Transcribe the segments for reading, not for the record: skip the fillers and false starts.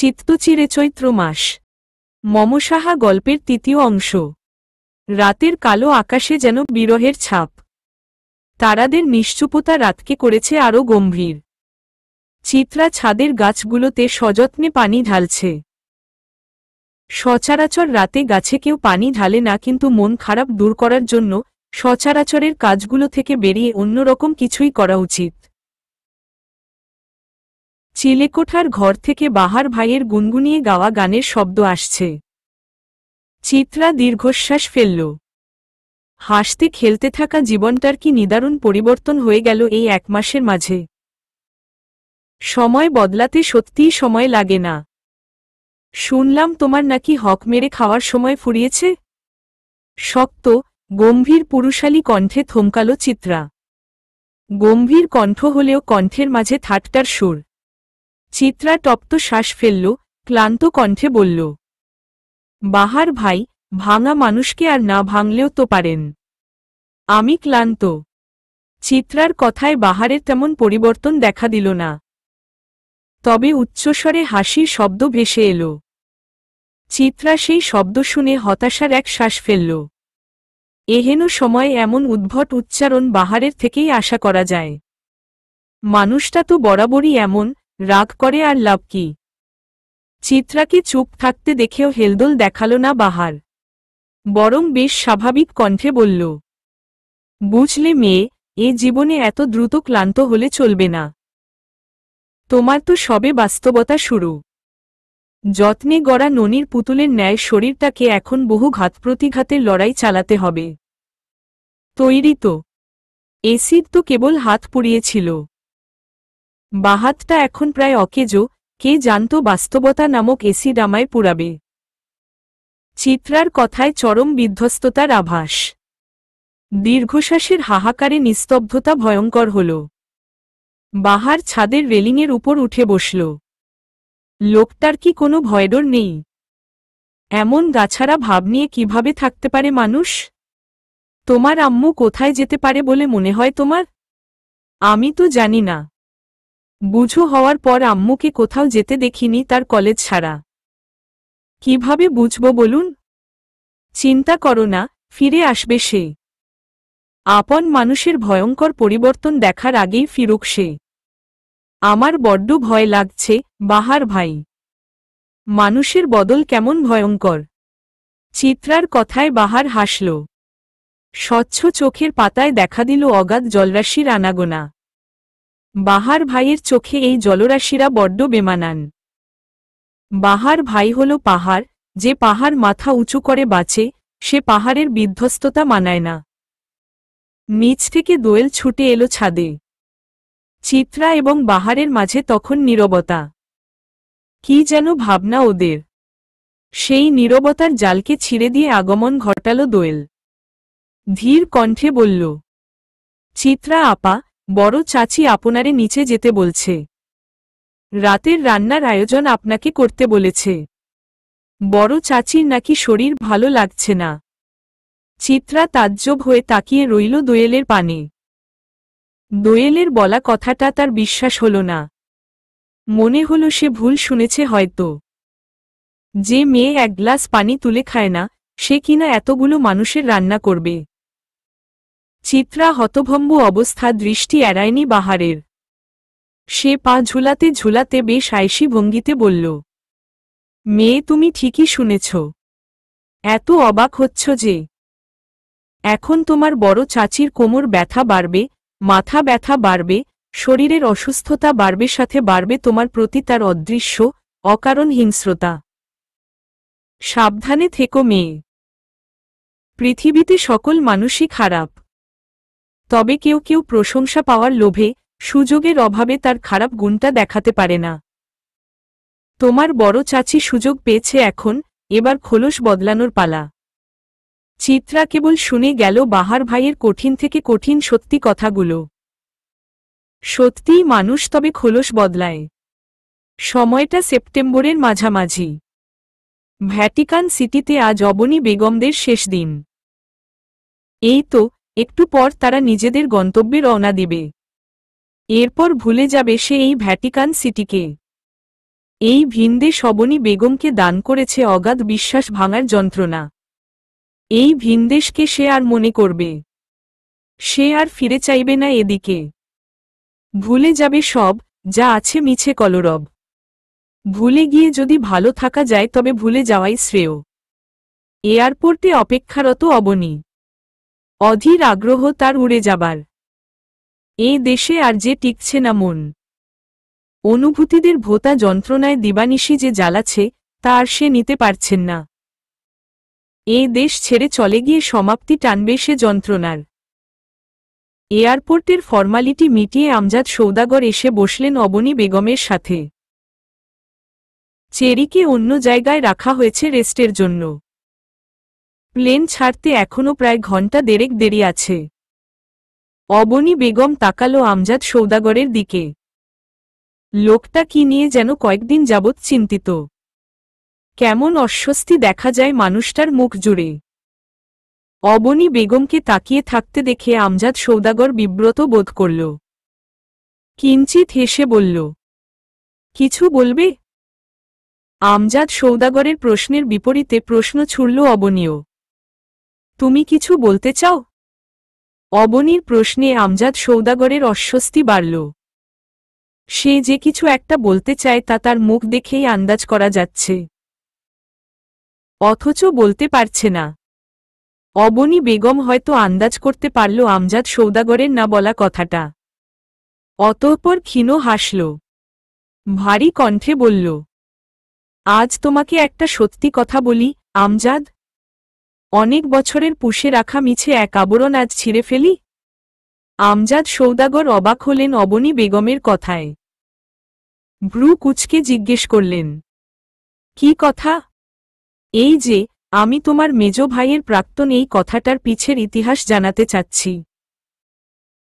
চিত্তচিরে চৈত্র মাস। মমসাহা গল্পের তৃতীয় অংশ। রাতের কালো আকাশে যেন বিরহের ছাপ। তারাদের নিশ্চুপতা রাতকে করেছে আরও গম্ভীর। চিত্রা ছাদের গাছগুলোতে সযত্নে পানি ঢালছে। সচরাচর রাতে গাছে কেউ পানি ঢালে না, কিন্তু মন খারাপ দূর করার জন্য সচরাচরের কাজগুলো থেকে বেরিয়ে অন্যরকম কিছুই করা উচিত। চিলেকোঠার ঘর থেকে বাহার ভাইয়ের গুনগুনিয়ে গাওয়া গানের শব্দ আসছে। চিত্রা দীর্ঘশ্বাস ফেলল। হাসতে খেলতে থাকা জীবনটার কি নিদারুণ পরিবর্তন হয়ে গেল এই এক মাসের মাঝে। সময় বদলাতে সত্যিই সময় লাগে না। শুনলাম তোমার নাকি হক মেরে খাওয়ার সময় ফুরিয়েছে। শক্ত গম্ভীর পুরুষালী কণ্ঠে থমকাল চিত্রা। গম্ভীর কণ্ঠ হলেও কণ্ঠের মাঝে ঠাট্টার সুর। চিত্রা তপ্ত শ্বাস ফেলল, ক্লান্ত কণ্ঠে বলল, বাহার ভাই, ভাঙা মানুষকে আর না ভাঙলেও তো পারেন। আমি ক্লান্ত। চিত্রার কথায় বাহারের তেমন পরিবর্তন দেখা দিল না। তবে উচ্চস্বরে হাসির শব্দ ভেসে এল। চিত্রা সেই শব্দ শুনে হতাশার এক শ্বাস ফেলল। এহেন সময়ে এমন উদ্ভট উচ্চারণ বাহারের থেকেই আশা করা যায়। মানুষটা তো বরাবরই এমন, রাগ করে আর লাভ কি। চিত্রাকে চুপ থাকতে দেখেও হেলদোল দেখাল না বাহার, বরং বেশ স্বাভাবিক কণ্ঠে বলল, বুঝলে মেয়ে, এ জীবনে এত দ্রুত ক্লান্ত হলে চলবে না। তোমার তো সবে বাস্তবতা শুরু। যত্নে গড়া ননির পুতুলের ন্যায় শরীরটাকে এখন বহু ঘাতপ্রতিঘাতের লড়াই চালাতে হবে। তৈরি তো? এসিড তো কেবল হাত পুড়িয়েছিল। বাহাতটা এখন প্রায় অকেজো, কে জানত বাস্তবতা নামক এসিড আমায় পুড়াবে। চিত্রার কথায় চরম বিধ্বস্ততার আভাস। দীর্ঘশ্বাসের হাহাকারে নিস্তব্ধতা ভয়ঙ্কর হল। বাহার ছাদের রেলিংয়ের উপর উঠে বসল। লোকটার কি কোনো ভয়ডর নেই? এমন গাছাড়া ভাব নিয়ে কিভাবে থাকতে পারে মানুষ? তোমার আম্মু কোথায় যেতে পারে বলে মনে হয় তোমার? আমি তো জানি না। বুঝো হওয়ার পর আম্মুকে কোথাও যেতে দেখিনি তার কলেজ ছাড়া। কিভাবে বুঝব বলুন? চিন্তা করো না, ফিরে আসবে সে। আপন মানুষের ভয়ঙ্কর পরিবর্তন দেখার আগেই ফিরুক সে। আমার বড্ড ভয় লাগছে, বাহার ভাই। মানুষের বদল কেমন ভয়ঙ্কর। চিত্রার কথায় বাহার হাসল। স্বচ্ছ চোখের পাতায় দেখা দিল অগাধ জলরাশির আনাগোনা। বাহার ভাইয়ের চোখে এই জলরাশিরা বড্ড বেমানান। বাহার ভাই হল পাহাড়, যে পাহাড় মাথা উঁচু করে বাঁচে, সে পাহাড়ের বিধ্বস্ততা মানায় না। নিচ থেকে দোয়েল ছুটে এলো ছাদে। চিত্রা এবং বাহারের মাঝে তখন নীরবতা। কি যেন ভাবনা ওদের। সেই নীরবতার জালকে ছিঁড়ে দিয়ে আগমন ঘটাল দোয়েল। ধীর কণ্ঠে বলল, চিত্রা আপা, বড় চাচি আপনারে নিচে যেতে বলছে। রাতের রান্নার আয়োজন আপনাকে করতে বলেছে। বড় চাচির নাকি শরীর ভালো লাগছে না। চিত্রা তাজ্জব হয়ে তাকিয়ে রইল দোয়েলের পানে। দোয়েলের বলা কথাটা তার বিশ্বাস হল না। মনে হল সে ভুল শুনেছে হয়তো। যে মেয়ে এক গ্লাস পানি তুলে খায় না, সে কিনা এতগুলো মানুষের রান্না করবে। চিত্রা হতভম্ব অবস্থা দৃষ্টি এড়ায়নি বাহারের। সে পা ঝুলাতে ঝুলাতে বেশ আয়েশি ভঙ্গিতে বলল, মেয়ে তুমি ঠিকই শুনেছ। এত অবাক হচ্ছ যে? এখন তোমার বড় চাচির কোমর ব্যথা বাড়বে, মাথা ব্যথা বাড়বে, শরীরের অসুস্থতা বাড়বে, সাথে বাড়বে তোমার প্রতি তার অদৃশ্য অকারণ হিংস্রতা। সাবধানে থেকো মেয়ে। পৃথিবীতে সকল মানুষই খারাপ। তবে কেউ কেউ প্রশংসা পাওয়ার লোভে, সুযোগের অভাবে তার খারাপ গুণটা দেখাতে পারে না। তোমার বড় চাচি সুযোগ পেয়েছে এখন, এবার খোলস বদলানোর পালা। চিত্রা কেবল শুনে গেল বাহার ভাইয়ের কঠিন থেকে কঠিন সত্যি কথাগুলো। সত্যিই মানুষ তবে খোলস বদলায়। সময়টা সেপ্টেম্বরের মাঝামাঝি। ভ্যাটিকান সিটিতে আজ অবনী বেগমদের শেষ দিন। এই তো একটু পর তারা নিজেদের গন্তব্যে রওনা দিবে। এরপর ভুলে যাবে সে এই ভ্যাটিকান সিটিকে। এই ভিনদেশ অবনী বেগমকে দান করেছে অগাধ বিশ্বাস ভাঙার যন্ত্রণা। এই ভিনদেশকে সে আর মনে করবে, সে আর ফিরে চাইবে না এদিকে। ভুলে যাবে সব, যা আছে মিছে কলরব। ভুলে গিয়ে যদি ভালো থাকা যায় তবে ভুলে যাওয়াই শ্রেয়। এয়ারপোর্টে অপেক্ষারত অবনী। অধীর আগ্রহ তার উড়ে যাবার। এ দেশে আর যে টিকছে না মন। অনুভূতিদের ভোতা যন্ত্রণায় দিবানিশি যে জ্বালাচ্ছে তা আর সে নিতে পারছেন না। এ দেশ ছেড়ে চলে গিয়ে সমাপ্তি টানবে সে যন্ত্রণার। এয়ারপোর্টের ফর্মালিটি মিটিয়ে আমজাদ সৌদাগর এসে বসলেন অবনী বেগমের সাথে। চেরিকে অন্য জায়গায় রাখা হয়েছে রেস্টের জন্য। প্লেন ছাড়তে এখনো প্রায় ঘণ্টা দেড়েক দেরি আছে। অবনী বেগম তাকালো আমজাদ সৌদাগরের দিকে। লোকটা কি নিয়ে যেন কয়েকদিন যাবৎ চিন্তিত। কেমন অস্বস্তি দেখা যায় মানুষটার মুখ জুড়ে। অবনী বেগমকে তাকিয়ে থাকতে দেখে আমজাদ সৌদাগর বিব্রত বোধ করল। কিঞ্চিত হেসে বলল, কিছু বলবে? আমজাদ সৌদাগরের প্রশ্নের বিপরীতে প্রশ্ন ছুড়ল অবনীও। তুমি কিছু বলতে চাও? অবনীর প্রশ্নে আমজাদ সৌদাগরের অস্বস্তি বাড়ল। সে যে কিছু একটা বলতে চায় তা তার মুখ দেখেই আন্দাজ করা যাচ্ছে, অথচ বলতে পারছে না। অবনী বেগম হয়তো আন্দাজ করতে পারল আমজাদ সৌদাগরের না বলা কথাটা। অতঃপর ক্ষীণ হাসল, ভারী কণ্ঠে বলল, আজ তোমাকে একটা সত্যি কথা বলি আমজাদ। অনেক বছরের পুষে রাখা মিছে এক আবরণ আজ ছিঁড়ে ফেলি। আমজাদ সৌদাগর অবাক হলেন অবনী বেগমের কথায়। ভ্রু কুঁচকে জিজ্ঞেস করলেন, কি কথা? এই যে আমি তোমার মেজ ভাইয়ের প্রাক্তন, এই কথাটার পিছের ইতিহাস জানাতে চাচ্ছি।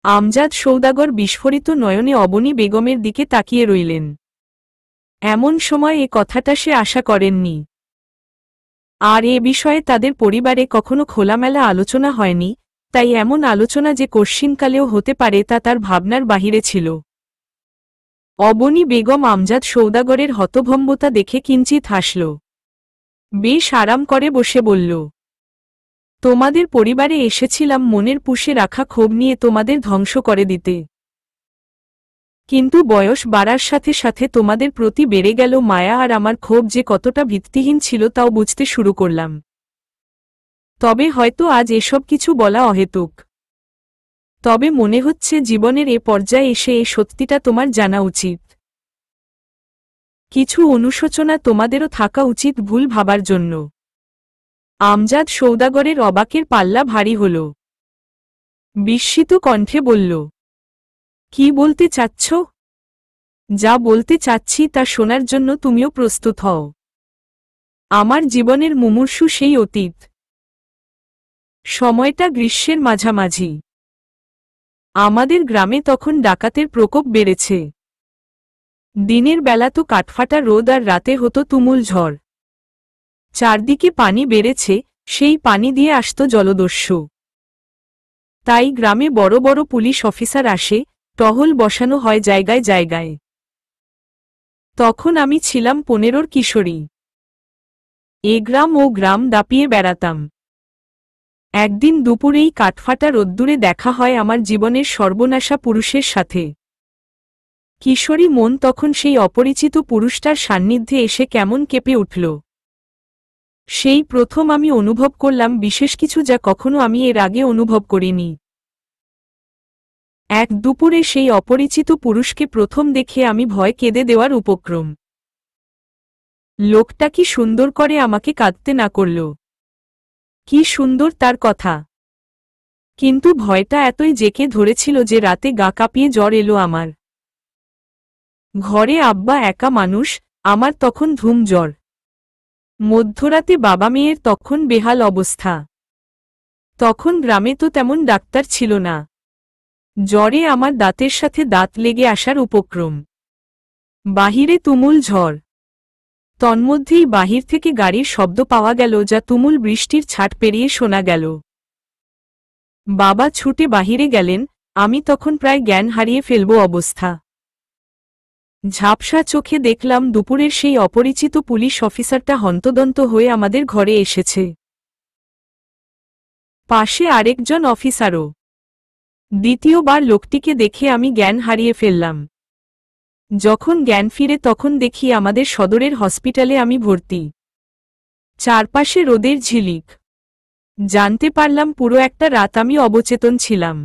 আমজাদ সৌদাগর বিস্ফোরিত নয়নে অবনী বেগমের দিকে তাকিয়ে রইলেন। এমন সময় এ কথাটা সে আশা করেননি। আর এ বিষয়ে তাদের পরিবারে কখনো খোলামেলা আলোচনা হয়নি, তাই এমন আলোচনা যে কশ্চিনকালেও হতে পারে তা তার ভাবনার বাহিরে ছিল। অবনী বেগম আমজাদ সৌদাগরের হতভম্বতা দেখে কিঞ্চিত হাসল। বেশ আরাম করে বসে বলল, তোমাদের পরিবারে এসেছিলাম মনের পুষে রাখা ক্ষোভ নিয়ে তোমাদের ধ্বংস করে দিতে। কিন্তু বয়স বাড়ার সাথে সাথে তোমাদের প্রতি বেড়ে গেল মায়া, আর আমার ক্ষোভ যে কতটা ভিত্তিহীন ছিল তাও বুঝতে শুরু করলাম। তবে হয়তো আজ এসব কিছু বলা অহেতুক। তবে মনে হচ্ছে জীবনের এ পর্যায়ে এসে এ সত্যিটা তোমার জানা উচিত। কিছু অনুশোচনা তোমাদেরও থাকা উচিত ভুল ভাবার জন্য। আমজাদ সৌদাগরের অবাকের পাল্লা ভারী হল। বিস্মিত কণ্ঠে বলল, কি বলতে চাচ্ছ? যা বলতে চাচ্ছি তা শোনার জন্য তুমিও প্রস্তুত হও। আমার জীবনের মুমূর্ষু সেই অতীত। সময়টা গ্রীষ্মের মাঝামাঝি। আমাদের গ্রামে তখন ডাকাতের প্রকোপ বেড়েছে। দিনের বেলা তো কাঠফাটা রোদ, আর রাতে হতো তুমুল ঝড়। চারদিকে পানি বেড়েছে, সেই পানি দিয়ে আসত জলদস্যু। তাই গ্রামে বড় বড় পুলিশ অফিসার আসে, টহল বসানো হয় জায়গায় জায়গায়। তখন আমি ছিলাম 15-র কিশোরী। এ গ্রাম ও গ্রাম দাপিয়ে বেড়াতাম। একদিন দুপুরেই কাঠফাটা রোদ্দুরে দেখা হয় আমার জীবনের সর্বনাশা পুরুষের সাথে। কিশোরী মন তখন সেই অপরিচিত পুরুষটার সান্নিধ্যে এসে কেমন কেঁপে উঠল। সেই প্রথম আমি অনুভব করলাম বিশেষ কিছু, যা কখনো আমি এর আগে অনুভব করিনি। এক দুপুরে সেই অপরিচিত পুরুষকে প্রথম দেখে আমি ভয় কেঁদে দেওয়ার উপক্রম। লোকটা কি সুন্দর করে আমাকে কাঁদতে না করল। কি সুন্দর তার কথা। কিন্তু ভয়টা এতই জেঁকে ধরেছিল যে রাতে গা কাঁপিয়ে জ্বর এলো আমার। ঘরে আব্বা একা মানুষ, আমার তখন ধুম জ্বর। মধ্যরাতে বাবা মেয়ের তখন বেহাল অবস্থা। তখন গ্রামে তো তেমন ডাক্তার ছিল না। জ্বরে আমার দাঁতের সাথে দাঁত লেগে আসার উপক্রম। বাহিরে তুমুল ঝড়। তন্মধ্যেই বাহির থেকে গাড়ির শব্দ পাওয়া গেল, যা তুমুল বৃষ্টির ছাট পেরিয়ে শোনা গেল। বাবা ছুটে বাহিরে গেলেন, আমি তখন প্রায় জ্ঞান হারিয়ে ফেলব অবস্থা। ঝাপসা চোখে দেখলাম দুপুরের সেই অপরিচিত পুলিশ অফিসারটা হন্তদন্ত হয়ে আমাদের ঘরে এসেছে। পাশে আরেকজন অফিসারও। দ্বিতীয়বার লোকটিকে দেখে আমি জ্ঞান হারিয়ে ফেললাম। যখন জ্ঞান ফিরে তখন দেখি আমাদের সদরের হসপিটালে আমি ভর্তি। চারপাশে রোদের ঝিলিক। জানতে পারলাম পুরো একটা রাত আমি অবচেতন ছিলাম।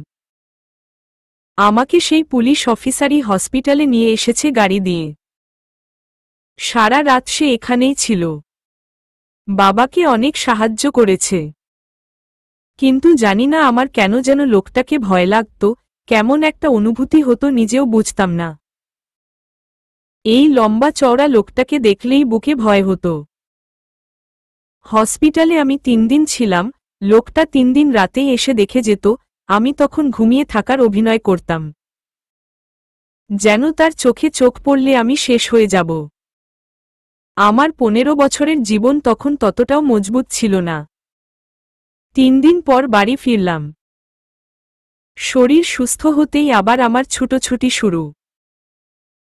আমাকে সেই পুলিশ অফিসারই হসপিটালে নিয়ে এসেছে গাড়ি দিয়ে। সারা রাত সে এখানেই ছিল। বাবাকে অনেক সাহায্য করেছে। কিন্তু জানি না আমার কেন যেন লোকটাকে ভয় লাগত, কেমন একটা অনুভূতি হতো নিজেও বুঝতাম না। এই লম্বা চওড়া লোকটাকে দেখলেই বুকে ভয় হতো। হসপিটালে আমি 3 দিন ছিলাম, লোকটা 3 দিন রাতেই এসে দেখে যেত, আমি তখন ঘুমিয়ে থাকার অভিনয় করতাম। যেন তার চোখে চোখ পড়লে আমি শেষ হয়ে যাব। আমার 15 বছরের জীবন তখন ততটাও মজবুত ছিল না। 3 দিন পর বাড়ি ফিরলাম। শরীর সুস্থ হতেই আবার আমার ছুটোছুটি শুরু।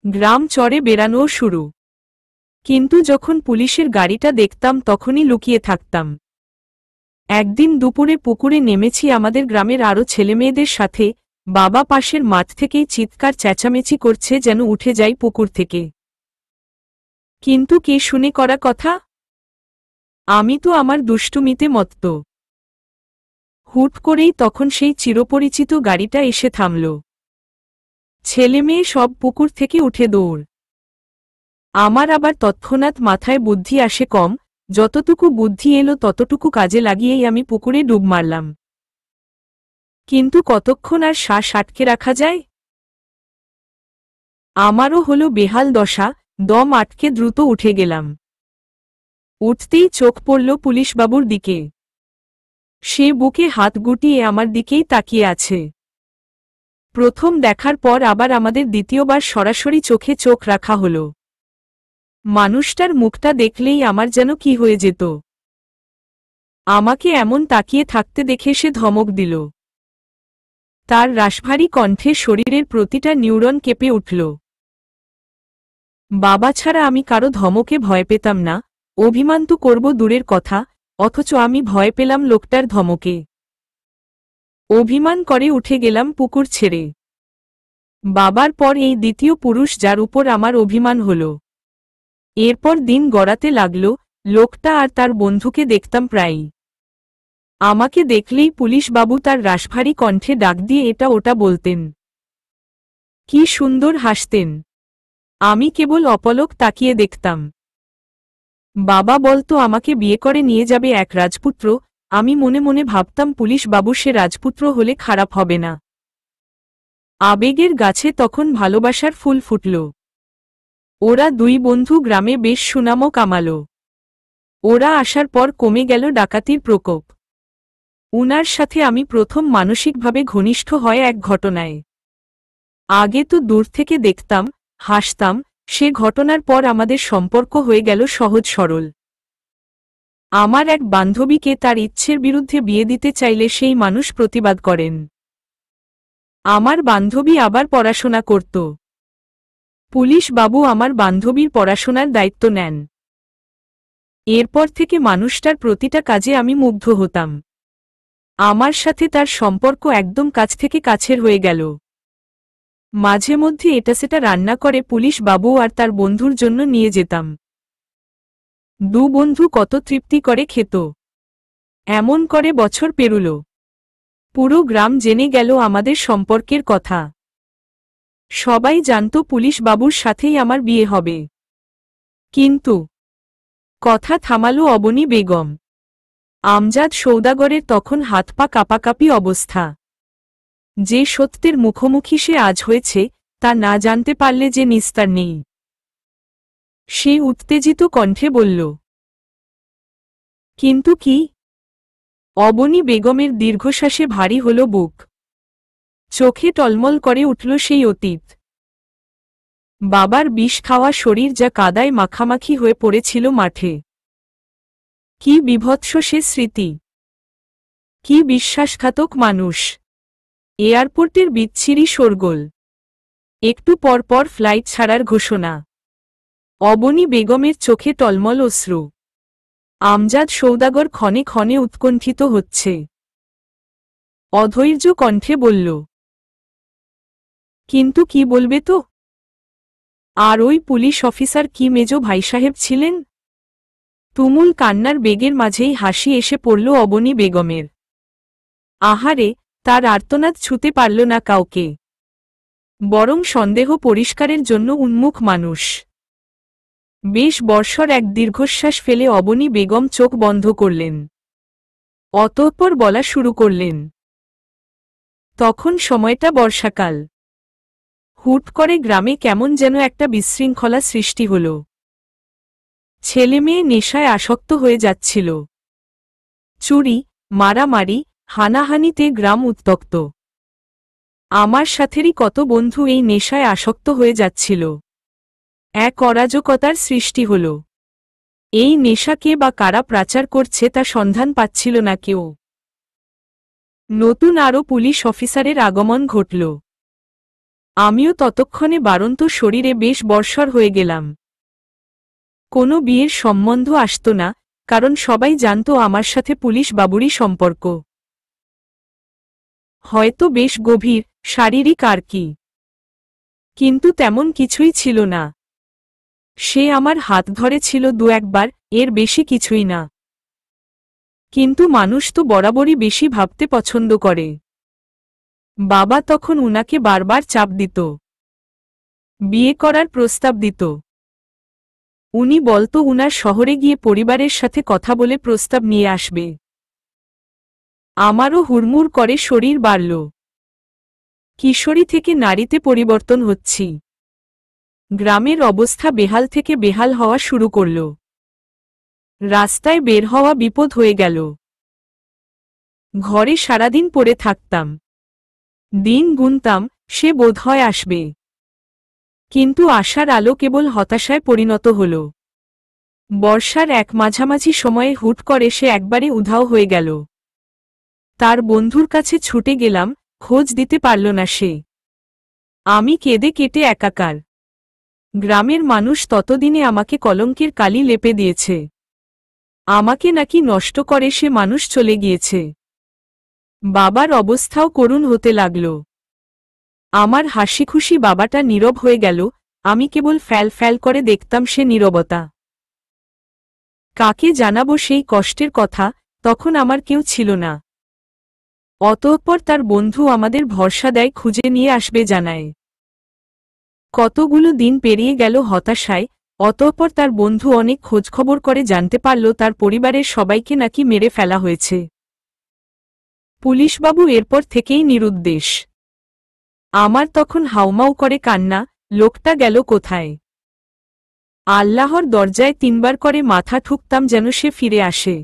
গ্রাম চরে বেড়ানোও শুরু। কিন্তু যখন পুলিশের গাড়িটা দেখতাম তখনই লুকিয়ে থাকতাম। একদিন দুপুরে পুকুরে নেমেছি আমাদের গ্রামের আরও ছেলেমেয়েদের সাথে, বাবা পাশের মাঠ থেকেই চিৎকার চেঁচামেচি করছে যেন উঠে যাই পুকুর থেকে। কিন্তু কে শুনে করা কথা? আমি তো আমার দুষ্টুমিতে মত্ত। হুট করেই তখন সেই চিরপরিচিত গাড়িটা এসে থামল। ছেলেমেয়ে সব পুকুর থেকে উঠে দৌড়। আমার আবার তৎক্ষণাৎ মাথায় বুদ্ধি আসে কম, যতটুকু বুদ্ধি এলো ততটুকু কাজে লাগিয়েই আমি পুকুরে ডুব মারলাম। কিন্তু কতক্ষণ আর শ্বাস আটকে রাখা যায়? আমারও হলো বেহাল দশা, দম আটকে দ্রুত উঠে গেলাম। উঠতেই চোখ পড়ল পুলিশবাবুর দিকে। সে বুকে হাত গুটিয়ে আমার দিকেই তাকিয়ে আছে। প্রথম দেখার পর আবার আমাদের দ্বিতীয়বার সরাসরি চোখে চোখ রাখা হলো। মানুষটার মুখটা দেখলেই আমার যেন কি হয়ে যেত। আমাকে এমন তাকিয়ে থাকতে দেখে সে ধমক দিল। তার রাশভারী কণ্ঠে শরীরের প্রতিটা নিউরন কেঁপে উঠল। বাবা ছাড়া আমি কারো ধমকে ভয় পেতাম না, অভিমান তো করব দূরের কথা, অথচ আমি ভয় পেলাম লোকটার ধমকে। অভিমান করে উঠে গেলাম পুকুর ছেড়ে। বাবার পর এই দ্বিতীয় পুরুষ যার উপর আমার অভিমান হল। এরপর দিন গড়াতে লাগল, লোকটা আর তার বন্ধুকে দেখতাম প্রায়ই। আমাকে দেখলেই পুলিশবাবু তার রাশভারী কণ্ঠে ডাক দিয়ে এটা ওটা বলতেন। কি সুন্দর হাসতেন। আমি কেবল অপলক তাকিয়ে দেখতাম। বাবা বলতো আমাকে বিয়ে করে নিয়ে যাবে এক রাজপুত্র, আমি মনে মনে ভাবতাম পুলিশবাবু সে রাজপুত্র হলে খারাপ হবে না। আবেগের গাছে তখন ভালোবাসার ফুল ফুটল। ওরা দুই বন্ধু গ্রামে বেশ সুনামও কামাল। ওরা আসার পর কমে গেল ডাকাতির প্রকোপ। উনার সাথে আমি প্রথম মানসিকভাবে ঘনিষ্ঠ হয় এক ঘটনায়। আগে তো দূর থেকে দেখতাম, হাসতাম, সে ঘটনার পর আমাদের সম্পর্ক হয়ে গেল সহজ সরল। আমার এক বান্ধবীকে তার ইচ্ছের বিরুদ্ধে বিয়ে দিতে চাইলে সেই মানুষ প্রতিবাদ করেন। আমার বান্ধবী আবার পড়াশোনা করত। পুলিশবাবু আমার বান্ধবীর পড়াশোনার দায়িত্ব নেন। এরপর থেকে মানুষটার প্রতিটা কাজে আমি মুগ্ধ হতাম। আমার সাথে তার সম্পর্ক একদম কাছ থেকে কাছের হয়ে গেল। মাঝে মধ্যে এটা সেটা রান্না করে পুলিশবাবু আর তার বন্ধুর জন্য নিয়ে যেতাম। দু বন্ধু কত তৃপ্তি করে খেত। এমন করে বছর পেরুল। পুরো গ্রাম জেনে গেল আমাদের সম্পর্কের কথা। সবাই জানত পুলিশবাবুর সাথেই আমার বিয়ে হবে। কিন্তু কথা থামালো অবনী বেগম। আমজাদ সৌদাগরের তখন হাত পা কাঁপাকাঁপি অবস্থা। যে সত্যের মুখোমুখি সে আজ হয়েছে, তা না জানতে পারলে যে নিস্তার নেই। সে উত্তেজিত কণ্ঠে বলল, কিন্তু কি? অবনী বেগমের দীর্ঘশ্বাসে ভারী হল বুক। চোখে টলমল করে উঠল সেই অতীত। বাবার বিষ খাওয়া শরীর যা কাদায় মাখামাখি হয়ে পড়েছিল মাঠে। কি বিভৎস সে স্মৃতি। কি বিশ্বাসঘাতক মানুষ। এয়ারপোর্টের বিচ্ছিরি শোরগোল। একটু পর পর ফ্লাইট ছাড়ার ঘোষণা। অবনী বেগমের চোখে টলমল অশ্রু। আমজাদ সৌদাগর ক্ষণে ক্ষণে উৎকণ্ঠিত হচ্ছে। অধৈর্য কণ্ঠে বলল, কিন্তু কি বলবে তো? আর ওই পুলিশ অফিসার কি মেজ ভাইসাহেব ছিলেন? তুমুল কান্নার বেগের মাঝেই হাসি এসে পড়ল অবনী বেগমের। আহারে, তার আর্তনাদ ছুঁতে পারল না কাউকে, বরং সন্দেহ পরিষ্কারের জন্য উন্মুখ মানুষ। বেশ বর্ষর এক দীর্ঘশ্বাস ফেলে অবনী বেগম চোখ বন্ধ করলেন। অতঃপর বলা শুরু করলেন। তখন সময়টা বর্ষাকাল। হুট করে গ্রামে কেমন যেন একটা বিশৃঙ্খলা সৃষ্টি হল। ছেলেমেয়ে নেশায় আসক্ত হয়ে যাচ্ছিল। চুরি, মারামারি, হানাহানিতে গ্রাম উত্তক্ত। আমার সাথেরই কত বন্ধু এই নেশায় আসক্ত হয়ে যাচ্ছিল। এক অরাজকতার সৃষ্টি হল। এই নেশাকে বা কারা পাচার করছে তা সন্ধান পাচ্ছিল না কেউ। নতুন আরও পুলিশ অফিসারের আগমন ঘটল। আমিও ততক্ষণে বাড়ন্ত শরীরে বেশ বর্ষর হয়ে গেলাম। কোনো বিয়ের সম্বন্ধ আসত না, কারণ সবাই জানত আমার সাথে পুলিশ বাবুরই সম্পর্ক। হয়তো বেশ গভীর, শারীরিক আর কি, কিন্তু তেমন কিছুই ছিল না। সে আমার হাত ধরেছিল দু একবার, এর বেশি কিছুই না। কিন্তু মানুষ তো বরাবরই বেশি ভাবতে পছন্দ করে। বাবা তখন উনাকে বারবার চাপ দিত, বিয়ে করার প্রস্তাব দিত। উনি বলতো উনার শহরে গিয়ে পরিবারের সাথে কথা বলে প্রস্তাব নিয়ে আসবে। আমারও হুড়মুড় করে শরীর বাড়ল। কিশোরী থেকে নারীতে পরিবর্তন হচ্ছি। গ্রামের অবস্থা বেহাল থেকে বেহাল হওয়া শুরু করল। রাস্তায় বের হওয়া বিপদ হয়ে গেল। ঘরে সারাদিন পড়ে থাকতাম। দিন গুনতাম, সে বোধহয় আসবে। কিন্তু আশার আলো কেবল হতাশায় পরিণত হল। বর্ষার এক মাঝামাঝি সময়ে হুট করে সে একবারে উধাও হয়ে গেল। তার বন্ধুর কাছে ছুটে গেলাম, খোঁজ দিতে পারল না সে। আমি কেঁদে কেটে একাকার। গ্রামের মানুষ ততদিনে আমাকে কলঙ্কের কালি লেপে দিয়েছে। আমাকে নাকি নষ্ট করে সে মানুষ চলে গিয়েছে। বাবার অবস্থাও করুণ হতে লাগল। আমার হাসিখুশি বাবাটা নীরব হয়ে গেল, আমি কেবল ফ্যাল ফ্যাল করে দেখতাম সে নীরবতা। কাকে জানাবো সেই কষ্টের কথা, তখন আমার কেউ ছিল না। অতঃপর তার বন্ধু আমাদের ভরসা দেয় খুঁজে নিয়ে আসবে জানায়। কতগুলো দিন পেরিয়ে গেল হতাশায়। অতঃপর তার বন্ধু অনেক খোঁজখবর করে জানতে পারল তার পরিবারের সবাইকে নাকি মেরে ফেলা হয়েছে। পুলিশবাবু এরপর থেকেই নিরুদ্দেশ। আমার তখন হাউমাউ করে কান্না, লোকটা গেল কোথায়? আল্লাহর দরজায় তিনবার করে মাথা ঠুকতাম যেন সে ফিরে আসে।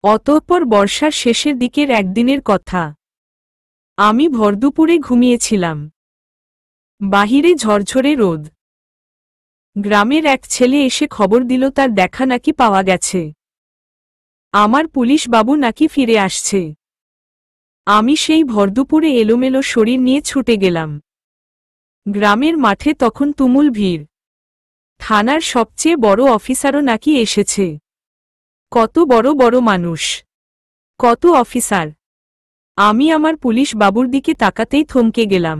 অতঃপর বর্ষার শেষের দিকের একদিনের কথা। আমি ভরদুপুরে ঘুমিয়েছিলাম। বাহিরে ঝরঝরে রোদ। গ্রামের এক ছেলে এসে খবর দিল তার দেখা নাকি পাওয়া গেছে। আমার পুলিশ বাবু নাকি ফিরে আসছে। আমি সেই ভরদুপুরে এলোমেলো শরীর নিয়ে ছুটে গেলাম। গ্রামের মাঠে তখন তুমুল ভিড়। থানার সবচেয়ে বড় অফিসারও নাকি এসেছে। কত বড় বড় মানুষ, কত অফিসার। আমি আমার পুলিশ বাবুর দিকে তাকাতেই থমকে গেলাম।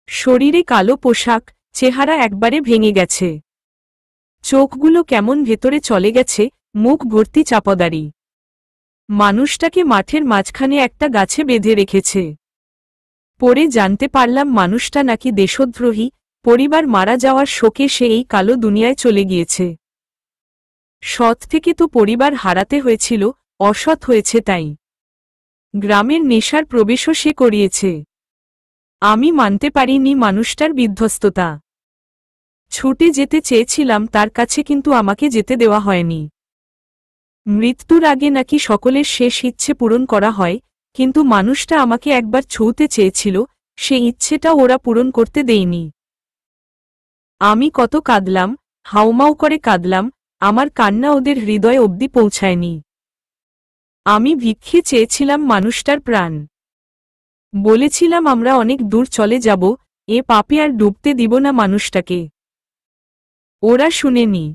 শরীরে কালো পোশাক, চেহারা একবারে ভেঙে গেছে। চোখগুলো কেমন ভেতরে চলে গেছে, মুখ ভর্তি চাপদারি। মানুষটাকে মাঠের মাঝখানে একটা গাছে বেঁধে রেখেছে। পরে জানতে পারলাম মানুষটা নাকি দেশদ্রোহী, পরিবার মারা যাওয়ার শোকে সে এই কালো দুনিয়ায় চলে গিয়েছে। সৎ থেকে তো পরিবার হারাতে হয়েছিল, অসৎ হয়েছে তাই। গ্রামের নেশার প্রবেশও সে করিয়েছে। আমি মানতে পারিনি মানুষটার বিধ্বস্ততা। ছুটে যেতে চেয়েছিলাম তার কাছে, কিন্তু আমাকে যেতে দেওয়া হয়নি। মৃত্যুর আগে নাকি সকলের শেষ ইচ্ছে পূরণ করা হয়, কিন্তু মানুষটা আমাকে একবার ছুঁতে চেয়েছিল, সে ইচ্ছেটা ওরা পূরণ করতে দেয়নি। আমি কত কাঁদলাম, হাউমাউ করে কাঁদলাম, আমার কান্না ওদের হৃদয় অবধি পৌঁছায়নি। আমি ভিক্ষে চেয়েছিলাম মানুষটার প্রাণ। বলেছিলাম আমরা অনেক দূর চলে যাব, এ পাপে আর ডুবতে দিব না মানুষটাকে। ওরা শুনেনি।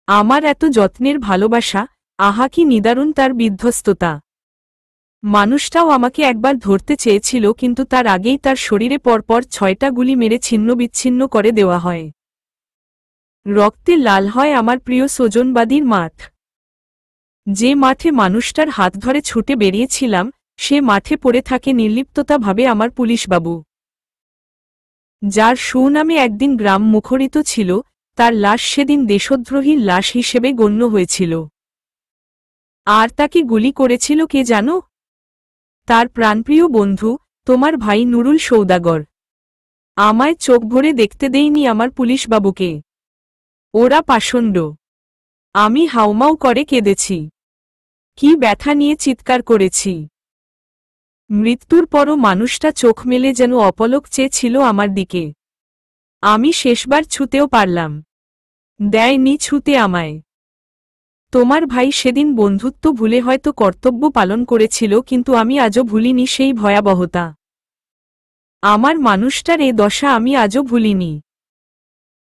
আমার এত যত্নের ভালোবাসা, আহা কি নিদারুণ তার বিধ্বস্ততা। মানুষটাও আমাকে একবার ধরতে চেয়েছিল, কিন্তু তার আগেই তার শরীরে পরপর 6টা গুলি মেরে ছিন্নবিচ্ছিন্ন করে দেওয়া হয়। রক্তে লাল হয় আমার প্রিয় স্বজনবাদীর মাঠ। যে মাঠে মানুষটার হাত ধরে ছুটে বেরিয়েছিলাম, সে মাঠে পড়ে থাকে নির্লিপ্ততাভাবে আমার পুলিশবাবু। যার সুনামে একদিন গ্রাম মুখরিত ছিল, তার লাশ সেদিন দেশদ্রোহীর লাশ হিসেবে গণ্য হয়েছিল। আর তাকে গুলি করেছিল কে জানো? তার প্রাণপ্রিয় বন্ধু, তোমার ভাই নুরুল সৌদাগর। আমায় চোখ ভরে দেখতে দেয়নি আমার পুলিশবাবুকে। ওরা পাষণ্ড। আমি হাউমাউ করে কেঁদেছি। কি ব্যথা নিয়ে চিৎকার করেছি। মৃত্যুর পরও মানুষটা চোখ মেলে যেন অপলক চেয়ে ছিল আমার দিকে। আমি শেষবার ছুতেও পারলাম, দেয়নি ছুতে আমায়। তোমার ভাই সেদিন বন্ধুত্ব ভুলে হয়তো কর্তব্য পালন করেছিল, কিন্তু আমি আজও ভুলিনি সেই ভয়াবহতা। আমার মানুষটার এ দশা আমি আজও ভুলিনি।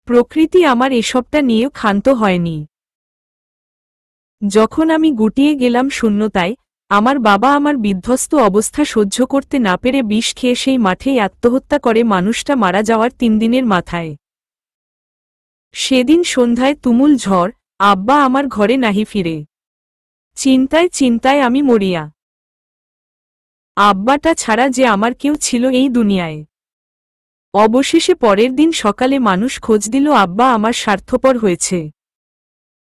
প্রকৃতি আমার এসবটা নিয়েও ক্ষান্ত হয়নি। যখন আমি গুটিয়ে গেলাম শূন্যতায়, আমার বাবা আমার বিধ্বস্ত অবস্থা সহ্য করতে না পেরে বিষ খেয়ে সেই মাঠেই আত্মহত্যা করে মানুষটা মারা যাওয়ার 3 দিনের মাথায়। সেদিন সন্ধ্যায় তুমুল ঝড়, আব্বা আমার ঘরে নাহি ফিরে। চিন্তায় চিন্তায় আমি মরিয়া। আব্বাটা ছাড়া যে আমার কেউ ছিল এই দুনিয়ায়। অবশেষে পরের দিন সকালে মানুষ খোঁজ দিল আব্বা আমার স্বার্থপর হয়েছে।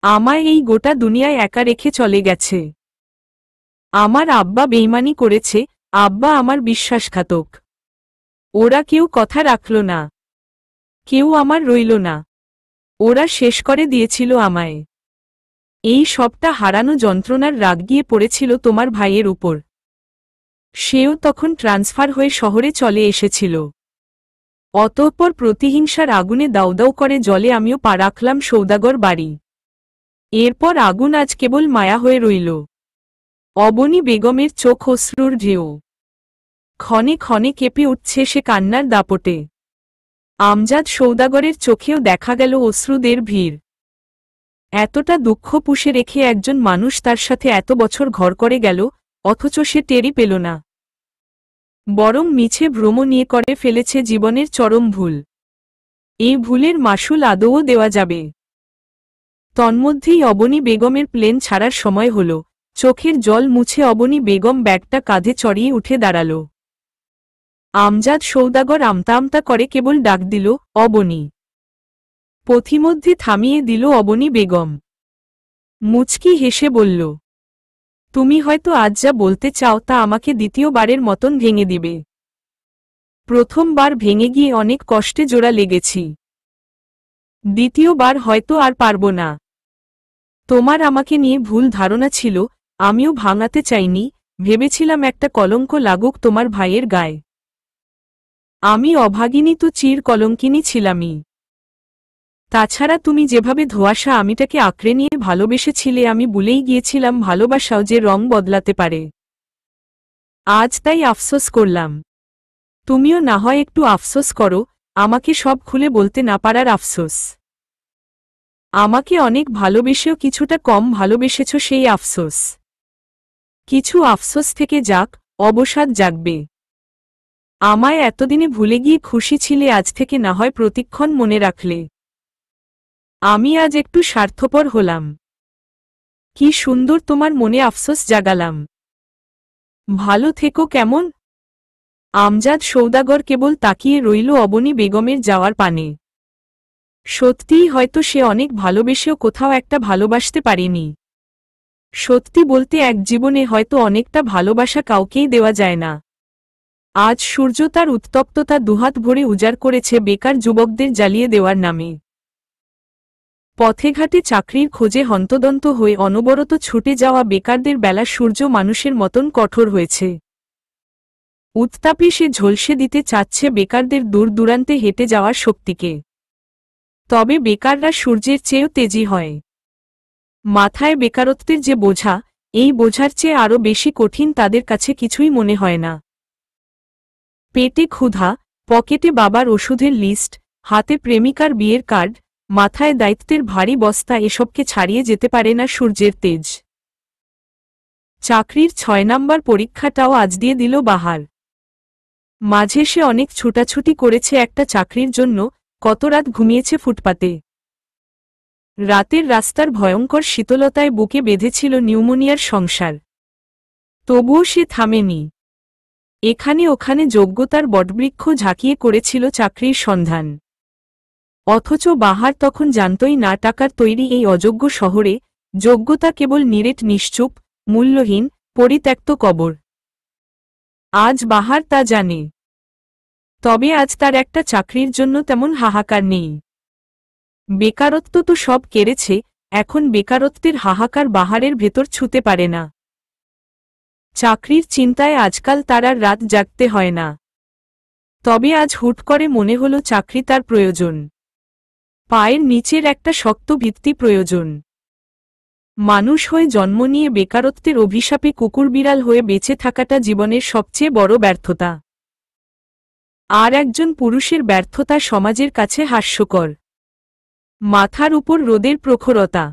আমায় এই গোটা দুনিয়ায় একা রেখে চলে গেছে। আমার আব্বা বেইমানি করেছে, আব্বা আমার বিশ্বাসঘাতক। ওরা কেউ কথা রাখল না, কেউ আমার রইল না। ওরা শেষ করে দিয়েছিল আমায়। এই সবটা হারানো যন্ত্রণার রাগ গিয়ে পড়েছিল তোমার ভাইয়ের উপর। সেও তখন ট্রান্সফার হয়ে শহরে চলে এসেছিল। অতঃপর প্রতিহিংসার আগুনে দাউদাউ করে জলে আমিও পা রাখলাম সৌদাগর বাড়ি। এরপর আগুন আজ কেবল মায়া হয়ে রইল। অবনী বেগমের চোখ অশ্রুর ঢেউ। ক্ষণে ক্ষণে কেঁপে উঠছে সে কান্নার দাপটে। আমজাদ সৌদাগরের চোখেও দেখা গেল অশ্রুদের ভিড়। এতটা দুঃখ পুষে রেখে একজন মানুষ তার সাথে এত বছর ঘর করে গেল, অথচ সে টেরই পেল না। বরং মিছে ভ্রম নিয়ে করে ফেলেছে জীবনের চরম ভুল। এই ভুলের মাসুল আদৌও দেওয়া যাবে। তন্মধ্যেই অবনী বেগমের প্লেন ছাড়ার সময় হল। চোখের জল মুছে অবনী বেগম ব্যাগটা কাঁধে চড়িয়ে উঠে দাঁড়াল। আমজাদ সৌদাগর আমতা আমতা করে কেবল ডাক দিল, অবনী। পথিমধ্যে থামিয়ে দিল অবনী বেগম। মুচকি হেসে বলল, তুমি হয়তো আজ যা বলতে চাও তা আমাকে দ্বিতীয়বারের মতন ভেঙে দিবে। প্রথমবার ভেঙে গিয়ে অনেক কষ্টে জোড়া লেগেছি। দ্বিতীয়বার হয়তো আর পারব না। তোমার আমাকে নিয়ে ভুল ধারণা ছিল, আমিও ভাঙাতে চাইনি। ভেবেছিলাম একটা কলঙ্ক লাগুক তোমার ভাইয়ের গায়ে। আমি অভাগিনী তো চির কলঙ্কিনী ছিলামই। তাছাড়া তুমি যেভাবে ধোঁয়াশা আমিটাকে আঁকড়ে নিয়ে ভালোবেসেছিলে, আমি ভুলেই গিয়েছিলাম ভালোবাসাও যে রং বদলাতে পারে। আজ তাই আফসোস করলাম। তুমিও না হয় একটু আফসোস করো, আমাকে সব খুলে বলতে না পারার আফসোস। আমাকে অনেক ভালোবেসেও কিছুটা কম ভালোবেসেছ, সেই আফসোস। কিছু আফসোস থেকে যাক, অবসাদ জাগবে। আমায় এতদিনে ভুলে গিয়ে খুশি ছিলে, আজ থেকে না হয় প্রতিক্ষণ মনে রাখলে। আমি আজ একটু স্বার্থপর হলাম। কি সুন্দর তোমার মনে আফসোস জাগালাম। ভালো থেকো কেমন। আমজাদ সৌদাগর কেবল তাকিয়ে রইল অবনী বেগমের যাওয়ার পানে। সত্যিই হয়তো সে অনেক ভালোবেসেও কোথাও একটা ভালোবাসতে পারেনি। সত্যি বলতে এক জীবনে হয়তো অনেকটা ভালোবাসা কাউকেই দেওয়া যায় না। আজ সূর্য তার উত্তপ্ততা দুহাত ভরে উজাড় করেছে বেকার যুবকদের জ্বালিয়ে দেওয়ার নামে। পথে ঘাটে চাকরির খোঁজে হন্তদন্ত হয়ে অনবরত ছুটে যাওয়া বেকারদের বেলা সূর্য মানুষের মতন কঠোর হয়েছে। উত্তাপে সে ঝলসে দিতে চাচ্ছে বেকারদের দূর দূরান্তে হেঁটে যাওয়ার শক্তিকে। তবে বেকাররা সূর্যের চেয়েও তেজি হয়। মাথায় বেকারত্বের যে বোঝা, এই বোঝার চেয়ে আরও বেশি কঠিন তাদের কাছে কিছুই মনে হয় না। পেটে ক্ষুধা, পকেটে বাবার ওষুধের লিস্ট, হাতে প্রেমিকার বিয়ের কার্ড, মাথায় দায়িত্বের ভারী বস্তা, এসবকে ছাড়িয়ে যেতে পারে না সূর্যের তেজ। চাকরির ৬ নাম্বার পরীক্ষাটাও আজ দিয়ে দিল বাহার। মাঝে সে অনেক ছুটাছুটি করেছে একটা চাকরির জন্য, কত রাত ঘুমিয়েছে ফুটপাতে। রাতের রাস্তার ভয়ঙ্কর শীতলতায় বুকে বেঁধেছিল নিউমোনিয়ার সংসার। তবুও সে থামেনি। এখানে ওখানে যোগ্যতার বটবৃক্ষ ঝাঁকিয়ে করেছিল চাকরির সন্ধান। অথচ বাহার তখন জানতই না টাকার তৈরি এই অযোগ্য শহরে যোগ্যতা কেবল নিরেট, নিশ্চুপ, মূল্যহীন, পরিত্যক্ত কবর। আজ বাহার তা জানে। তবে আজ তার একটা চাকরির জন্য তেমন হাহাকার নেই। বেকারত্ব তো সব কেড়েছে, এখন বেকারত্বের হাহাকার বাহারের ভেতর ছুঁতে পারে না। চাকরির চিন্তায় আজকাল তার আর রাত জাগতে হয় না। তবে আজ হুট করে মনে হলো চাকরি তার প্রয়োজন। পায়ের নিচের একটা শক্ত ভিত্তি প্রয়োজন। মানুষ হয়ে জন্ম নিয়ে বেকারত্বের অভিশাপে কুকুরবিড়াল হয়ে বেঁচে থাকাটা জীবনের সবচেয়ে বড় ব্যর্থতা। আর একজন পুরুষের ব্যর্থতা সমাজের কাছে হাস্যকর। মাথার উপর রোদের প্রখরতা,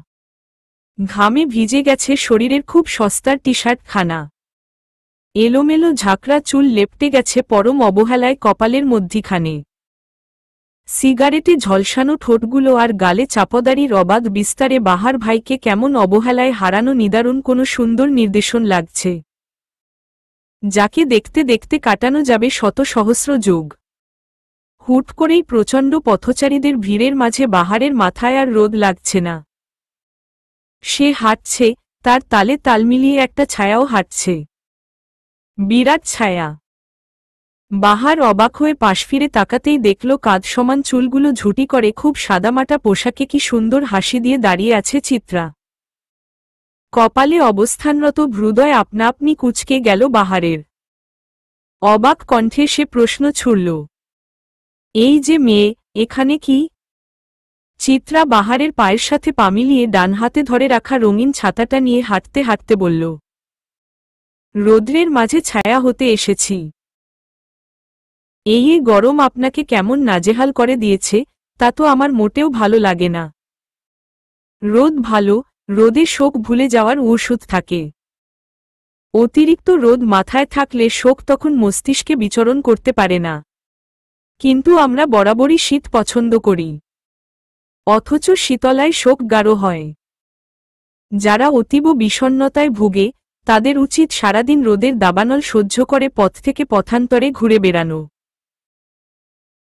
ঘামে ভিজে গেছে শরীরের খুব সস্তার টি শার্ট খানা, এলোমেলো ঝাঁকড়া চুল লেপটে গেছে পরম অবহেলায় কপালের মধ্যিখানে, সিগারেটে ঝলসানো ঠোঁটগুলো আর গালে চাপদারির অবাধ বিস্তারে বাহার ভাইকে কেমন অবহেলায় হারানো নিদারুণ কোনো সুন্দর নির্দেশন লাগছে, যাকে দেখতে দেখতে কাটানো যাবে শত সহস্র যুগ। হুট করেই প্রচণ্ড পথচারীদের ভিড়ের মাঝে বাহারের মাথায় আর রোদ লাগছে না। সে হাঁটছে, তার তালে তাল মিলিয়ে একটা ছায়াও হাঁটছে, বিরাট ছায়া। বাহার অবাক হয়ে পাশ ফিরে তাকাতেই দেখল কাঁধ সমান চুলগুলো ঝুঁটি করে খুব সাদামাটা পোশাকে কি সুন্দর হাসি দিয়ে দাঁড়িয়ে আছে চিত্রা। কপালে অবস্থানরত হৃদয় আপনা আপনি কুঁচকে গেল বাহারের। অবাক কণ্ঠে সে প্রশ্ন ছুড়ল, এই যে মেয়ে, এখানে কি? চিত্রা বাহারের পায়ের সাথে পা মিলিয়ে ডান হাতে ধরে রাখা রঙিন ছাতাটা নিয়ে হাঁটতে হাঁটতে বলল, রৌদ্রের মাঝে ছায়া হতে এসেছি। এই গরম আপনাকে কেমন নাজেহাল করে দিয়েছে তা তো আমার মোটেও ভালো লাগে না। রোদ ভালো, রোদে শোক ভুলে যাওয়ার ওষুধ থাকে। অতিরিক্ত রোদ মাথায় থাকলে শোক তখন মস্তিষ্কে বিচরণ করতে পারে না। কিন্তু আমরা বরাবরই শীত পছন্দ করি, অথচ শীতলায় শোক গাঢ় হয়। যারা অতীব বিষণ্ণতায় ভুগে তাদের উচিত সারাদিন রোদের দাবানল সহ্য করে পথ থেকে পথান্তরে ঘুরে বেড়ানো।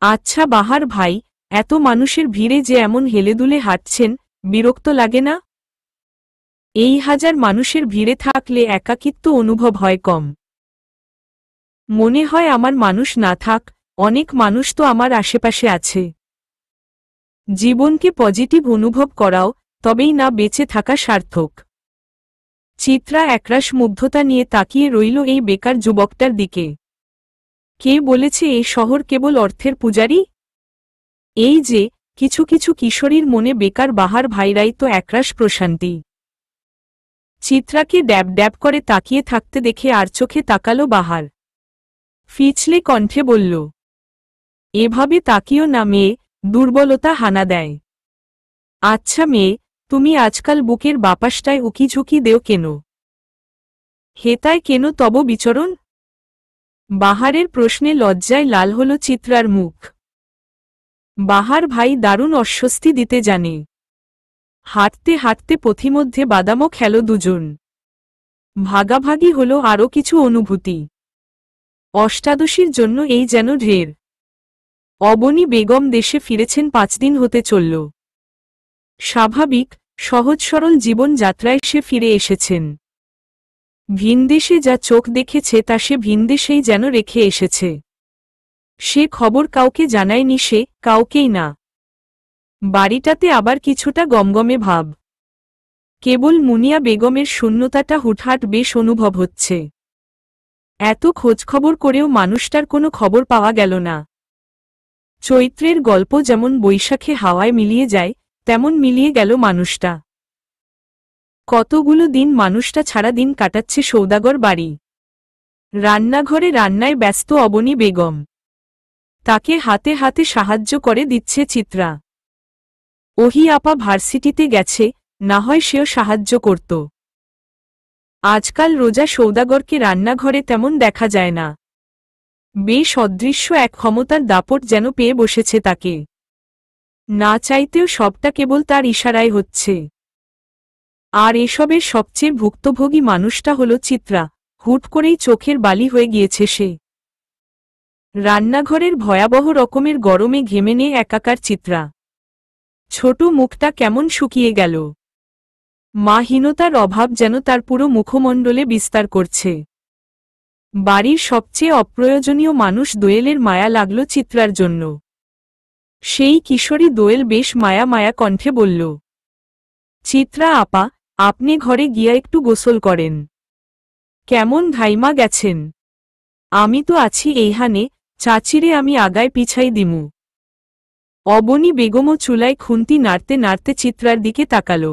আচ্ছা বাহার ভাই, এত মানুষের ভিড়ে যে এমন হেলেদুলে হাঁটছেন, বিরক্ত লাগে না? এই হাজার মানুষের ভিড়ে থাকলে একাকিত্ব অনুভব হয় কম। মনে হয় আমার মানুষ না থাক, অনেক মানুষ তো আমার আশেপাশে আছে। জীবনকে পজিটিভ অনুভব করাও, তবেই না বেঁচে থাকা সার্থক। চিত্রা একরাশ মুগ্ধতা নিয়ে তাকিয়ে রইল এই বেকার যুবকটার দিকে। কে বলেছে এই শহর কেবল অর্থের পূজারী? এই যে কিছু কিছু কিশোরীর মনে বেকার বাহার ভাইরাই তো একরাশ প্রশান্তি। চিত্রাকে ড্যাব ড্যাব করে তাকিয়ে থাকতে দেখে আর চোখে তাকালো বাহার। ফিচলে কণ্ঠে বলল, এভাবে তাকিও না মেয়ে, দুর্বলতা হানা দেয়। আচ্ছা মেয়ে, তুমি আজকাল বুকের বাপাসটায় উকিঝুঁকি দেও কেন? হেতায় কেন তব বিচরণ? বাহারের প্রশ্নে লজ্জায় লাল হল চিত্রার মুখ। বাহার ভাই দারুণ অস্বস্তি দিতে জানে। হাঁটতে হাঁটতে পথিমধ্যে বাদামও খেল দুজন। ভাগাভাগি হল আরও কিছু অনুভূতি। অষ্টাদশীর জন্য এই যেন ঢের। অবনী বেগম দেশে ফিরেছেন 5 দিন হতে চলল। স্বাভাবিক সহজ সরল জীবন যাত্রায় সে ফিরে এসেছেন। ভিনদেশে যা চোখ দেখেছে তা সে ভিনদেশেই যেন রেখে এসেছে। সে খবর কাউকে জানায়নি, সে কাউকেই না। বাড়িটাতে আবার কিছুটা গমগমে ভাব। কেবল মুনিয়া বেগমের শূন্যতাটা হুটহাট বেশ অনুভব হচ্ছে। এত খোঁজখবর করেও মানুষটার কোনো খবর পাওয়া গেল না। চৈত্রের গল্প যেমন বৈশাখে হাওয়ায় মিলিয়ে যায়, তেমন মিলিয়ে গেল মানুষটা। কতগুলো দিন মানুষটা ছাড়া দিন কাটাচ্ছে সৌদাগর বাড়ি। রান্নাঘরে রান্নায় ব্যস্ত অবনী বেগম। তাকে হাতে হাতে সাহায্য করে দিচ্ছে চিত্রা। ওহি আপা ভার্সিটিতে গেছে, না হয় সেও সাহায্য করত। আজকাল রোজা সৌদাগরকে রান্নাঘরে তেমন দেখা যায় না। বেশ অদৃশ্য এক ক্ষমতার দাপট যেন পেয়ে বসেছে তাকে। না চাইতেও সবটা কেবল তার ইশারায় হচ্ছে। আর এসবের সবচেয়ে ভুক্তভোগী মানুষটা হল চিত্রা। হুট করেই চোখের বালি হয়ে গিয়েছে সে। রান্নাঘরের ভয়াবহ রকমের গরমে ঘেমে নিয়ে একাকার চিত্রা। ছোট মুখটা কেমন শুকিয়ে গেল। মাহীনতার অভাব যেন তার পুরো মুখমণ্ডলে বিস্তার করছে। বাড়ির সবচেয়ে অপ্রয়োজনীয় মানুষ দোয়েলের মায়া লাগল চিত্রার জন্য। সেই কিশোরী দোয়েল বেশ মায়া মায়া কণ্ঠে বলল, চিত্রা আপা, আপনি ঘরে গিয়া একটু গোসল করেন। কেমন ধাইমা গেছেন? আমি তো আছি এইহানে, চাচিরে আমি আগায় পিছাই দিমু। অবনী বেগমও চুলায় খুন্তি নাড়তে নাড়তে চিত্রার দিকে তাকাল।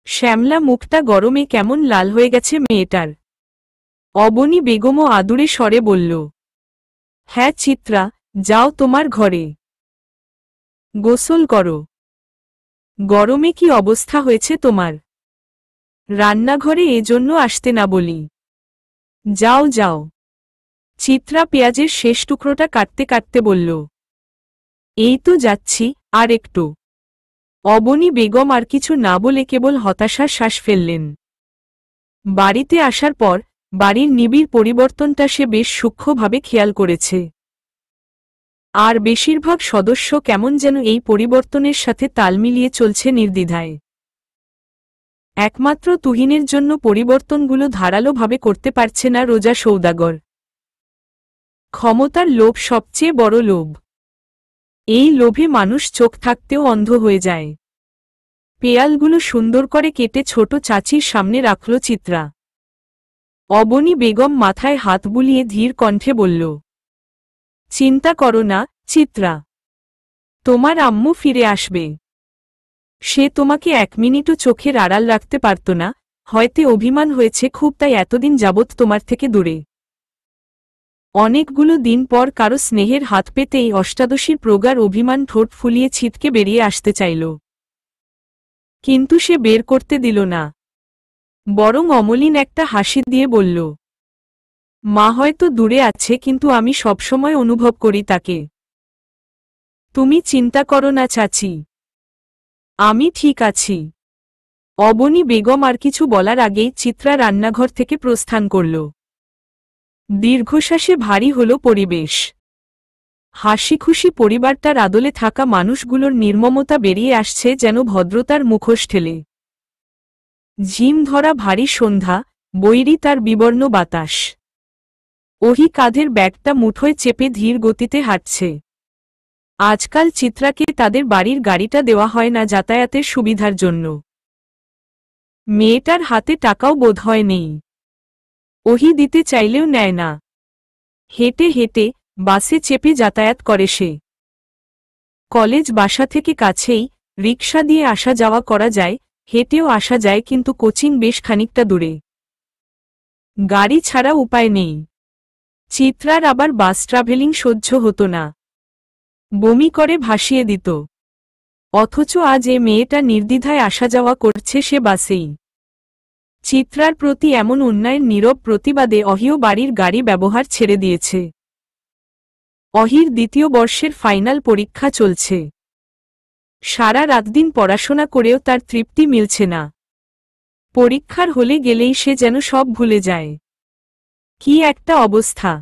শ্যামলা মুখটা গরমে কেমন লাল হয়ে গেছে মেয়েটার। অবনী বেগমও আদুরে স্বরে বলল, হ্যাঁ চিত্রা, যাও তোমার ঘরে গোসল করো। গরমে কি অবস্থা হয়েছে তোমার? রান্নাঘরে এজন্য আসতে না বলি। যাও যাও। চিত্রা পেঁয়াজের শেষ টুকরোটা কাটতে কাটতে বলল, এই তো যাচ্ছি, আর একটু। অবনী বেগম আর কিছু না বলে কেবল হতাশার শ্বাস ফেললেন। বাড়িতে আসার পর বাড়ির নিবিড় পরিবর্তনটা সে বেশ সূক্ষ্মভাবে খেয়াল করেছে। আর বেশিরভাগ সদস্য কেমন যেন এই পরিবর্তনের সাথে তাল মিলিয়ে চলছে নির্দ্বিধায়। একমাত্র তুহিনের জন্য পরিবর্তনগুলো ধারালোভাবে করতে পারছে না রোজা সৌদাগর। ক্ষমতার লোভ সবচেয়ে বড় লোভ। এই লোভে মানুষ চোখ থাকতেও অন্ধ হয়ে যায়। পেয়ালগুলো সুন্দর করে কেটে ছোট চাচির সামনে রাখল চিত্রা। অবনী বেগম মাথায় হাত বুলিয়ে ধীর কণ্ঠে বলল, চিন্তা করো না চিত্রা, তোমার আম্মু ফিরে আসবে। সে তোমাকে এক মিনিটও চোখের আড়াল রাখতে পারত না, হয়তো অভিমান হয়েছে খুব, তাই এতদিন যাবৎ তোমার থেকে দূরে। অনেকগুলো দিন পর কারো স্নেহের হাত পেতে এই অষ্টাদশীর প্রগাঢ় অভিমান ঠোঁট ফুলিয়ে ছিটকে বেরিয়ে আসতে চাইল। কিন্তু সে বের করতে দিল না। বরং অমলিন একটা হাসি দিয়ে বলল, মা হয়তো দূরে আছে, কিন্তু আমি সবসময় অনুভব করি তাকে। তুমি চিন্তা করো না চাচি, আমি ঠিক আছি। অবনী বেগম আর কিছু বলার আগেই চিত্রা রান্নাঘর থেকে প্রস্থান করল। দীর্ঘশ্বাসে ভারী হল পরিবেশ। হাসিখুশি পরিবারটার আদলে থাকা মানুষগুলোর নির্মমতা বেরিয়ে আসছে যেন ভদ্রতার মুখোশ ঠেলে। ঝিম ধরা ভারী সন্ধ্যা, বৈরী তার বিবর্ণ বাতাস। ওহি কাঁধের ব্যাগটা মুঠোয় চেপে ধীর গতিতে হাঁটছে। আজকাল চিত্রাকে তাদের বাড়ির গাড়িটা দেওয়া হয় না যাতায়াতের সুবিধার জন্য। মেয়েটার হাতে টাকাও বোধহয় নেই। ওহি দিতে চাইলেও নেয় না। হেঁটে হেঁটে বাসে চেপে যাতায়াত করে সে। কলেজ বাসা থেকে কাছেই, রিকশা দিয়ে আসা যাওয়া করা যায়, হেঁটেও আসা যায়, কিন্তু কোচিং বেশ খানিকটা দূরে। গাড়ি ছাড়া উপায় নেই। চিত্রার আবার বাস ট্রাভেলিং সহ্য হতো না। বমি করে ভাসিয়ে দিত। অথচ আজ এ মেয়েটা নির্দ্বিধায় আসা যাওয়া করছে সে বাসেই। চিত্রার প্রতি এমন অন্যায়ের নীরব প্রতিবাদে অহিও বাড়ির গাড়ি ব্যবহার ছেড়ে দিয়েছে। অহির দ্বিতীয় বর্ষের ফাইনাল পরীক্ষা চলছে। সারা রাতদিন পড়াশোনা করেও তার তৃপ্তি মিলছে না। পরীক্ষার হলে গেলেই সে যেন সব ভুলে যায়। কি একটা অবস্থা!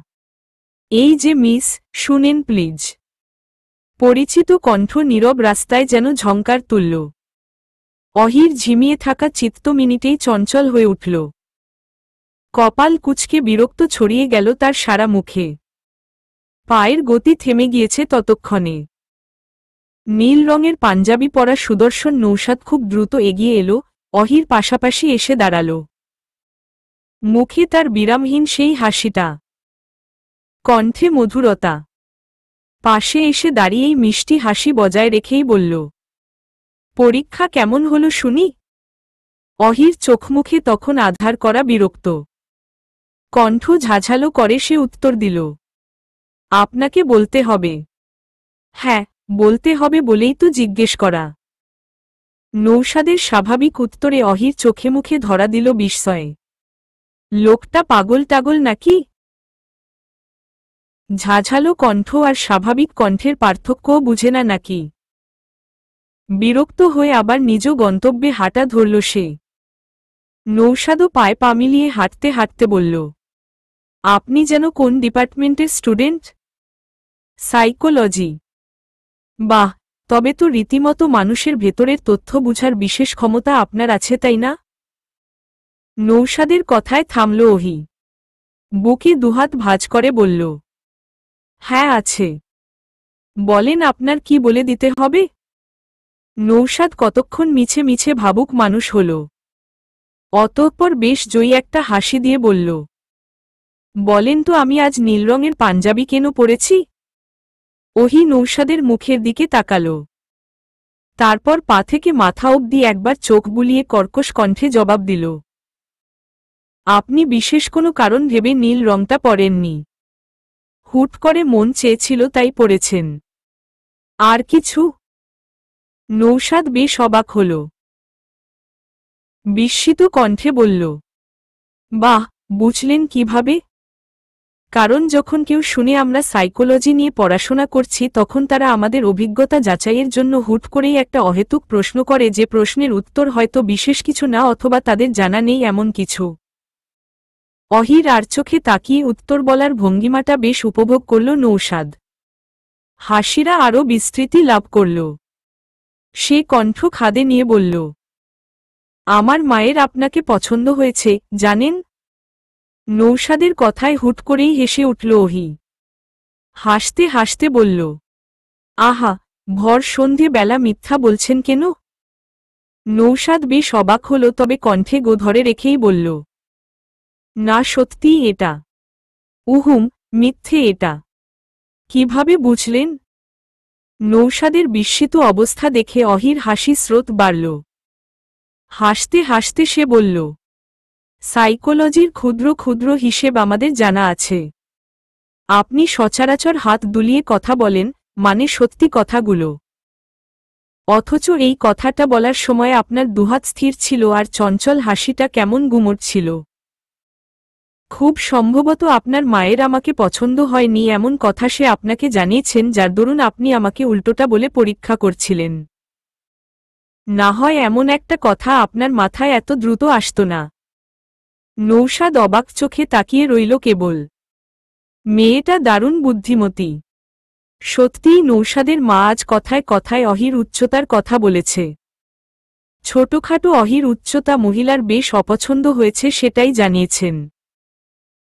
এই যে মিস, শুনেন প্লিজ। পরিচিত কণ্ঠ নীরব রাস্তায় যেন ঝংকার তুলল। অহির ঝিমিয়ে থাকা চিত্ত মিনিটেই চঞ্চল হয়ে উঠল। কপাল কুঁচকে বিরক্ত ছড়িয়ে গেল তার সারা মুখে। পায়ের গতি থেমে গিয়েছে ততক্ষণে। নীল রঙের পাঞ্জাবি পরা সুদর্শন নৌসাদ খুব দ্রুত এগিয়ে এলো, অহির পাশাপাশি এসে দাঁড়াল। মুখে তার বিরামহীন সেই হাসিটা, কণ্ঠে মধুরতা। পাশে এসে দাঁড়িয়েই মিষ্টি হাসি বজায় রেখেই বলল, পরীক্ষা কেমন হলো শুনি? অহির চোখমুখে তখন আধার করা বিরক্ত। কণ্ঠ ঝাঝালো করে সে উত্তর দিল, আপনাকে বলতে হবে। হ্যাঁ, বলতে হবে বলেই তো জিজ্ঞেস করা। নৌশাদের স্বাভাবিক উত্তরে অহির চোখে মুখে ধরা দিল বিস্ময়ে। লোকটা পাগল টাগল নাকি? ঝাঝালো কণ্ঠ আর স্বাভাবিক কণ্ঠের পার্থক্যও বুঝে না নাকি? বিরক্ত হয়ে আবার নিজ গন্তব্যে হাঁটা ধরল সে। নৌশাদও পায়ে পা মিলিয়ে হাঁটতে হাঁটতে বলল, আপনি যেন কোন ডিপার্টমেন্টের স্টুডেন্ট? সাইকোলজি। বাহ, তবে তো রীতিমতো মানুষের ভেতরের তথ্য বুঝার বিশেষ ক্ষমতা আপনার আছে, তাই না? নৌশাদের কথায় থামল ওহি। বুকে দুহাত ভাঁজ করে বলল, হ্যাঁ আছে। বলেন আপনার কি বলে দিতে হবে? নৌশাদ কতক্ষণ মিছে মিছে ভাবুক মানুষ হল। অতঃপর বেশ জয়ী একটা হাসি দিয়ে বলল, বলেন তো আমি আজ নীল রঙের পাঞ্জাবি কেন পরেছি? ওহি নৌশাদের মুখের দিকে তাকাল। তারপর পা থেকে মাথা অবধি একবার চোখ বুলিয়ে কর্কশ কণ্ঠে জবাব দিল, আপনি বিশেষ কোনো কারণ ভেবে নীল রংটা পরেননি। হুট করে মন চেয়েছিল তাই পরেছেন। আর কিছু? নৌশাদ বেশ অবাক হল। বিস্মিত কণ্ঠে বলল, বাহ, বুঝলেন কিভাবে? কারণ যখন কেউ শুনে আমরা সাইকোলজি নিয়ে পড়াশোনা করছি তখন তারা আমাদের অভিজ্ঞতা যাচাইয়ের জন্য হুট করেই একটা অহেতুক প্রশ্ন করে, যে প্রশ্নের উত্তর হয়তো বিশেষ কিছু না, অথবা তাদের জানা নেই এমন কিছু। অহির আর চোখে তাকিয়ে উত্তর বলার ভঙ্গিমাটা বেশ উপভোগ করল নৌশাদ। হাসিরা আরও বিস্তৃতি লাভ করল। সে কণ্ঠ খাদে নিয়ে বলল, আমার মায়ের আপনাকে পছন্দ হয়েছে, জানেন? নৌশাদের কথায় হুট করেই হেসে উঠল ওহি। হাসতে হাসতে বলল, আহা, ভর সন্ধে বেলা মিথ্যা বলছেন কেন? নৌশাদ বেশ অবাক হল, তবে কণ্ঠে গো ধরে রেখেই বলল, না সত্যিই এটা। উহুম, মিথ্যে এটা। কিভাবে বুঝলেন? নৌশাদের বিস্মিত অবস্থা দেখে অহির হাসি স্রোত বাড়ল। হাসতে হাসতে সে বলল, সাইকোলজির ক্ষুদ্র ক্ষুদ্র হিসেব আমাদের জানা আছে। আপনি সচরাচর হাত দুলিয়ে কথা বলেন, মানে সত্যি কথাগুলো। অথচ এই কথাটা বলার সময় আপনার দুহাত স্থির ছিল আর চঞ্চল হাসিটা কেমন গুমট ছিল। খুব সম্ভবত আপনার মায়ের আমাকে পছন্দ হয়নি এমন কথা সে আপনাকে জানিয়েছেন, যার দরুন আপনি আমাকে উল্টোটা বলে পরীক্ষা করছিলেন। না হয় এমন একটা কথা আপনার মাথায় এত দ্রুত আসত না। নৌশাদ অবাক চোখে তাকিয়ে রইল কেবল। মেয়েটা দারুণ বুদ্ধিমতী। সত্যিই নৌশাদের মা আজ কথায় কথায় অহির উচ্চতার কথা বলেছে। ছোটখাটো অহির উচ্চতা মহিলার বেশ অপছন্দ হয়েছে সেটাই জানিয়েছেন।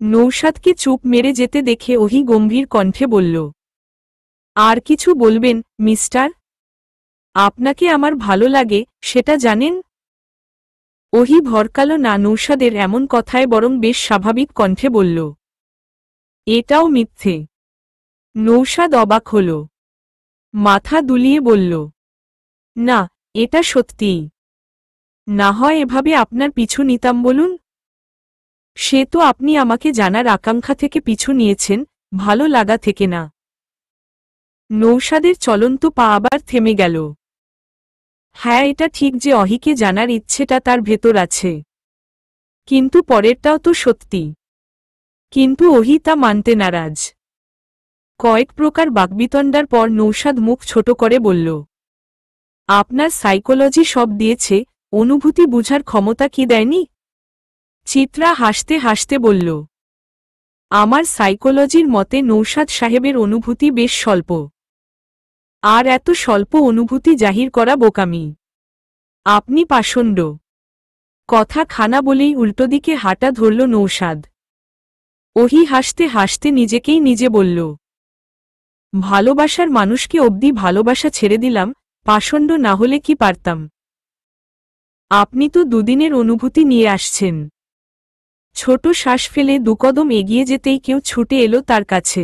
নৌশাদকে চুপ মেরে যেতে দেখে ওহি গম্ভীর কণ্ঠে বলল, আর কিছু বলবেন, মিস্টার? আপনাকে আমার ভালো লাগে, সেটা জানেন? ওহি ভরকালো না নৌশাদের এমন কথায়, বরং বেশ স্বাভাবিক কণ্ঠে বলল, এটাও মিথ্যে। নৌশাদ অবাক হল। মাথা দুলিয়ে বলল, না, এটা সত্যিই। না হয় এভাবে আপনার পিছু নিতাম বলুন? সে তো আপনি আমাকে জানার আকাঙ্ক্ষা থেকে পিছু নিয়েছেন, ভালো লাগা থেকে না। নৌশাদের চলন্ত পা আবার থেমে গেল। হ্যাঁ, এটা ঠিক যে অহিকে জানার ইচ্ছেটা তার ভেতর আছে। কিন্তু পরেরটাও তো সত্যি। কিন্তু ওহি তা মানতে নারাজ। কয়েক প্রকার বাকবিতণ্ডার পর নৌশাদ মুখ ছোট করে বলল, আপনার সাইকোলজি সব দিয়েছে, অনুভূতি বুঝার ক্ষমতা কি দেয়নি? চিত্রা হাসতে হাসতে বলল, আমার সাইকোলজির মতে নৌশাদ সাহেবের অনুভূতি বেশ স্বল্প। আর এত স্বল্প অনুভূতি জাহির করা বোকামি। আপনি পাষণ্ড। কথা খানা বলেই উল্টোদিকে হাঁটা ধরল নৌশাদ। ওহি হাসতে হাসতে নিজেকেই নিজে বলল, ভালোবাসার মানুষকে অবধি ভালোবাসা ছেড়ে দিলাম, পাষণ্ড না হলে কি পারতাম? আপনি তো দুদিনের অনুভূতি নিয়ে আসছেন। ছোট শ্বাস ফেলে দুকদম এগিয়ে যেতেই কেউ ছুটে এলো তার কাছে।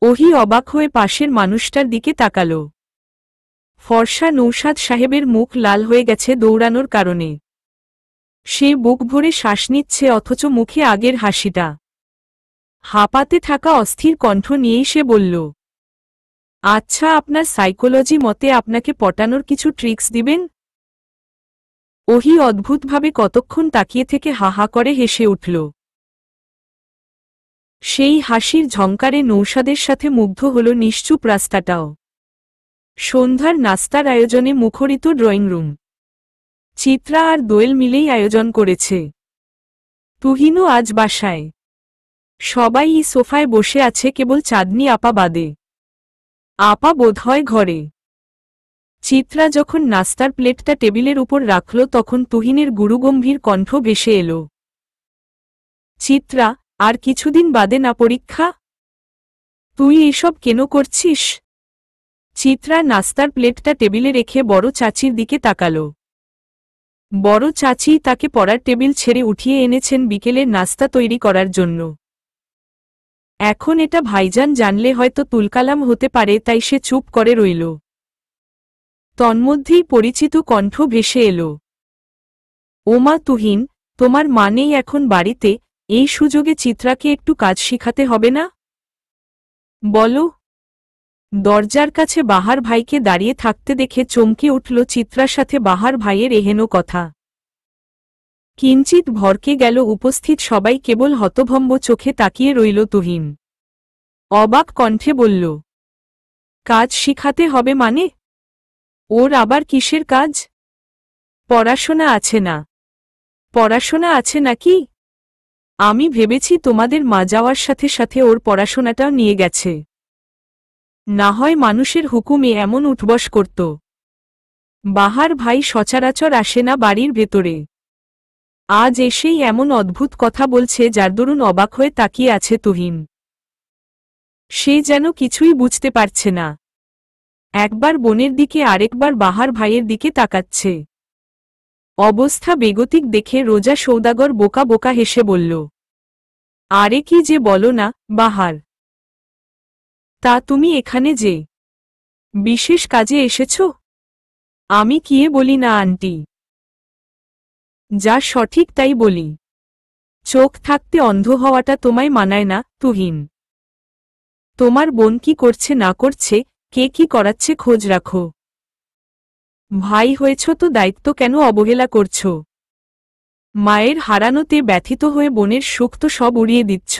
ওহি অবাক হয়ে পাশের মানুষটার দিকে তাকাল। ফর্সা নৌশাদ সাহেবের মুখ লাল হয়ে গেছে দৌড়ানোর কারণে। সে বুক ভরে শ্বাস নিচ্ছে, অথচ মুখে আগের হাসিটা। হাঁপাতে থাকা অস্থির কণ্ঠ নিয়েই সে বলল, আচ্ছা, আপনার সাইকোলজি মতে আপনাকে পটানোর কিছু ট্রিক্স দিবেন? ওহি অদ্ভুতভাবে কতক্ষণ তাকিয়ে থেকে হা হা করে হেসে উঠল। সেই হাসির ঝংকারে নৌসাদের সাথে মুগ্ধ হল নিশ্চুপ রাস্তাটাও। সন্ধ্যার নাস্তার আয়োজনে মুখরিত ড্রয়িং রুম। চিত্রা আর দোয়েল মিলেই আয়োজন করেছে। তুহিনও আজ বাসায়। সবাই সোফায় বসে আছে, কেবল চাঁদনি আপা বাদে। আপা বোধহয় ঘরে। চিত্রা যখন নাস্তার প্লেটটা টেবিলের উপর রাখল তখন তুহিনের গুরুগম্ভীর কণ্ঠ ভেসে এল, চিত্রা, আর কিছুদিন বাদে না পরীক্ষা? তুই এসব কেন করছিস? চিত্রা নাস্তার প্লেটটা টেবিলে রেখে বড় চাচির দিকে তাকাল। বড় চাচি তাকে পড়ার টেবিল ছেড়ে উঠিয়ে এনেছেন বিকেলের নাস্তা তৈরি করার জন্য। এখন এটা ভাইজান জানলে হয়তো তুলকালাম হতে পারে, তাই সে চুপ করে রইল। তন্মধ্যেই পরিচিত কণ্ঠ ভেসে এল, ওমা তুহিন, তোমার মা নেই এখন বাড়িতে, এই সুযোগে চিত্রাকে একটু কাজ শিখাতে হবে না? বলো। দরজার কাছে বাহার ভাইকে দাঁড়িয়ে থাকতে দেখে চমকে উঠল চিত্রার সাথে বাহার ভাইয়ের এহেন কথা। কিঞ্চিত ভরকে গেল উপস্থিত সবাই, কেবল হতভম্ব চোখে তাকিয়ে রইল তুহিন। অবাক কণ্ঠে বলল, কাজ শিখাতে হবে মানে? ওর আবার কিসের কাজ? পড়াশোনা আছে না? পড়াশোনা আছে নাকি? আমি ভেবেছি তোমাদের মা যাওয়ার সাথে সাথে ওর পড়াশোনাটাও নিয়ে গেছে। না হয় মানুষের হুকুমে এমন উঠবস করত। বাহার ভাই সচরাচর আসে না বাড়ির ভেতরে। আজ এসেই এমন অদ্ভুত কথা বলছে যার দরুন অবাক হয়ে তাকিয়ে আছে তুহিন। সে যেন কিছুই বুঝতে পারছে না। একবার বোনের দিকে আরেকবার বাহার ভাইয়ের দিকে তাকাচ্ছে। অবস্থা বেগতিক দেখে রোজা সৌদাগর বোকা বোকা হেসে বলল, আরে কি যে বলো না, বাহার। তা তুমি এখানে যে বিশেষ কাজে এসেছ? আমি কিয়ে বলি না আন্টি, যা সঠিক তাই বলি। চোখ থাকতে অন্ধ হওয়াটা তোমায় মানায় না তুহিন। তোমার বোন কি করছে না করছে, কে কি করাচ্ছে খোঁজ রাখো। ভাই হয়েছ তো দায়িত্ব কেন অবহেলা করছ? মায়ের হারানোতে ব্যথিত হয়ে বোনের সুখ তো সব উড়িয়ে দিচ্ছ,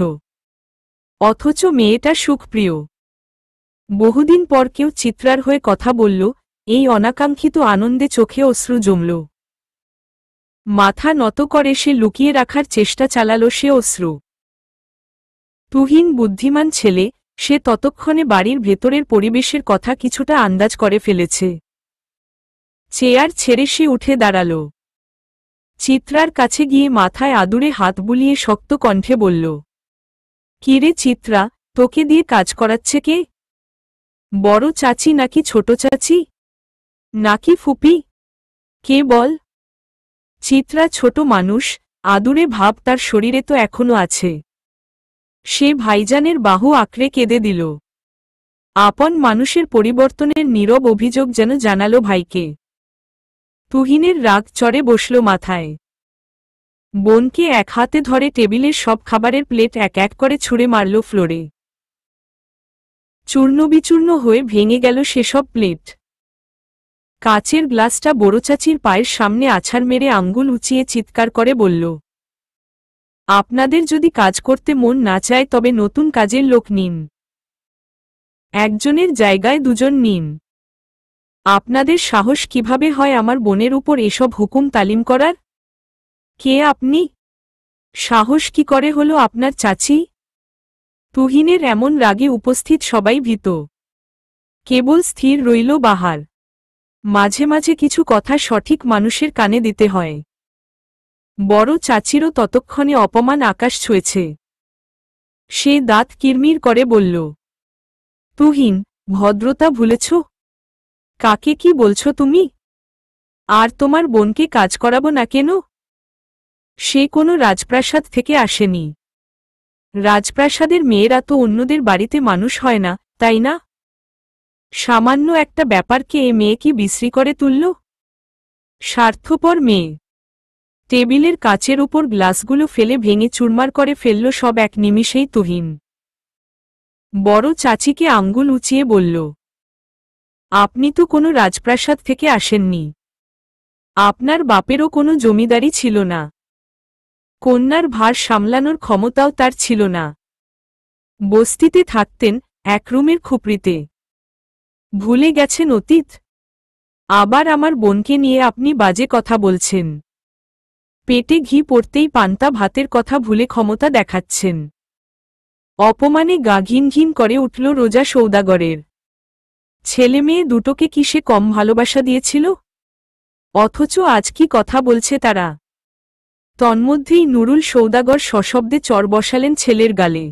অথচ মেয়েটা সুখপ্রিয়। বহুদিন পর কেউ চিত্রার হয়ে কথা বলল, এই অনাকাঙ্ক্ষিত আনন্দে চোখে অশ্রু জমল। মাথা নত করে সে লুকিয়ে রাখার চেষ্টা চালাল সে অশ্রু। তুহিন বুদ্ধিমান ছেলে, সে ততক্ষণে বাড়ির ভেতরের পরিবেশের কথা কিছুটা আন্দাজ করে ফেলেছে। চেয়ার ছেড়ে সে উঠে দাঁড়াল। চিত্রার কাছে গিয়ে মাথায় আদুরে হাত বুলিয়ে শক্ত কণ্ঠে বলল, কিরে চিত্রা, তোকে দিয়ে কাজ করাচ্ছে কে? বড় চাচি নাকি ছোট চাচি, নাকি ফুপি? কে বল? চিত্রা ছোট মানুষ, আদুরে ভাব তার শরীরে তো এখনো আছে। সে ভাইজানের বাহু আঁকড়ে কেঁদে দিল। আপন মানুষের পরিবর্তনের নীরব অভিযোগ যেন জানালো ভাইকে। তুহিনের রাগ চড়ে বসল মাথায়। বোনকে এক হাতে ধরে টেবিলের সব খাবারের প্লেট এক এক করে ছুঁড়ে মারল ফ্লোরে। চূর্ণবিচূর্ণ হয়ে ভেঙে গেল সেসব প্লেট। কাচের গ্লাসটা বড় চাচির পায়ের সামনে আছাড় মেরে আঙ্গুল উঁচিয়ে চিৎকার করে বলল, আপনাদের যদি কাজ করতে মন না চায় তবে নতুন কাজের লোক নিন। একজনের জায়গায় দুজন নিন। আপনাদের সাহস কিভাবে হয় আমার বোনের উপর এসব হুকুম তালিম করার? কে আপনি? সাহস কি করে হলো আপনার চাচি? তুহিনের এমন রাগে উপস্থিত সবাই ভীত। কেবল স্থির রইল বাহার। মাঝে মাঝে কিছু কথা সঠিক মানুষের কানে দিতে হয়। বড় চাচিরও ততক্ষণে অপমান আকাশ ছুঁয়েছে। সে দাঁত কিরমির করে বলল, তুহিন, ভদ্রতা ভুলেছ? কাকে কি বলছো তুমি? আর তোমার বোনকে কাজ করাবো না কেন? সে কোনো রাজপ্রাসাদ থেকে আসেনি। রাজপ্রাসাদের মেয়েরা তো অন্যদের বাড়িতে মানুষ হয় না, তাই না? সামান্য একটা ব্যাপারকে এ মেয়ে কি বিশ্রী করে তুলল? স্বার্থপর মেয়ে। টেবিলের কাচের উপর গ্লাসগুলো ফেলে ভেঙে চুরমার করে ফেলল সব এক নিমিষেই তুহিন। বড় চাচিকে আঙ্গুল উঁচিয়ে বলল, আপনি তো কোনো রাজপ্রাসাদ থেকে আসেননি। আপনার বাপেরও কোনো জমিদারি ছিল না। কন্যার ভার সামলানোর ক্ষমতাও তার ছিল না। বস্তিতে থাকতেন, এক রুমের খুপড়িতে। ভুলে গেছেন অতীত? আবার আমার বোনকে নিয়ে আপনি বাজে কথা বলছেন। পেটে ঘি পড়তেই পান্তা ভাতের কথা ভুলে ক্ষমতা দেখাচ্ছেন। অপমানে গা ঘিন ঘিন করে উঠল রোজা সৌদাগরের। ছেলে মেয়ে দুটোকে কি সে কম ভালোবাসা দিয়েছিল? অথচ আজ কি কথা বলছে তারা। তন্মধ্যেই নুরুল সৌদাগর সশব্দে চর বসালেন ছেলের গালে।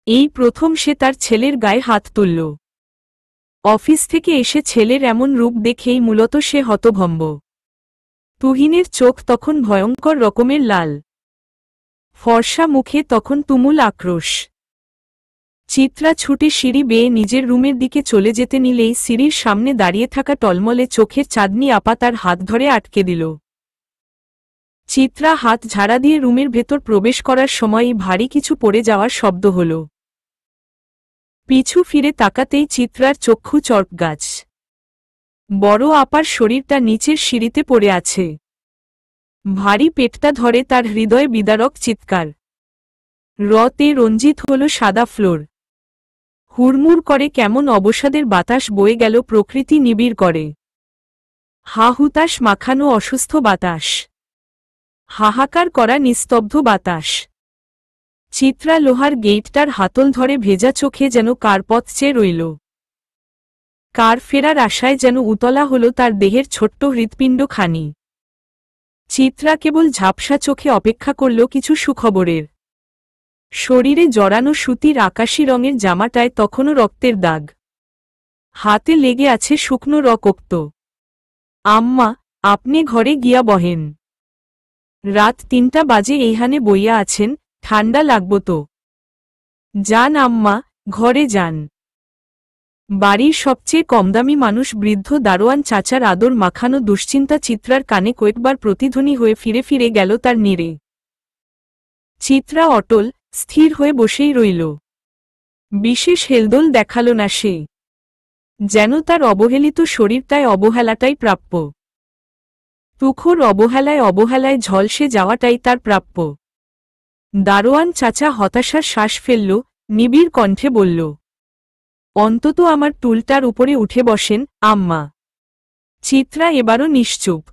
এই প্রথম সে তার ছেলের গায়ে হাত তুলল। অফিস থেকে এসে ছেলের এমন রূপ দেখেই মূলত সে হতভম্ব। তুহিনের চোখ তখন ভয়ঙ্কর রকমের লাল। ফর্সা মুখে তখন তুমুল আক্রোশ। চিত্রা ছুটে সিঁড়ি বেয়ে নিজের রুমের দিকে চলে যেতে নিলেই সিঁড়ির সামনে দাঁড়িয়ে থাকা টলমলে চোখের চাঁদনি আপা তার হাত ধরে আটকে দিল। চিত্রা হাত ঝাড়া দিয়ে রুমের ভেতর প্রবেশ করার সময়ই ভারী কিছু পড়ে যাওয়ার শব্দ হল। পিছু ফিরে তাকাতেই চিত্রার চক্ষু চড়কগাছ। বড় আপার শরীরটা নিচের সিঁড়িতে পড়ে আছে। ভারী পেটটা ধরে তার হৃদয়ে বিদারক চিৎকার। রতে রঞ্জিত হল সাদা ফ্লোর। হুড়মুড় করে কেমন অবসাদের বাতাস বয়ে গেল প্রকৃতি নিবিড় করে। হা হুতাশ মাখানো অসুস্থ বাতাস। হাহাকার করা নিস্তব্ধ বাতাস। চিত্রা লোহার গেটটার হাতল ধরে ভেজা চোখে যেন কার পথ চেয়ে রইল। কার ফেরার আশায় যেন উতলা হল তার দেহের ছোট্ট হৃৎপিণ্ড খানি। চিত্রা কেবল ঝাপসা চোখে অপেক্ষা করল কিছু সুখবরের। শরীরে জড়ানো সুতির আকাশী রঙের জামাটায় তখনও রক্তের দাগ। হাতে লেগে আছে শুকনো রক্ত। আম্মা, আপনি ঘরে গিয়া বহেন। রাত ৩টা বাজে এইখানে বইয়া আছেন, ঠান্ডা লাগব তো। যান আম্মা, ঘরে যান। বাড়ির সবচেয়ে কমদামি মানুষ বৃদ্ধ দারোয়ান চাচার আদর মাখানো দুশ্চিন্তা চিত্রার কানে কয়েকবার প্রতিধ্বনি হয়ে ফিরে ফিরে গেল তার নীড়ে। চিত্রা অটল, স্থির হয়ে বসেই রইল। বিশেষ হেলদোল দেখাল না সে। যেন তার অবহেলিত শরীরটায় অবহেলাটাই প্রাপ্য। তুখোর অবহেলায় অবহেলায় ঝলসে যাওয়াটাই তার প্রাপ্য। দারোয়ান চাচা হতাশার শ্বাস ফেলল, নিবিড় কণ্ঠে বলল, অন্তত আমার টুলটার উপরে উঠে বসেন, আম্মা। চিত্রা এবারও নিশ্চুপ।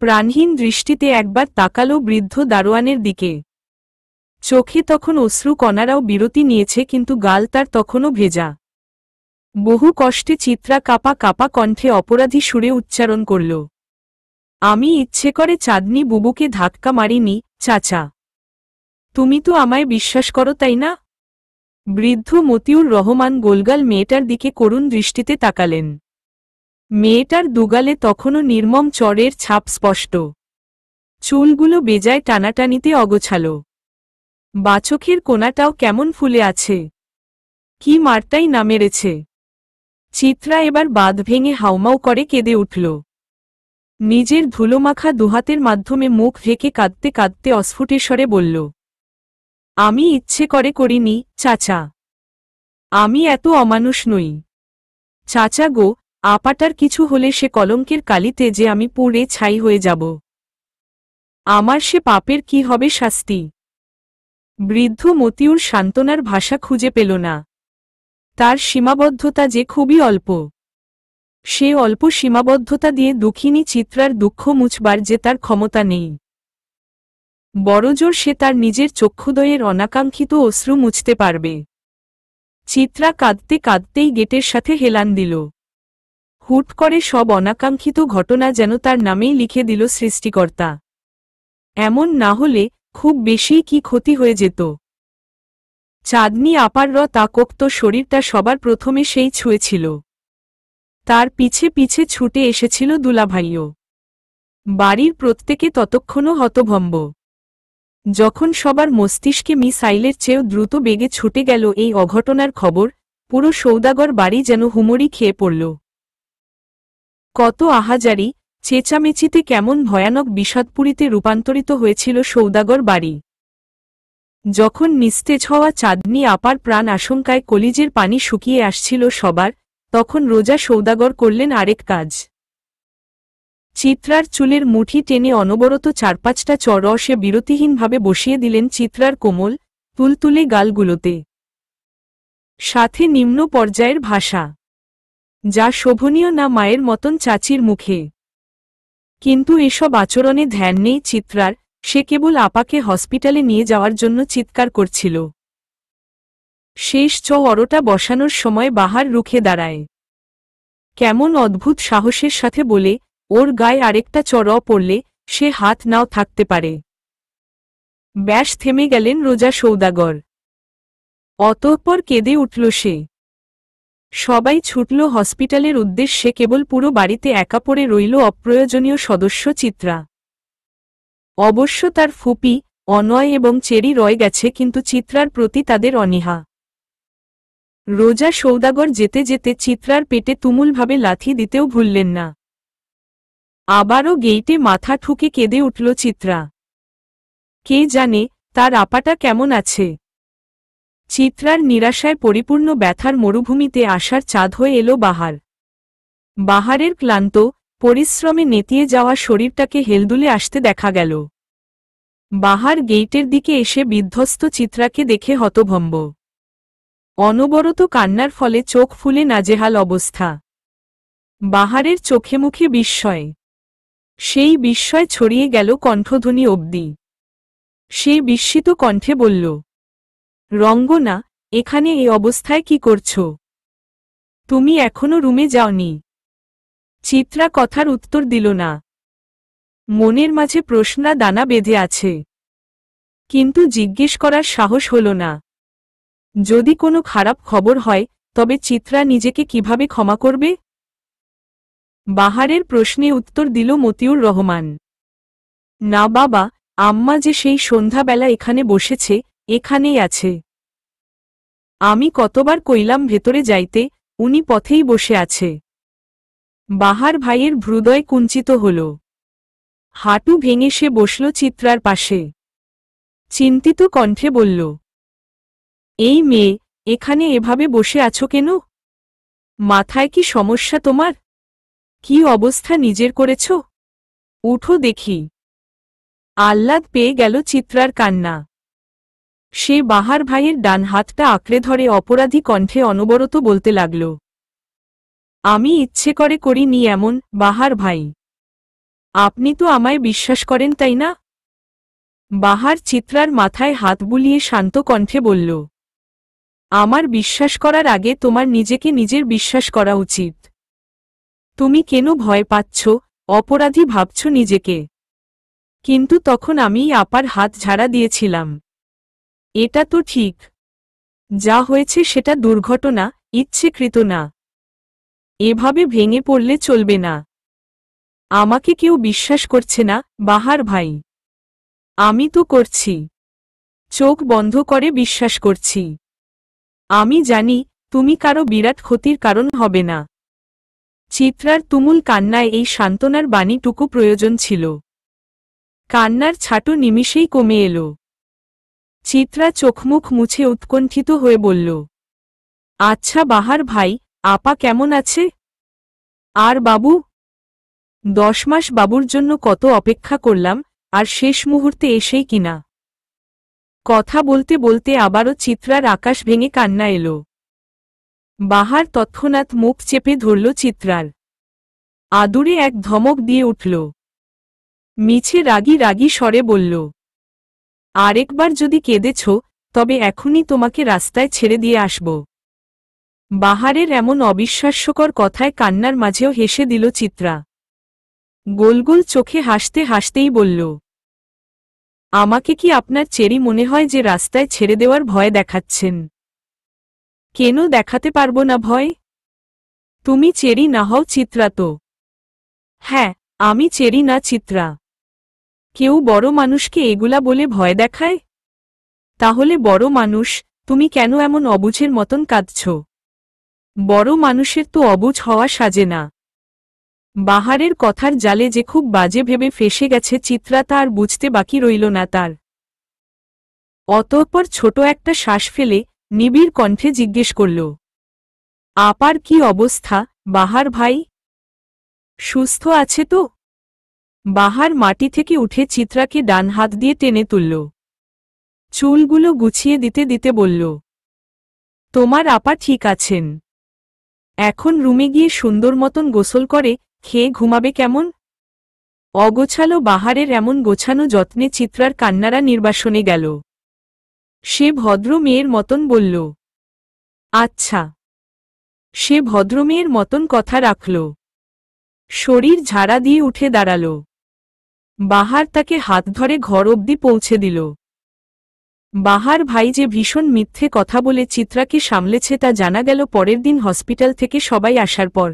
প্রাণহীন দৃষ্টিতে একবার তাকালো বৃদ্ধ দারোয়ানের দিকে। চোখে তখন অশ্রু কণারাও বিরতি নিয়েছে, কিন্তু গাল তার তখনও ভেজা। বহু কষ্টে চিত্রা কাপা কাপা কণ্ঠে অপরাধী সুরে উচ্চারণ করল, আমি ইচ্ছে করে চাঁদনি বুবুকে ধাক্কা মারিনি, চাচা। তুমি তো আমায় বিশ্বাস করো, তাই না? বৃদ্ধ মতিউর রহমান গোলগাল মেয়েটার দিকে করুণ দৃষ্টিতে তাকালেন। মেয়েটার দুগালে তখনও নির্মম চরের ছাপ স্পষ্ট। চুলগুলো বেজায় টানাটানিতে অগোছালো। বাচকের কোনাটাও কেমন ফুলে আছে। কি মারটাই না মেরেছে। চিত্রা এবার বাঁধ ভেঙে হাউমাউ করে কেঁদে উঠল। নিজের ধুলোমাখা দুহাতের মাধ্যমে মুখ ঢেকে কাঁদতে কাঁদতে অস্ফুট স্বরে বলল, আমি ইচ্ছে করে করিনি, চাচা। আমি এত অমানুষ নই। চাচা গো, আপাটার কিছু হলে সে কলঙ্কের কালিতে যে আমি পুড়ে ছাই হয়ে যাব। আমার সে পাপের কি হবে শাস্তি? বৃদ্ধ মতিউর সান্ত্বনার ভাষা খুঁজে পেল না। তার সীমাবদ্ধতা যে খুবই অল্প। সে অল্প সীমাবদ্ধতা দিয়ে দুঃখিনী চিত্রার দুঃখ মুছবার যে তার ক্ষমতা নেই। বড়জোর সে তার নিজের চক্ষুদয়ের অনাকাঙ্ক্ষিত অশ্রু মুছতে পারবে। চিত্রা কাঁদতে কাঁদতেই গেটের সাথে হেলান দিল। হুট করে সব অনাকাঙ্ক্ষিত ঘটনা যেন তার নামেই লিখে দিল সৃষ্টিকর্তা। এমন না হলে খুব বেশি কি ক্ষতি হয়ে যেত। চাঁদনি আপার তাকোক্ত শরীরটা সবার প্রথমে সেই ছুঁয়েছিল। তার পিছে পিছে ছুটে এসেছিল দুলাভাইও। বাড়ির প্রত্যেকে ততক্ষণও হতভম্ব। যখন সবার মস্তিষ্কে মিসাইলের চেয়েও দ্রুত বেগে ছুটে গেল এই অঘটনার খবর, পুরো সৌদাগর বাড়ি যেন হুমড়ি খেয়ে পড়ল। কত আহাজারি, চেঁচামেচিতে কেমন ভয়ানক বিষাদপুরীতে রূপান্তরিত হয়েছিল সৌদাগর বাড়ি। যখন নিস্তেজ হওয়া চাঁদনি আপার প্রাণ আশঙ্কায় কলিজের পানি শুকিয়ে আসছিল সবার, তখন রোজা সৌদাগর করলেন আরেক কাজ। চিত্রার চুলের মুঠি টেনে অনবরত 4-5টা চড়-সে বিরতিহীনভাবে বসিয়ে দিলেন চিত্রার কোমল, তুলতুলে গালগুলোতে। সাথে নিম্ন পর্যায়ের ভাষা, যা শোভনীয় না মায়ের মতন চাচির মুখে। কিন্তু এসব আচরণে ধ্যান নেই চিত্রার, সে কেবল আপাকে হসপিটালে নিয়ে যাওয়ার জন্য চিৎকার করছিল। শেষ অরোটা বসানোর সময় বাহার রুখে দাঁড়ায়। কেমন অদ্ভুত সাহসের সাথে বলে, ওর গায়ে আরেকটা চড় পড়লে সে হাত নাও থাকতে পারে। ব্যাস থেমে গেলেন রোজা সৌদাগর। অতঃপর কেঁদে উঠল সে। সবাই ছুটল হসপিটালের উদ্দেশ্যে, কেবল পুরো বাড়িতে একা পড়ে রইল অপ্রয়োজনীয় সদস্য চিত্রা। অবশ্য তার ফুপি, অনয় এবং চেরি রয়ে গেছে, কিন্তু চিত্রার প্রতি তাদের অনীহা। রোজা সৌদাগর যেতে যেতে চিত্রার পেটে তুমুলভাবে লাথি দিতেও ভুললেন না। আবারও গেইটে মাথা ঠুকে কেঁদে উঠল চিত্রা। কে জানে তার আপাটা কেমন আছে। চিত্রার নিরাশায় পরিপূর্ণ ব্যথার মরুভূমিতে আসার চাঁদ হয়ে এলো বাহার। বাহারের ক্লান্ত, পরিশ্রমে নেতিয়ে যাওয়া শরীরটাকে হেলদুলে আসতে দেখা গেল। বাহার গেইটের দিকে এসে বিধ্বস্ত চিত্রাকে দেখে হতভম্ব। অনবরত কান্নার ফলে চোখ ফুলে নাজেহাল অবস্থা। বাহারের চোখে মুখে বিস্ময়। সেই বিস্ময় ছড়িয়ে গেল কণ্ঠধ্বনি অবধি। সে বিস্মিত কণ্ঠে বলল, রঙ্গনা, এখানে এই অবস্থায় কি করছ? তুমি এখনো রুমে যাওনি? চিত্রা কথার উত্তর দিল না। মনের মাঝে প্রশ্না দানা বেঁধে আছে, কিন্তু জিজ্ঞেস করার সাহস হল না। যদি কোনো খারাপ খবর হয়, তবে চিত্রা নিজেকে কিভাবে ক্ষমা করবে? বাহারের প্রশ্নে উত্তর দিল মতিউর রহমান, না বাবা, আম্মা যে সেই সন্ধ্যাবেলা এখানে বসেছে, এখানেই আছে। আমি কতবার কইলাম ভেতরে যাইতে, উনি পথেই বসে আছে। বাহার ভাইয়ের হৃদয় কুঞ্চিত হল। হাঁটু ভেঙে সে বসল চিত্রার পাশে। চিন্তিত কণ্ঠে বলল, এই মেয়ে, এখানে এভাবে বসে আছো কেন? মাথায় কি সমস্যা তোমার? কি অবস্থা নিজের করেছ? উঠো দেখি। আহ্লাদ পেয়ে গেল চিত্রার কান্না। সে বাহার ভাইয়ের ডান হাতটা আঁকড়ে ধরে অপরাধী কণ্ঠে অনবরত বলতে লাগল, আমি ইচ্ছে করে করিনি এমন, বাহার ভাই। আপনি তো আমায় বিশ্বাস করেন তাই না? বাহার চিত্রার মাথায় হাত বুলিয়ে শান্ত কণ্ঠে বলল, আমার বিশ্বাস করার আগে তোমার নিজেকে নিজের বিশ্বাস করা উচিত। তুমি কেন ভয় পাচ্ছ, অপরাধী ভাবছ নিজেকে? কিন্তু তখন আমি আপার হাত ঝাড়া দিয়েছিলাম। এটা তো ঠিক। যা হয়েছে সেটা দুর্ঘটনা, ইচ্ছেকৃত না। এভাবে ভেঙে পড়লে চলবে না। আমাকে কেউ বিশ্বাস করছে না, বাহার ভাই। আমি তো করছি। চোখ বন্ধ করে বিশ্বাস করছি। আমি জানি তুমি কারো বিরাট ক্ষতির কারণ হবে না। চিত্রার তুমুল কান্নায় এই সান্ত্বনার বাণীটুকু প্রয়োজন ছিল। কান্নার ছাটো নিমিষেই কমে এলো। চিত্রা চোখমুখ মুছে উৎকণ্ঠিত হয়ে বলল, আচ্ছা বাহার ভাই, আপা কেমন আছে? আর বাবু? 10 মাস বাবুর জন্য কত অপেক্ষা করলাম, আর শেষ মুহূর্তে এসেই কিনা। কথা বলতে বলতে আবারও চিত্রার আকাশ ভেঙে কান্না এলো। বাহার তৎক্ষণাৎ মুখ চেপে ধরল চিত্রার। আদুরে এক ধমক দিয়ে উঠল। মিছে রাগী রাগী স্বরে বলল, আরেকবার যদি কেঁদেছ, তবে এখনই তোমাকে রাস্তায় ছেড়ে দিয়ে আসব। বাহারের এমন অবিশ্বাস্যকর কথায় কান্নার মাঝেও হেসে দিল চিত্রা। গোল গোল চোখে হাসতে হাসতেই বলল, আমাকে কি আপনার চেরি মনে হয় যে রাস্তায় ছেড়ে দেওয়ার ভয় দেখাচ্ছেন? কেন দেখাতে পারবো না ভয়? তুমি চেরি না হও চিত্রা তো? হ্যাঁ, আমি চেরি না চিত্রা। কেউ বড় মানুষকে এগুলা বলে ভয় দেখায়? তাহলে বড় মানুষ, তুমি কেন এমন অবুঝের মতন কাঁদছ? বড় মানুষের তো অবুঝ হওয়া সাজে না। বাহারের কথার জালে যে খুব বাজে ভেবে ফেসে গেছে চিত্রা তা আর বুঝতে বাকি রইল না তার। অতঃপর ছোট একটা শ্বাস ফেলে নিবিড় কণ্ঠে জিজ্ঞেস করল, আপার কি অবস্থা বাহার ভাই? সুস্থ আছে তো? বাহার মাটি থেকে উঠে চিত্রাকে ডান হাত দিয়ে টেনে তুলল। চুলগুলো গুছিয়ে দিতে দিতে বলল, তোমার আপা ঠিক আছেন। এখন রুমে গিয়ে সুন্দর মতন গোসল করে খেয়ে ঘুমাবে কেমন? অগোছালো বাহারের এমন গোছানো যত্নে চিত্রার কান্নারা নির্বাসনে গেল। সে ভদ্র মেয়ের মতন বলল, আচ্ছা। সে ভদ্রমেয়ের মতন কথা রাখল। শরীর ঝাড়া দিয়ে উঠে দাঁড়াল। বাহার তাকে হাত ধরে ঘর অবধি পৌঁছে দিল। বাহার ভাই যে ভীষণ মিথ্যে কথা বলে চিত্রাকে সামলেছে তা জানা গেল পরের দিন হসপিটাল থেকে সবাই আসার পর।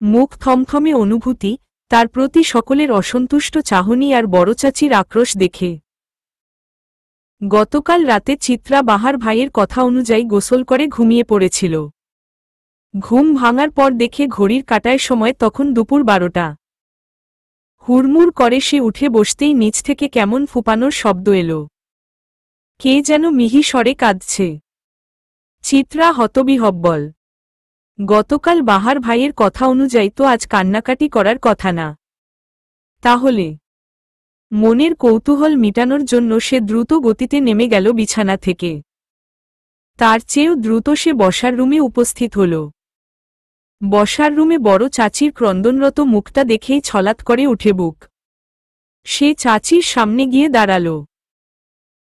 মুখ থমথমে অনুভূতি, তার প্রতি সকলের অসন্তুষ্ট চাহনি আর বড় চাচির আক্রোশ দেখে। গতকাল রাতে চিত্রা বাহার ভাইয়ের কথা অনুযায়ী গোসল করে ঘুমিয়ে পড়েছিল। ঘুম ভাঙার পর দেখে ঘড়ির কাঁটায় সময় তখন দুপুর 12টা। হুড়মুড় করে সে উঠে বসতেই নিচ থেকে কেমন ফুপানোর শব্দ এলো। কে যেন মিহি স্বরে কাঁদছে। চিত্রা হতবিহ্বল। গতকাল বাহার ভাইয়ের কথা অনুযায়ী তো আজ কান্নাকাটি করার কথা না। তাহলে মনের কৌতূহল মিটানোর জন্য সে দ্রুত গতিতে নেমে গেল বিছানা থেকে। তার চেয়েও দ্রুত সে বসার রুমে উপস্থিত হল। বসার রুমে বড় চাচির ক্রন্দনরত মুখটা দেখেই ছলাৎ করে উঠে বুক। সে চাচির সামনে গিয়ে দাঁড়াল।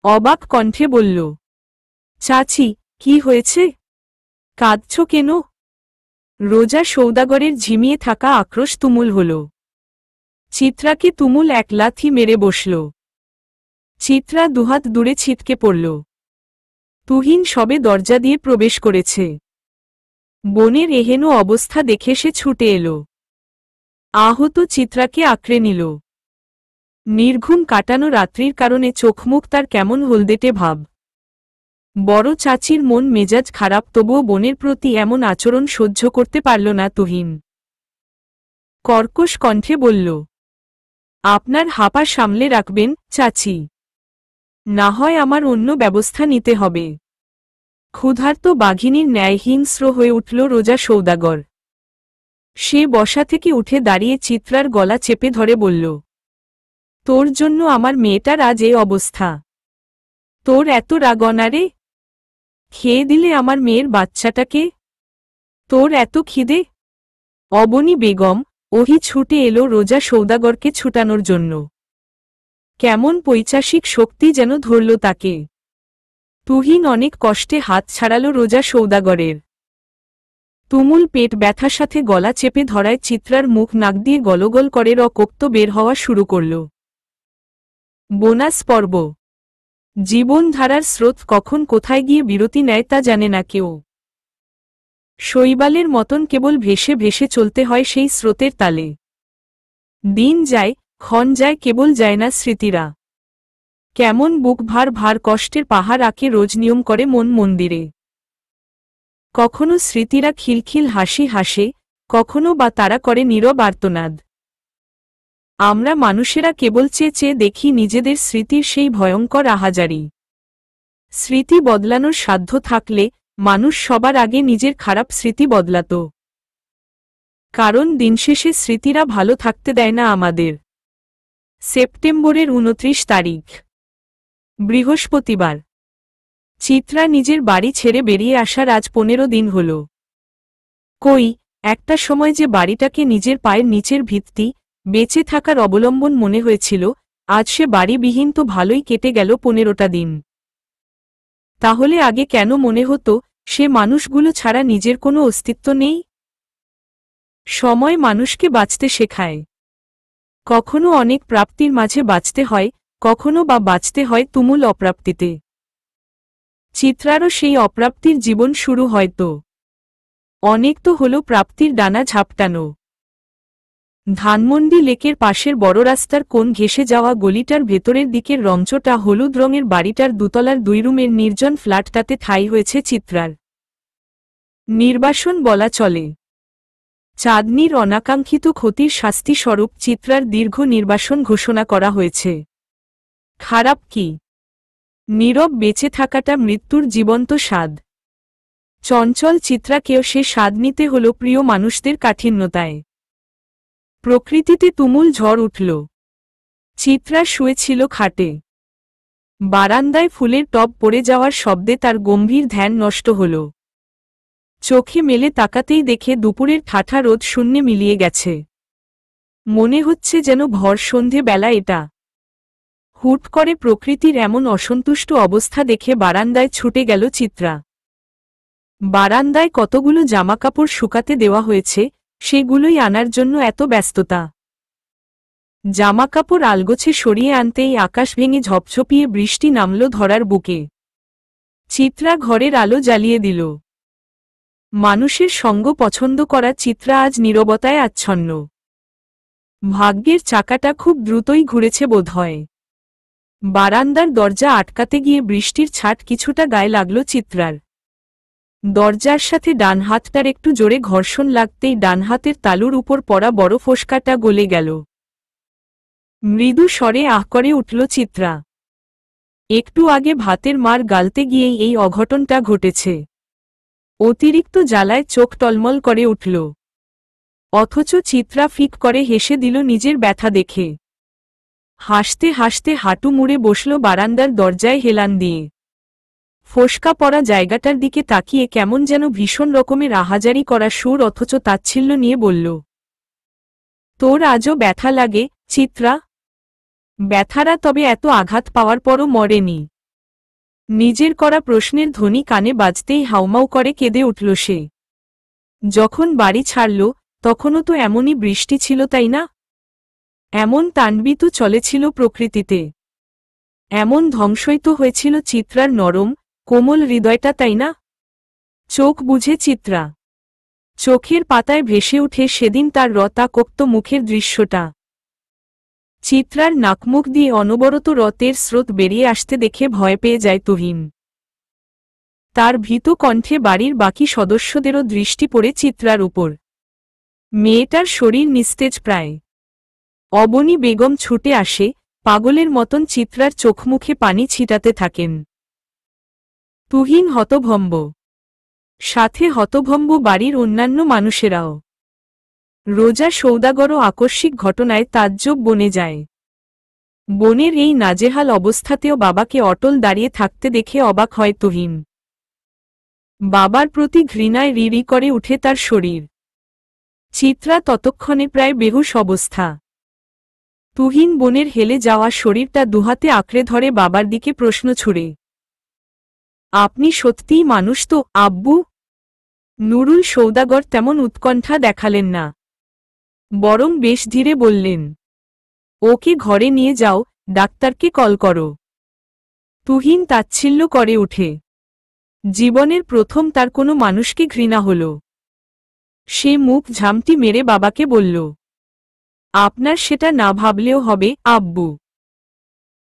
অবাক কণ্ঠে বলল, চাচি, কি হয়েছে? কাঁদছ কেন? রোজা সৌদাগরের ঝিমিয়ে থাকা আক্রোশ তুমুল হল। চিত্রাকে তুমুল এক লাথি মেরে বসল। চিত্রা দুহাত দূরে ছিটকে পড়ল। তুহিন সবে দরজা দিয়ে প্রবেশ করেছে। বোনের এহেন অবস্থা দেখে সে ছুটে এলো। আহত চিত্রাকে আঁকড়ে নিল। নির্ঘুম কাটানো রাত্রির কারণে চোখমুখ তার কেমন হলদেটে ভাব। বড় চাচির মন মেজাজ খারাপ, তবুও বোনের প্রতি এমন আচরণ সহ্য করতে পারল না তুহিন। কর্কশ কণ্ঠে বলল, আপনার হাপা সামলে রাখবেন চাচি, না হয় আমার অন্য ব্যবস্থা নিতে হবে। ক্ষুধার্ত বাঘিনীর ন্যায় হিংস্র হয়ে উঠল রোজা সৌদাগর। সে বসা থেকে উঠে দাঁড়িয়ে চিত্রার গলা চেপে ধরে বলল, তোর জন্য আমার মেয়েটার আজ এই অবস্থা। তোর এত রাগ অনারে? খেয়ে দিলে আমার মেয়ের বাচ্চাটাকে? তোর এত খিদে? অবনী বেগম ওহি ছুটে এলো রোজা সৌদাগরকে ছুটানোর জন্য। কেমন পৈশাচিক শক্তি যেন ধরল তাকে। তুহিন অনেক কষ্টে হাত ছাড়াল রোজা সৌদাগরের। তুমুল পেট ব্যথার সাথে গলা চেপে ধরায় চিত্রার মুখ নাক দিয়ে গলগল করে রক্ত বের হওয়া শুরু করল। বোনাস পর্ব। জীবনধারার স্রোত কখন কোথায় গিয়ে বিরতি নেয় তা জানে না কেউ। শৈবালের মতন কেবল ভেসে ভেসে চলতে হয় সেই স্রোতের তালে। দিন যায়, ক্ষণ যায়, কেবল যায় না স্মৃতিরা। কেমন বুক ভার ভার কষ্টের পাহাড় আঁকে রোজ নিয়ম করে মন মন্দিরে। কখনো স্মৃতিরা খিলখিল হাসি হাসে, কখনো বা তারা করে নীরব আর্তনাদ। আমরা মানুষেরা কেবল চেয়ে চেয়ে দেখি নিজেদের স্মৃতির সেই ভয়ঙ্কর আহাজারি। স্মৃতি বদলানোর সাধ্য থাকলে মানুষ সবার আগে নিজের খারাপ স্মৃতি বদলাত। কারণ দিনশেষে স্মৃতিরা ভালো থাকতে দেয় না আমাদের। সেপ্টেম্বরের 29 তারিখ, বৃহস্পতিবার। চিত্রা নিজের বাড়ি ছেড়ে বেরিয়ে আসার আজ 15 দিন হল। কই, একটা সময় যে বাড়িটাকে নিজের পায়ের নিচের ভিত্তি, বেঁচে থাকার অবলম্বন মনে হয়েছিল, আজ সে বাড়িবিহীন তো ভালোই কেটে গেল 15টা দিন। তাহলে আগে কেন মনে হতো সে মানুষগুলো ছাড়া নিজের কোনো অস্তিত্ব নেই? সময় মানুষকে বাঁচতে শেখায়। কখনো অনেক প্রাপ্তির মাঝে বাঁচতে হয়, কখনো বা বাঁচতে হয় তুমুল অপ্রাপ্তিতে। চিত্রারও সেই অপ্রাপ্তির জীবন শুরু হয়তো। অনেক তো হলো প্রাপ্তির ডানা ঝাপটানো। ধানমন্ডি লেকের পাশের বড় রাস্তার কোণ ঘেঁষে যাওয়া গলিটার ভেতরের দিকের রঞ্চটা হলুদ রঙের বাড়িটার দুতলার 2 রুমের নির্জন ফ্ল্যাটটাতে ঠাঁই হয়েছে চিত্রার। নির্বাসন বলা চলে। চাঁদনীর অনাকাঙ্ক্ষিত ক্ষতির শাস্তি স্বরূপ চিত্রার দীর্ঘ নির্বাসন ঘোষণা করা হয়েছে। খারাপ কি? নীরব বেঁচে থাকাটা মৃত্যুর জীবন্ত স্বাদ। চঞ্চল চিত্রাকেও সে স্বাদ নিতে হল প্রিয় মানুষদের কাঠিন্যতায়। প্রকৃতিতে তুমুল ঝড় উঠল। চিত্রা শুয়েছিল খাটে। বারান্দায় ফুলের টব পড়ে যাওয়ার শব্দে তার গম্ভীর ধ্যান নষ্ট হল। চোখে মেলে তাকাতেই দেখে দুপুরের ঠাঠা রোদ শূন্যে মিলিয়ে গেছে। মনে হচ্ছে যেন ভর সন্ধে বেলা এটা। হুট করে প্রকৃতির এমন অসন্তুষ্ট অবস্থা দেখে বারান্দায় ছুটে গেল চিত্রা। বারান্দায় কতগুলো জামাকাপড় শুকাতে দেওয়া হয়েছে, সেগুলোই আনার জন্য এত ব্যস্ততা। জামাকাপড় আলগোছে সরিয়ে আনতেই আকাশ ভেঙে ঝপঝপিয়ে বৃষ্টি নামল ধরার বুকে। চিত্রা ঘরের আলো জ্বালিয়ে দিল। মানুষের সঙ্গ পছন্দ করা চিত্রা আজ নীরবতায় আচ্ছন্ন। ভাগ্যের চাকাটা খুব দ্রুতই ঘুরেছে বোধহয়। বারান্দার দরজা আটকাতে গিয়ে বৃষ্টির ছাট কিছুটা গায়ে লাগল চিত্রার। দরজার সাথে ডান হাতটার একটু জোরে ঘর্ষণ লাগতেই ডান হাতের তালুর উপর পড়া বড় ফোসকাটা গলে গেল। মৃদু স্বরে আহ করে উঠল চিত্রা। একটু আগে ভাতের মার গালতে গিয়েই এই অঘটনটা ঘটেছে। অতিরিক্ত জ্বালায় চোখ টলমল করে উঠল। অথচ চিত্রা ফিক করে হেসে দিল নিজের ব্যথা দেখে। হাসতে হাসতে হাঁটু মুড়ে বসল বারান্দার দরজায় হেলান দিয়ে। ফোসকা পড়া জায়গাটার দিকে তাকিয়ে কেমন যেন ভীষণ রকমের আহাজারি করা সুর অথচ তাচ্ছিল্য নিয়ে বলল, তোর আজও ব্যথা লাগে চিত্রা? ব্যথারা তবে এত আঘাত পাওয়ার পরও মরেনি। নিজের করা প্রশ্নের ধ্বনি কানে বাজতেই হাউমাউ করে কেঁদে উঠল সে। যখন বাড়ি ছাড়ল তখনও তো এমনই বৃষ্টি ছিল, তাই না? এমন তাণ্ডবিত চলেছিল প্রকৃতিতে। এমন ধ্বংসই তো হয়েছিল চিত্রার নরম কোমল হৃদয়টা, তাই না? চোখ বুঝে চিত্রা। চোখের পাতায় ভেসে উঠে সেদিন তার রক্তাক্ত মুখের দৃশ্যটা। চিত্রার নাকমুখ দিয়ে অনবরত রক্তের স্রোত বেরিয়ে আসতে দেখে ভয় পেয়ে যায় তুহিন। তার ভীত কণ্ঠে বাড়ির বাকি সদস্যদেরও দৃষ্টি পড়ে চিত্রার উপর। মেয়েটার শরীর নিস্তেজ প্রায়। অবনী বেগম ছুটে আসে, পাগলের মতন চিত্রার চোখমুখে পানি ছিটাতে থাকেন। তুহিন হতভম্ব। সাথে হতভম্ব বাড়ির অন্যান্য মানুষেরাও। রোজা সৌদাগরও আকস্মিক ঘটনায় তাজ্জব বনে যায়। বোনের এই নাজেহাল অবস্থাতেও বাবাকে অটল দাঁড়িয়ে থাকতে দেখে অবাক হয় তুহিন। বাবার প্রতি ঘৃণায় রিরি করে উঠে তার শরীর। চিত্রা ততক্ষণে প্রায় বেহুশ অবস্থা। তুহিন বোনের হেলে যাওয়া শরীরটা দুহাতে আঁকড়ে ধরে বাবার দিকে প্রশ্ন ছুড়ে, আপনি সত্যিই মানুষ তো আব্বু? নুরুল সৌদাগর তেমন উৎকণ্ঠা দেখালেন না, বরং বেশ ধীরে বললেন, ওকে ঘরে নিয়ে যাও, ডাক্তারকে কল করো। তুহিন তাচ্ছিল্য করে উঠে। জীবনের প্রথম তার কোনো মানুষকে ঘৃণা হল। সে মুখ ঝামটি মেরে বাবাকে বলল, আপনার সেটা না ভাবলেও হবে আব্বু।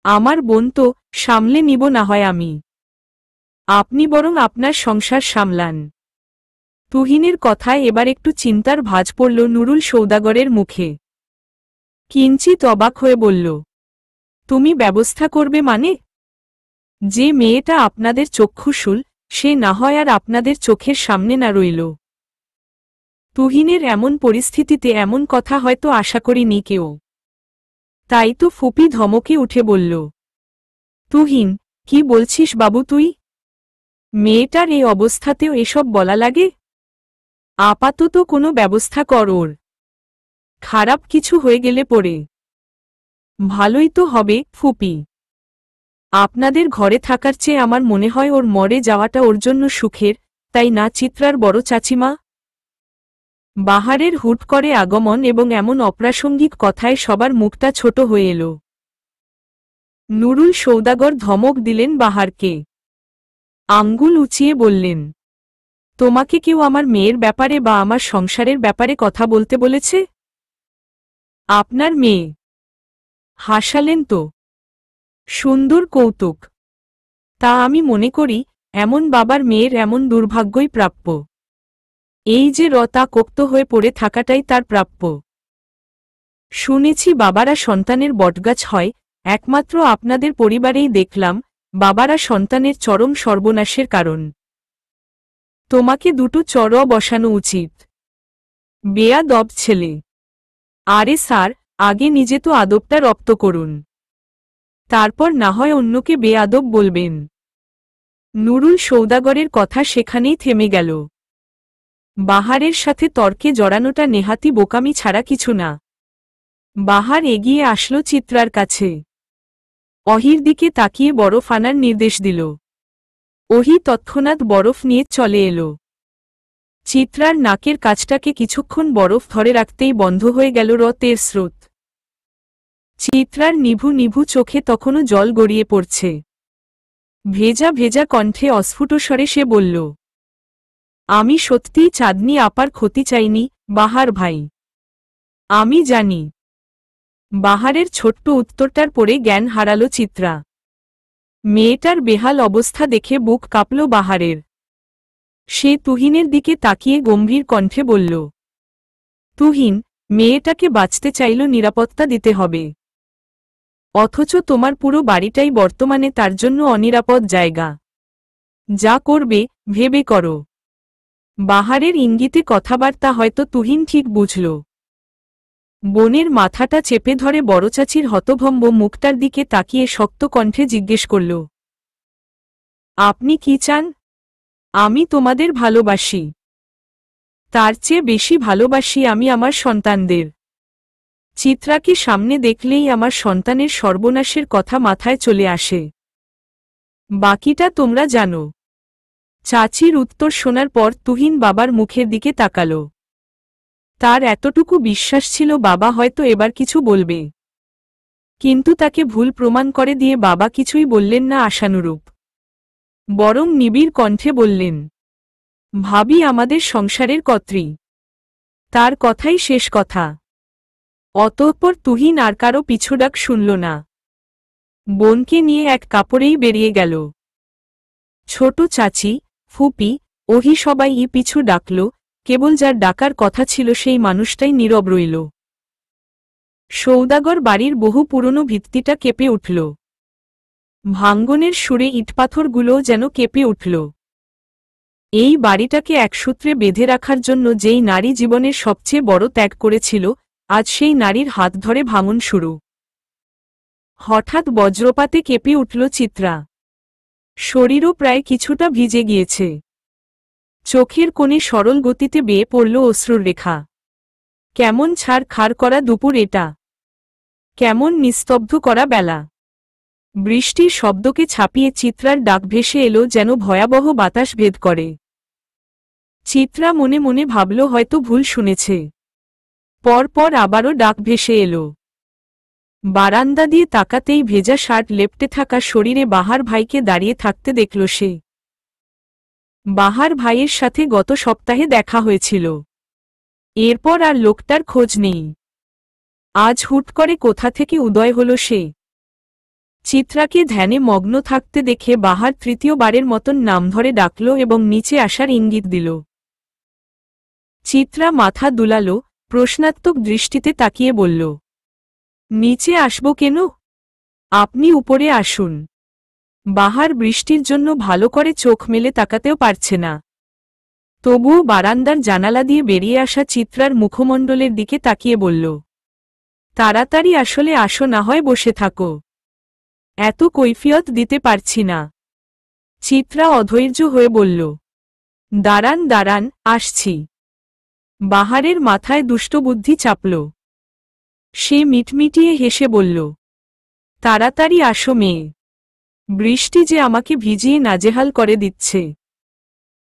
আমার বোন তো সামলে নিব না হয় আমি। আপনি বরং আপনার সংসার সামলান। তুহিনের কথায় এবার একটু চিন্তার ভাঁজ পড়ল নুরুল সৌদাগরের মুখে। কিঞ্চিত অবাক হয়ে বলল, তুমি ব্যবস্থা করবে মানে? যে মেয়েটা আপনাদের চক্ষুশূল, সে না হয় আর আপনাদের চোখের সামনে না রইল? তুহিনের এমন পরিস্থিতিতে এমন কথা হয়তো আশা করিনি কেউ। তাই তো ফুপি ধমকে উঠে বলল, তুহিন, কি বলছিস বাবু তুই? মেয়েটার এই অবস্থাতেও এসব বলা লাগে? আপাতত কোনো ব্যবস্থা কর ওর। খারাপ কিছু হয়ে গেলে পরে। ভালোই তো হবে ফুপি। আপনাদের ঘরে থাকার চেয়ে আমার মনে হয় ওর মরে যাওয়াটা ওর জন্য সুখের, তাই না চিত্রার বড় চাচিমা? বাহারের হুট করে আগমন এবং এমন অপ্রাসঙ্গিক কথায় সবার মুখটা ছোট হয়ে এলো। নুরুল সৌদাগর ধমক দিলেন বাহারকে। আঙ্গুল উঁচিয়ে বললেন, তোমাকে কেউ আমার মেয়ের ব্যাপারে বা আমার সংসারের ব্যাপারে কথা বলতে বলেছে? আপনার মেয়ে? হাসালেন তো। সুন্দর কৌতুক। তা আমি মনে করি এমন বাবার মেয়ের এমন দুর্ভাগ্যই প্রাপ্য। এই যে রতা কোক্ত হয়ে পড়ে থাকাটাই তার প্রাপ্য। শুনেছি বাবারা সন্তানের বটগাছ হয়, একমাত্র আপনাদের পরিবারেই দেখলাম বাবারা সন্তানের চরম সর্বনাশের কারণ। তোমাকে দুটো চর বসানো উচিত। বেয়াদব ছেলে। আরে স্যার, আগে নিজে তো আদবটা রপ্ত করুন, তারপর না হয় অন্যকে বেয়াদব বলবেন। নুরুল সৌদাগরের কথা সেখানেই থেমে গেল। বাহারের সাথে তর্কে জড়ানোটা নেহাতি বোকামি ছাড়া কিছু না। বাহার এগিয়ে আসলো চিত্রার কাছে। অহির দিকে তাকিয়ে বরফ আনার নির্দেশ দিল। ওহি তৎক্ষণাৎ বরফ নিয়ে চলে এলো। চিত্রার নাকের কাছটাকে কিছুক্ষণ বরফ ধরে রাখতেই বন্ধ হয়ে গেল রতের স্রোত। চিত্রার নিভু নিভু চোখে তখনও জল গড়িয়ে পড়ছে। ভেজা ভেজা কণ্ঠে অস্ফুট স্বরে সে বলল, আমি সত্যিই চাঁদনি আপার ক্ষতি চাইনি বাহার ভাই। আমি জানি। বাহারের ছোট্ট উত্তরটার পরে জ্ঞান হারালো চিত্রা। মেয়েটার বেহাল অবস্থা দেখে বুক কাঁপল বাহারের। সে তুহিনের দিকে তাকিয়ে গম্ভীর কণ্ঠে বলল, তুহিন, মেয়েটাকে বাঁচতে চাইল নিরাপত্তা দিতে হবে, অথচ তোমার পুরো বাড়িটাই বর্তমানে তার জন্য অনিরাপদ জায়গা। যা করবে ভেবে করো। বাহারের ইঙ্গিতে কথাবার্তা হয়তো তুহিন ঠিক বুঝল। বোনের মাথাটা চেপে ধরে বড়চাচির হতভম্ব মুখটার দিকে তাকিয়ে শক্ত কণ্ঠে জিজ্ঞেস করল, আপনি কি চান? আমি তোমাদের ভালোবাসি। তার চেয়ে বেশি ভালোবাসি আমি আমার সন্তানদের। চিত্রাকে সামনে দেখলেই আমার সন্তানের সর্বনাশের কথা মাথায় চলে আসে। বাকিটা তোমরা জানো। চাচির উত্তর শোনার পর তুহিন বাবার মুখের দিকে তাকাল। তার এতটুকু বিশ্বাস ছিল বাবা হয়তো এবার কিছু বলবে, কিন্তু তাকে ভুল প্রমাণ করে দিয়ে বাবা কিছুই বললেন না আশানুরূপ। বরং নিবিড় কণ্ঠে বললেন, ভাবি আমাদের সংসারের কর্ত্রী, তার কথাই শেষ কথা। অতঃপর তুহিন আর কারো পিছুডাক শুনল না। বোনকে নিয়ে এক কাপড়েই বেরিয়ে গেল। ছোট চাচি, ফুপি, ওহি সবাই পিছু ডাকল, কেবল যার ডাকার কথা ছিল সেই মানুষটাই নীরব রইল। সৌদাগর বাড়ির বহু পুরনো ভিত্তিটা কেঁপে উঠল। ভাঙ্গনের সুরে ইটপাথরগুলোও যেন কেঁপে উঠল। এই বাড়িটাকে একসূত্রে বেঁধে রাখার জন্য যেই নারী জীবনের সবচেয়ে বড় ত্যাগ করেছিল, আজ সেই নারীর হাত ধরে ভাঙন শুরু। হঠাৎ বজ্রপাতে কেঁপে উঠল চিত্রা। শরীরও প্রায় কিছুটা ভিজে গিয়েছে। চোখের কোণে সরল গতিতে বেয়ে পড়ল অশ্রুর রেখা। কেমন ছাড় খাড় করা দুপুর এটা, কেমন নিস্তব্ধ করা বেলা। বৃষ্টির শব্দকে ছাপিয়ে চিত্রার ডাক ভেসে এলো যেন ভয়াবহ বাতাস ভেদ করে। চিত্রা মনে মনে ভাবল হয়তো ভুল শুনেছে। পরপর আবারও ডাক ভেসে এলো। বারান্দা দিয়ে তাকাতেই ভেজা শার্ট লেপ্টে থাকা শরীরে বাহার ভাইকে দাঁড়িয়ে থাকতে দেখল সে। বাহার ভাইয়ের সাথে গত সপ্তাহে দেখা হয়েছিল। এরপর আর লোকটার খোঁজ নেই। আজ হুট করে কোথা থেকে উদয় হল সে। চিত্রাকে ধ্যানে মগ্ন থাকতে দেখে বাহার তৃতীয়বারের মতন নাম ধরে ডাকল এবং নিচে আসার ইঙ্গিত দিল। চিত্রা মাথা দুলাল, প্রশ্নাত্মক দৃষ্টিতে তাকিয়ে বলল, নিচে আসব কেন? আপনি উপরে আসুন। বাহার বৃষ্টির জন্য ভালো করে চোখ মেলে তাকাতেও পারছে না। তবুও বারান্দার জানালা দিয়ে বেরিয়ে আসা চিত্রার মুখমণ্ডলের দিকে তাকিয়ে বলল, তাড়াতাড়ি আসলে আসো, না হয় বসে থাকো। এত কৈফিয়ত দিতে পারছি না। চিত্রা অধৈর্য হয়ে বলল, দাঁড়ান দাঁড়ান, আসছি। বাহারের মাথায় দুষ্টবুদ্ধি চাপল। সে মিটমিটিয়ে হেসে বলল, তাড়াতাড়ি আসো মেয়ে। বৃষ্টি যে আমাকে ভিজিয়ে নাজেহাল করে দিচ্ছে,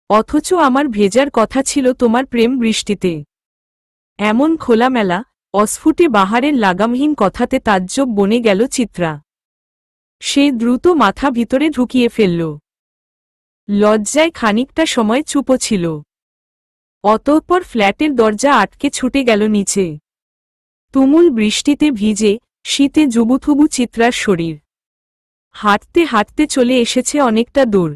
অথচ আমার ভেজার কথা ছিল তোমার প্রেম বৃষ্টিতে। এমন খোলামেলা অস্ফুটে বাহারের লাগামহীন কথাতে তাজ্জব বনে গেল চিত্রা। সে দ্রুত মাথা ভিতরে ঢুকিয়ে ফেলল। লজ্জায় খানিকটা সময় চুপ ছিল। অতঃপর ফ্ল্যাটের দরজা আটকে ছুটে গেল নিচে। তুমুল বৃষ্টিতে ভিজে, শীতে জুবুথুবু চিত্রার শরীর। হাঁটতে হাঁটতে চলে এসেছে অনেকটা দূর।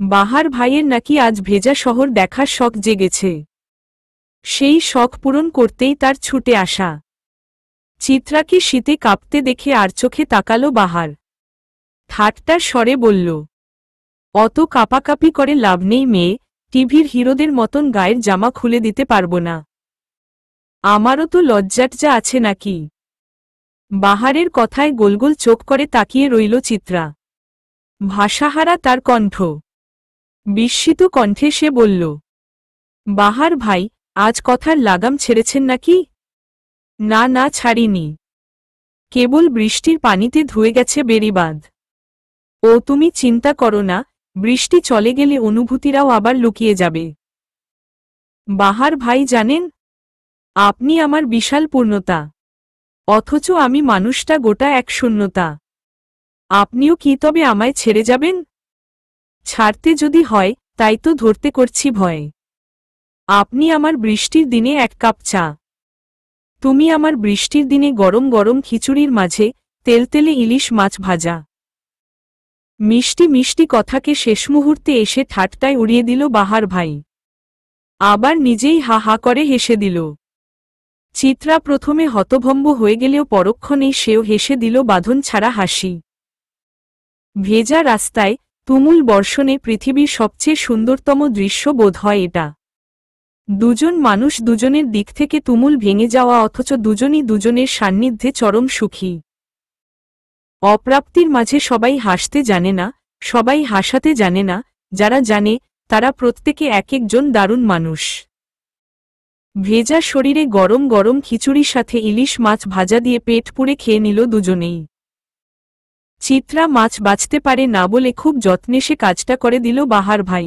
বাহার ভাইয়ের নাকি আজ ভেজা শহর দেখার শখ জেগেছে। সেই শখ পূরণ করতেই তার ছুটে আসা। চিত্রাকে শীতে কাঁপতে দেখে আর চোখে তাকালো বাহার। ঠাট্টার স্বরে বলল, অত কাঁপাকাঁপি করে লাভ নেই মেয়ে, টিভির হিরোদের মতন গায়ের জামা খুলে দিতে পারব না। আমারও তো লজ্জাটজা আছে নাকি? বাহারের কথায় গোলগোল চোখ করে তাকিয়ে রইল চিত্রা। ভাষাহারা তার কণ্ঠ। বিস্মিত কণ্ঠে সে বলল, বাহার ভাই, আজ কথার লাগাম ছেড়েছেন নাকি? না না, ছাড়িনি। কেবল বৃষ্টির পানিতে ধুয়ে গেছে বেড়িবাঁধ। ও তুমি চিন্তা করো না, বৃষ্টি চলে গেলে অনুভূতিরাও আবার লুকিয়ে যাবে। বাহার ভাই জানেন, আপনি আমার বিশাল পূর্ণতা, অথচ আমি মানুষটা গোটা এক শূন্যতা। আপনিও কি তবে আমায় ছেড়ে যাবেন? ছাড়তে যদি হয়, তাই তো ধরতে করছি ভয়। আপনি আমার বৃষ্টির দিনে এক কাপ চা, তুমি আমার বৃষ্টির দিনে গরম গরম খিচুড়ির মাঝে তেলতেলে ইলিশ মাছ ভাজা। মিষ্টি মিষ্টি কথাকে শেষ মুহূর্তে এসে ঠাট্টায় উড়িয়ে দিল বাহার ভাই। আবার নিজেই হা হা করে হেসে দিল। চিত্রা প্রথমে হতভম্ব হয়ে গেলেও পরক্ষণেই সেও হেসে দিল বাঁধন ছাড়া হাসি। ভেজা রাস্তায় তুমুল বর্ষণে পৃথিবীর সবচেয়ে সুন্দরতম দৃশ্য বোধ হয় এটা। দুজন মানুষ দুজনের দিক থেকে তুমুল ভেঙে যাওয়া, অথচ দুজনই দুজনের সান্নিধ্যে চরম সুখী। অপ্রাপ্তির মাঝে সবাই হাসতে জানে না, সবাই হাসাতে জানে না, যারা জানে তারা প্রত্যেকে এক একজন দারুণ মানুষ। ভেজা শরীরে গরম গরম খিচুড়ির সাথে ইলিশ মাছ ভাজা দিয়ে পেট পুড়ে খেয়ে নিল দুজনেই। চিত্রা মাছ বাছতে পারে না বলে খুব যত্নে সে কাজটা করে দিল বাহার ভাই।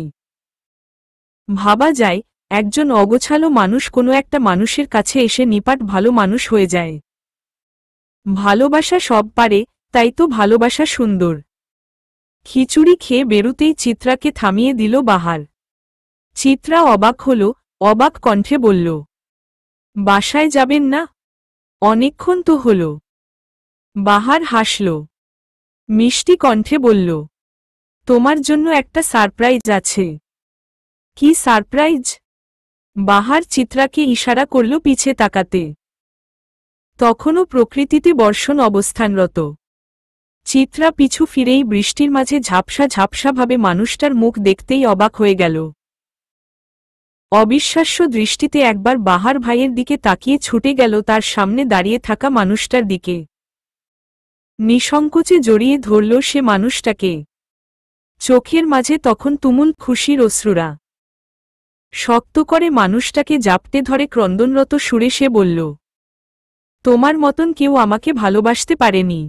ভাবা যায়, একজন অগোছালো মানুষ কোনো একটা মানুষের কাছে এসে নিপাট ভালো মানুষ হয়ে যায়। ভালোবাসা সব পারে, তাই তো ভালোবাসা সুন্দর। খিচুড়ি খেয়ে বেরুতেই চিত্রাকে থামিয়ে দিল বাহার। চিত্রা অবাক হল, অবাক কণ্ঠে বলল, বাসায় যাবেন না? অনেকক্ষণ তো হল। বাহার হাসল, মিষ্টি কণ্ঠে বলল, তোমার জন্য একটা সারপ্রাইজ আছে। কি সারপ্রাইজ? বাহার চিত্রাকে ইশারা করল পিছে তাকাতে। তখনও প্রকৃতিতে বর্ষণ অবস্থানরত। চিত্রা পিছু ফিরেই বৃষ্টির মাঝে ঝাপসা ঝাপসাভাবে মানুষটার মুখ দেখতেই অবাক হয়ে গেল। অবিশ্বাস্য দৃষ্টিতে একবার বাহার ভাইয়ের দিকে তাকিয়ে ছুটে গেল তার সামনে দাঁড়িয়ে থাকা মানুষটার দিকে। নিঃসংকোচে জড়িয়ে ধরল সে মানুষটাকে। চোখের মাঝে তখন তুমুল খুশির অশ্রুরা। শক্ত করে মানুষটাকে জাপটে ধরে ক্রন্দনরত সুরে সে বলল, তোমার মতন কেউ আমাকে ভালোবাসতে পারেনি।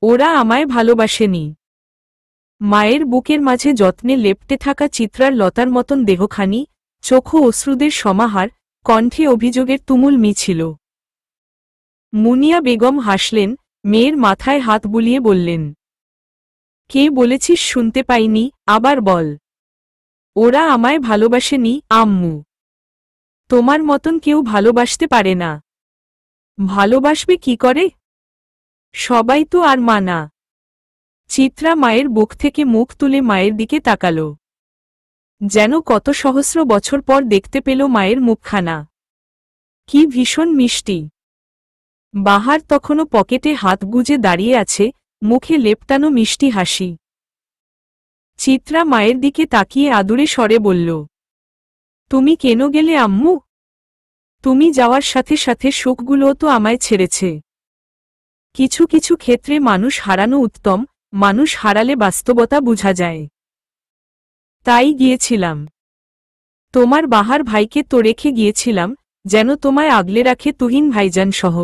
ওরা আমায় ভালোবাসেনি। মায়ের বুকের মাঝে যত্নে লেপ্টে থাকা চিত্রার লতার মতন দেহখানি, চোখো অশ্রুদের সমাহার, কণ্ঠে অভিযোগের তুমুল মিছিল। মুনিয়া বেগম হাসলেন, মেয়ের মাথায় হাত বুলিয়ে বললেন, কে বলেছিস শুনতে পাইনি, আবার বল। ওরা আমায় ভালোবাসেনি আম্মু। তোমার মতন কেউ ভালোবাসতে পারে না। ভালোবাসবে কি করে? সবাই তো আর মা না। চিত্রা মায়ের বুক থেকে মুখ তুলে মায়ের দিকে তাকাল, যেন কত সহস্র বছর পর দেখতে পেল মায়ের মুখখানা। কি ভীষণ মিষ্টি। বাহার তখনও পকেটে হাত গুজে দাঁড়িয়ে আছে, মুখে লেপটানো মিষ্টি হাসি। চিত্রা মায়ের দিকে তাকিয়ে আদুরে স্বরে বলল, তুমি কেন গেলে আম্মু? তুমি যাওয়ার সাথে সাথে সুখগুলোও তো আমায় ছেড়েছে। কিছু কিছু ক্ষেত্রে মানুষ হারানো উত্তম, মানুষ হারালে বাস্তবতা বুঝা যায়। তাই গিয়েছিলাম। তোমার বাহার ভাইকে তো রেখে গিয়েছিলাম, যেন তোমায় আগলে রাখে তুহিন ভাইজান সহ।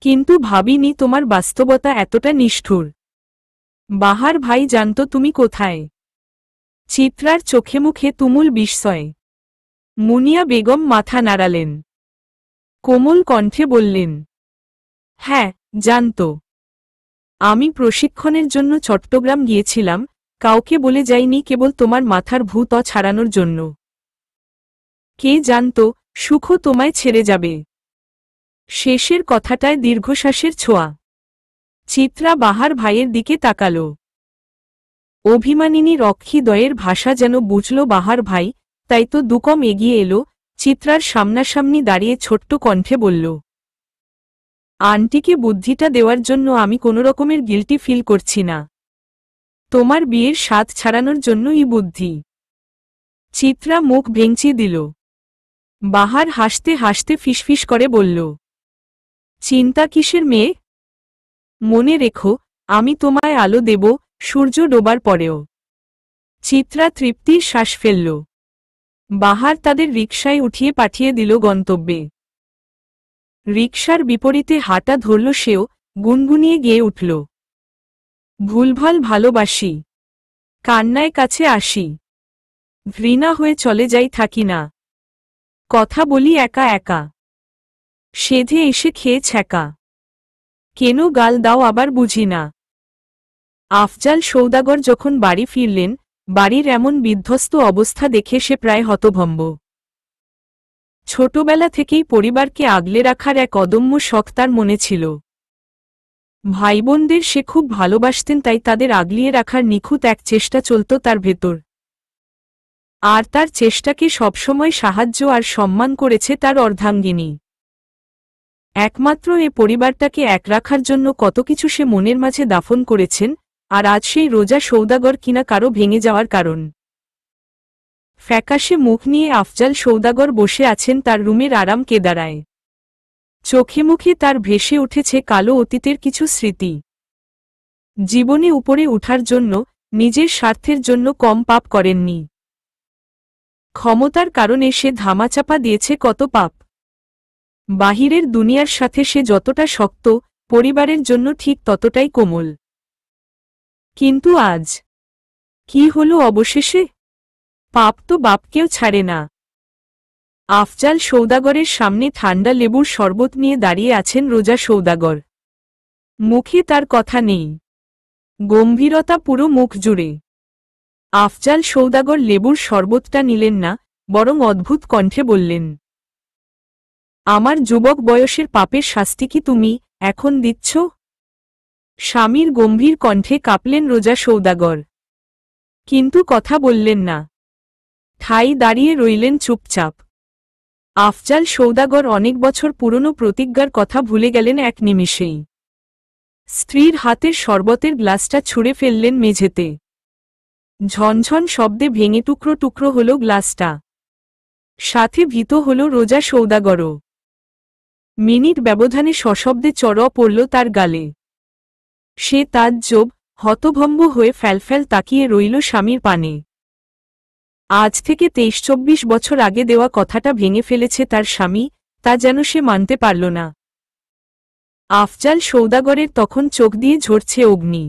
কিন্তু ভাবিনি তোমার বাস্তবতা এতটা নিষ্ঠুর। বাহার ভাই জানত তুমি কোথায়। চিত্রার চোখে মুখে তুমুল বিস্ময়। মুনিয়া বেগম মাথা নাড়ালেন, কোমল কণ্ঠে বললেন, হ্যাঁ জানত। আমি প্রশিক্ষণের জন্য চট্টগ্রাম গিয়েছিলাম, কাউকে বলে যাইনি, কেবল তোমার মাথার ভূত ছাড়ানোর জন্য। কে জানত সুখও তোমায় ছেড়ে যাবে। শেষের কথাটায় দীর্ঘশ্বাসের ছোঁয়া। চিত্রা বাহার ভাইয়ের দিকে তাকাল। অভিমানিনী রক্ষীদ্বয়ের ভাষা যেন বুঝল বাহার ভাই, তাই তো দুকম এগিয়ে এলো, চিত্রার সামনাসামনি দাঁড়িয়ে ছোট্ট কণ্ঠে বলল, আন্টিকে বুদ্ধিটা দেওয়ার জন্য আমি কোনো রকমের গিল্টি ফিল করছি না। তোমার বিয়ের স্বাদ ছাড়ানোর জন্যই বুদ্ধি। চিত্রা মুখ ভেঙচি দিল। বাহার হাসতে হাসতে ফিসফিস করে বলল, চিন্তা কিসের মেয়ে? মনে রেখো, আমি তোমায় আলো দেব সূর্য ডোবার পরেও। চিত্রা তৃপ্তির শ্বাস ফেলল। বাহার তাদের রিকশায় উঠিয়ে পাঠিয়ে দিল গন্তব্যে। রিকশার বিপরীতে হাঁটা ধরল সেও, গুনগুনিয়ে গেয়ে উঠল, ভুলভাল ভালোবাসি, কান্নায় কাছে আসি, ঘৃণা হয়ে চলে যাই থাকি না, কথা বলি একা একা, সেধে এসে খেয়ে ছ্যাঁকা, কেন গাল দাও আবার বুঝি না। আফজাল সৌদাগর যখন বাড়ি ফিরলেন, বাড়ির এমন বিধ্বস্ত অবস্থা দেখে সে প্রায় হতভম্ব। ছোটবেলা থেকেই পরিবারকে আগলে রাখার এক অদম্য শখ তার মনে ছিল। ভাইবোনদের সে খুব ভালোবাসতেন, তাই তাদের আগলিয়ে রাখার নিখুঁত এক চেষ্টা চলত তার ভেতর। আর তার চেষ্টাকে সবসময় সাহায্য আর সম্মান করেছে তার অর্ধাঙ্গিনী। একমাত্র এ পরিবারটাকে এক রাখার জন্য কত কিছু সে মনের মাঝে দাফন করেছেন, আর আজ সেই রোজা সৌদাগর কিনা কারো ভেঙে যাওয়ার কারণ। ফ্যাকাশে মুখ নিয়ে আফজাল সৌদাগর বসে আছেন তার রুমের আরাম কেদারায়। চোখে মুখে তার ভেসে উঠেছে কালো অতীতের কিছু স্মৃতি। জীবনে উপরে উঠার জন্য, নিজের স্বার্থের জন্য কম পাপ করেননি। ক্ষমতার কারণে সে ধামাচাপা দিয়েছে কত পাপ। বাহিরের দুনিয়ার সাথে সে যতটা শক্ত, পরিবারের জন্য ঠিক ততটাই কোমল। কিন্তু আজ কি হলো অবশেষে? পাপ তো বাপকেও ছাড়ে না। আফজাল সৌদাগরের সামনে ঠান্ডা লেবুর শরবত নিয়ে দাঁড়িয়ে আছেন রোজা সৌদাগর। মুখে তার কথা নেই, গম্ভীরতা পুরো মুখ জুড়ে। আফজাল সৌদাগর লেবুর শরবতটা নিলেন না, বরং অদ্ভুত কণ্ঠে বললেন, আমার যুবক বয়সের পাপের শাস্তি কি তুমি এখন দিচ্ছ? স্বামীর গম্ভীর কণ্ঠে কাঁপলেন রোজা সৌদাগর, কিন্তু কথা বললেন না। ঠাই দাঁড়িয়ে রইলেন চুপচাপ। আফজাল সৌদাগর অনেক বছর পুরনো প্রতিজ্ঞার কথা ভুলে গেলেন এক নিমিষেই। স্ত্রীর হাতের শরবতের গ্লাসটা ছুঁড়ে ফেললেন মেঝেতে। ঝনঝন শব্দে ভেঙে টুকরো টুকরো হল গ্লাসটা। সাথে ভীত হল রোজা সৌদাগরও। মিনিট ব্যবধানে সশব্দে চড় পড়ল তার গালে। সে তাজ্জব, হতভম্ব হয়ে ফ্যালফ্যাল তাকিয়ে রইল স্বামীর পানে। আজ থেকে 23-24 বছর আগে দেওয়া কথাটা ভেঙে ফেলেছে তার স্বামী, তা যেন সে মানতে পারল না। আফজাল সৌদাগরের তখন চোখ দিয়ে ঝরছে অগ্নি।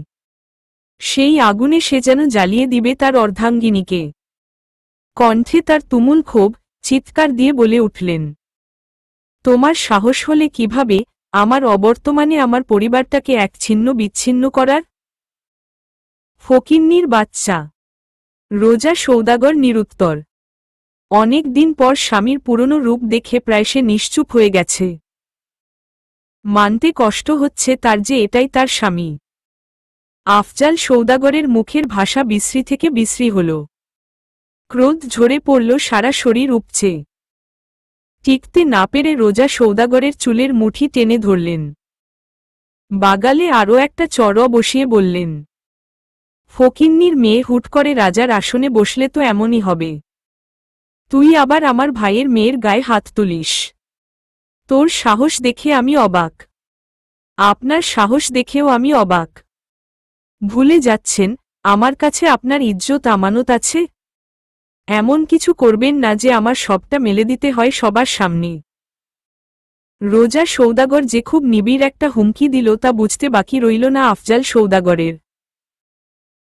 সেই আগুনে সে যেন জ্বালিয়ে দিবে তার অর্ধাঙ্গিনীকে। কণ্ঠে তার তুমুল ক্ষোভ, চিৎকার দিয়ে বলে উঠলেন, তোমার সাহস হলে কিভাবে আমার অবর্তমানে আমার পরিবারটাকে এক ছিন্ন বিচ্ছিন্ন করার? ফকিন্নির বাচ্চা। রোজা সৌদাগর নিরুত্তর। অনেক দিন পর স্বামীর পুরনো রূপ দেখে প্রায় সে নিশ্চুপ হয়ে গেছে। মানতে কষ্ট হচ্ছে তার যে এটাই তার স্বামী। আফজাল সৌদাগরের মুখের ভাষা বিশ্রী থেকে বিশ্রী হল। ক্রোধ ঝরে পড়ল সারা শরীর উপচে। টিকতে না পেরে রোজা সৌদাগরের চুলের মুঠি টেনে ধরলেন। বাগালে আরও একটা চড় বসিয়ে বললেন, ফকিন্নির মেয়ে হুট করে রাজার আসনে বসলে তো এমনই হবে। তুই আবার আমার ভাইয়ের মেয়ের গায়ে হাত তুলিস? তোর সাহস দেখে আমি অবাক। আপনার সাহস দেখেও আমি অবাক। ভুলে যাচ্ছেন আমার কাছে আপনার ইজ্জত আমানত আছে। এমন কিছু করবেন না যে আমার সবটা মেলে দিতে হয় সবার সামনে। রোজা সৌদাগর যে খুব নিবিড় একটা হুমকি দিল তা বুঝতে বাকি রইল না আফজাল সৌদাগরের।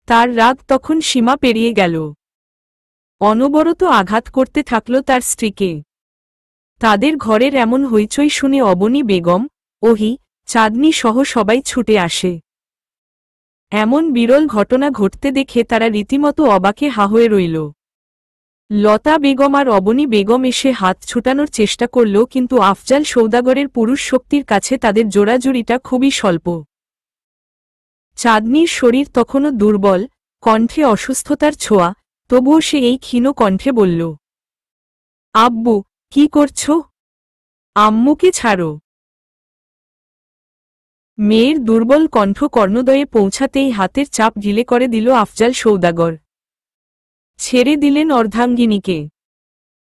তার রাগ তখন সীমা পেরিয়ে গেল। অনবরত আঘাত করতে থাকল তার স্ত্রীকে। তাদের ঘরের এমন হইচই শুনে অবনী বেগম, ওহি, চাঁদনি সহ সবাই ছুটে আসে। এমন বিরল ঘটনা ঘটতে দেখে তারা রীতিমতো অবাকে হা হয়ে রইল। লতা বেগম আর অবনী বেগম এসে হাত ছুটানোর চেষ্টা করল, কিন্তু আফজাল সৌদাগরের পুরুষ শক্তির কাছে তাদের জোড়াজুড়িটা খুবই স্বল্প। চাঁদনির শরীর তখনও দুর্বল, কণ্ঠে অসুস্থতার ছোঁয়া, তবুও সে এই ক্ষীণ কণ্ঠে বলল, আব্বু, কি করছো? আম্মুকে ছাড়ো। মেয়ের দুর্বল কণ্ঠ কর্ণদয়ে পৌঁছাতেই হাতের চাপ ঢিলে করে দিল আফজাল সৌদাগর। ছেড়ে দিলেন অর্ধাঙ্গিনীকে।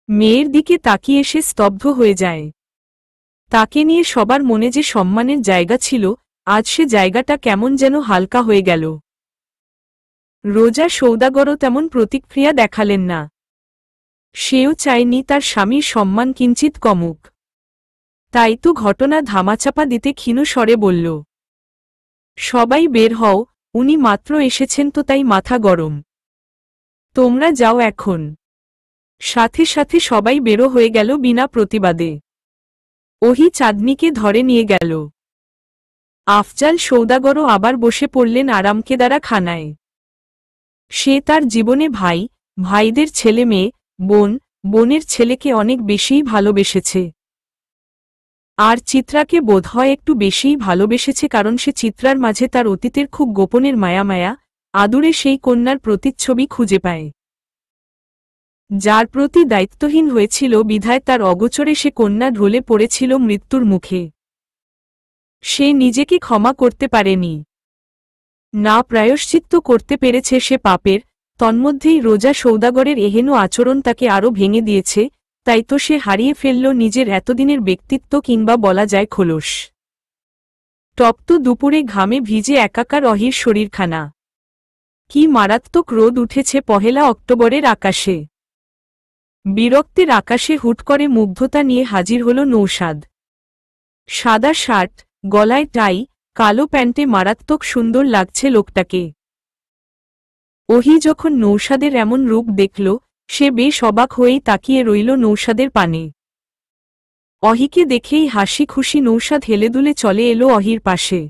মেয়ের দিকে তাকিয়ে সে স্তব্ধ হয়ে যায়। তাকে নিয়ে সবার মনে যে সম্মানের জায়গা ছিল, আজ সে জায়গাটা কেমন যেন হালকা হয়ে গেল। রোজা সৌদাগরও তেমন প্রতিক্রিয়া দেখালেন না। সেও চায়নি তার স্বামীর সম্মান কিঞ্চিত কমুক। তাই তো ঘটনা ধামাচাপা দিতে ক্ষীণ স্বরে বলল, সবাই বের হও, উনি মাত্র এসেছেন তো তাই মাথা গরম। তোমরা যাও এখন। সাথে সাথে সবাই বেরো হয়ে গেল বিনা প্রতিবাদে। ওহি চাঁদনিকে ধরে নিয়ে গেল। আফজাল সৌদাগরও আবার বসে পড়লেন আরামকেদারা খানায়। সে তার জীবনে ভাই, ভাইদের ছেলে মেয়ে, বোন, বোনের ছেলেকে অনেক বেশিই ভালোবেসেছে। আর চিত্রাকে বোধহয় একটু বেশিই ভালোবেসেছে, কারণ সে চিত্রার মাঝে তার অতীতের খুব গোপনের মায়া আদুরে সেই কন্যার প্রতিচ্ছবি খুঁজে পায়, যার প্রতি দায়িত্বহীন হয়েছিল বিধায় তার অগোচরে সে কন্যা ঢলে পড়েছিল মৃত্যুর মুখে। সে নিজেকে ক্ষমা করতে পারেনি, না প্রায়শ্চিত্ত করতে পেরেছে সে পাপের। তন্মধ্যেই রোজা সৌদাগরের এহেন আচরণ তাকে আরও ভেঙে দিয়েছে, তাই তো সে হারিয়ে ফেলল নিজের এতদিনের ব্যক্তিত্ব, কিংবা বলা যায় খোলস। তপ্ত দুপুরে ঘামে ভিজে একাকার অহির শরীরখানা। কি মারাত্মক রোদ উঠেছে পহেলা অক্টোবরের আকাশে। বিরক্তের আকাশে হুট করে মুগ্ধতা নিয়ে হাজির হল নৌসাদ। সাদা শার্ট, গলায় টাই, কালো প্যান্টে মারাত্মক সুন্দর লাগছে লোকটাকে। ওহি যখন নৌসাদের এমন রূপ দেখল, সে বেশ অবাক হয়েই তাকিয়ে রইল নৌসাদের পানে। অহিকে দেখেই হাসি খুশি নৌসাদ হেলেদুলে চলে এলো অহির পাশে।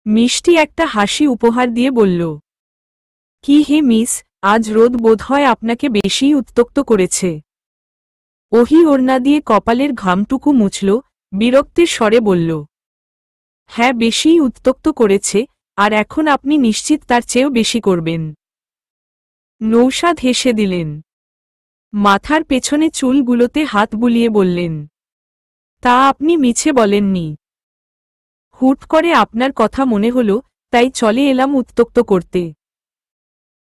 মিষ্টি একটা হাসি উপহার দিয়ে বলল, কি হে মিস, আজ রোদ বোধহয় আপনাকে বেশিই উত্তক্ত করেছে। ওহি ওড়না দিয়ে কপালের ঘামটুকু মুছল, বিরক্তের স্বরে বলল, হ্যাঁ বেশিই উত্তক্ত করেছে, আর এখন আপনি নিশ্চিত তার চেয়েও বেশি করবেন। নৌসাদ হেসে দিলেন। মাথার পেছনে চুলগুলোতে হাত বুলিয়ে বললেন, তা আপনি মিছে বলেননি। হুট করে আপনার কথা মনে হল, তাই চলে এলাম উত্তক্ত করতে।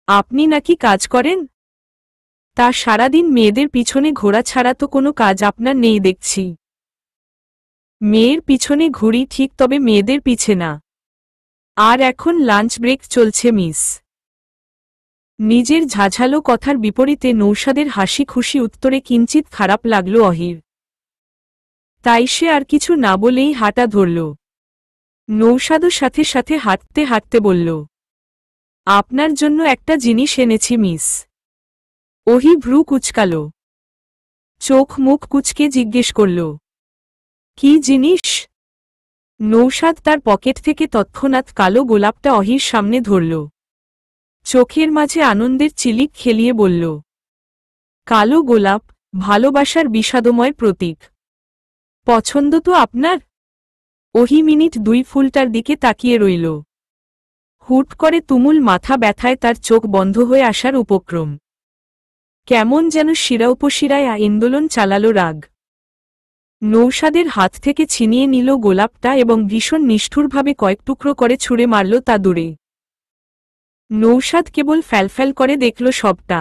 আপনি নাকি কাজ করেন? তা সারাদিন মেয়েদের পিছনে ঘোরা ছাড়া তো কোনো কাজ আপনার নেই দেখছি। মেয়ের পিছনে ঘুরি ঠিক, তবে মেয়েদের পিছে না। আর এখন লাঞ্চ ব্রেক চলছে মিস। নিজের ঝাঝালো কথার বিপরীতে নৌসাদের হাসি খুশি উত্তরে কিঞ্চিত খারাপ লাগল অহির। তাই সে আর কিছু না বলেই হাঁটা ধরল। নৌসাদও সাথে সাথে হাঁটতে হাঁটতে বলল, আপনার জন্য একটা জিনিস এনেছি মিস। ওহি ভ্রু কুচকাল, চোখ মুখ কুচকে জিজ্ঞেস করল, কি জিনিস? নৌসাদ তার পকেট থেকে তৎক্ষণাৎ কালো গোলাপটা অহির সামনে ধরল। চোখের মাঝে আনন্দের চিলিক খেলিয়ে বলল, কালো গোলাপ, ভালোবাসার বিষাদময় প্রতীক। পছন্দ তো আপনার? ওহি মিনিট দুই ফুলটার দিকে তাকিয়ে রইল। হুট করে তুমুল মাথা ব্যথায় তার চোখ বন্ধ হয়ে আসার উপক্রম। কেমন যেন শিরা উপশিরায় আন্দোলন চালালো রাগ। নৌসাদের হাত থেকে ছিনিয়ে নিল গোলাপটা এবং ভীষণ নিষ্ঠুরভাবে কয়েক টুকরো করে ছুঁড়ে মারল তা দূরে। নৌসাদ কেবল ফ্যালফ্যাল করে দেখল সবটা।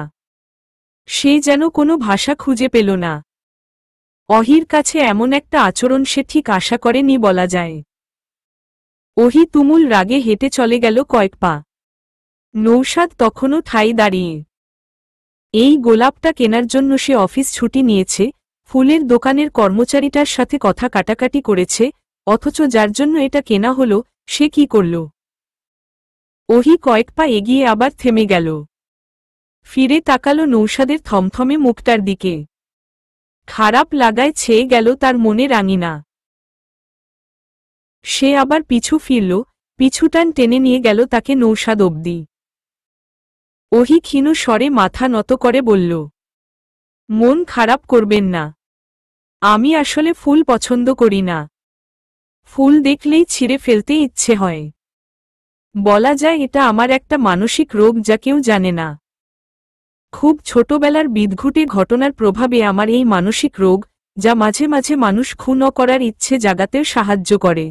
সে যেন কোনো ভাষা খুঁজে পেল না। অহির কাছে এমন একটা আচরণ সে ঠিক আশা করেনি বলা যায়। ওহি তুমুল রাগে হেঁটে চলে গেল কয়েক পা। নৌসাদ তখনও ঠাই দাঁড়িয়ে। এই গোলাপটা কেনার জন্য সে অফিস ছুটি নিয়েছে, ফুলের দোকানের কর্মচারীটার সাথে কথা কাটাকাটি করেছে, অথচ যার জন্য এটা কেনা হলো, সে কি করল? ওহি কয়েক পা এগিয়ে আবার থেমে গেল। ফিরে তাকালো নৌসাদের থমথমে মুখটার দিকে। খারাপ লাগায় ছেয়ে গেল তার মনে রাঙিনা। সে আবার পিছু ফিরল, পিছুটান টেনে নিয়ে গেল তাকে নৌসাদ অবধি। ওহি ক্ষীণ স্বরে মাথা নত করে বলল, মন খারাপ করবেন না। আমি আসলে ফুল পছন্দ করি না। ফুল দেখলেই ছিঁড়ে ফেলতে ইচ্ছে হয়। বলা যায় এটা আমার একটা মানসিক রোগ যা কেউ জানে না। খুব ছোটবেলার বিদঘুটে ঘটনার প্রভাবে আমার এই মানসিক রোগ, যা মাঝে মাঝে মানুষ খুন করার ইচ্ছে জাগাতেও সাহায্য করে।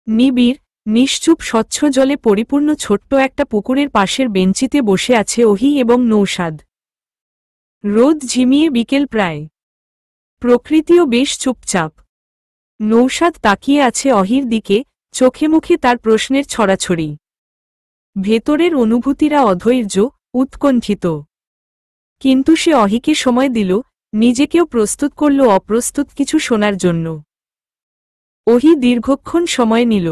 নিবিড়, নিশ্চুপ স্বচ্ছ জলে পরিপূর্ণ ছোট্ট একটা পুকুরের পাশের বেঞ্চিতে বসে আছে অহি এবং নৌশাদ। রোদ ঝিমিয়ে বিকেল প্রায়। প্রকৃতিও বেশ চুপচাপ। নৌশাদ তাকিয়ে আছে অহির দিকে, চোখে মুখে তার প্রশ্নের ছড়াছড়ি। ভেতরের অনুভূতিরা অধৈর্য, উৎকণ্ঠিত। কিন্তু সে অহিকে সময় দিল, নিজেকেও প্রস্তুত করল অপ্রস্তুত কিছু শোনার জন্য। অহি দীর্ঘক্ষণ সময় নিল।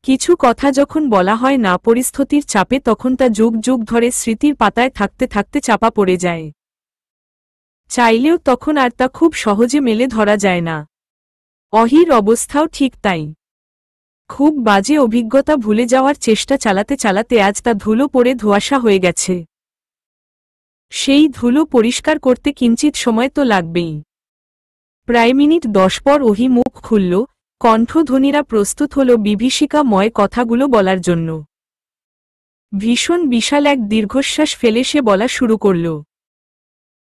কিছু কথা যখন বলা হয় না পরিস্থিতির চাপে, তখন তা যুগ যুগ ধরে স্মৃতির পাতায় থাকতে থাকতে চাপা পড়ে যায়। চাইলেও তখন আর তা খুব সহজে মেলে ধরা যায় না। অহির অবস্থাও ঠিক তাই। খুব বাজে অভিজ্ঞতা ভুলে যাওয়ার চেষ্টা চালাতে চালাতে আজ তা ধুলো পড়ে ধোঁয়াশা হয়ে গেছে। সেই ধুলো পরিষ্কার করতে কিঞ্চিত সময় তো লাগবেই। প্রায় মিনিট 10 পর অহি মুখ খুলল, কণ্ঠধ্বনিরা প্রস্তুত হল বিভীষিকাময় কথাগুলো বলার জন্য। ভীষণ বিশাল এক দীর্ঘশ্বাস ফেলে সে বলা শুরু করল।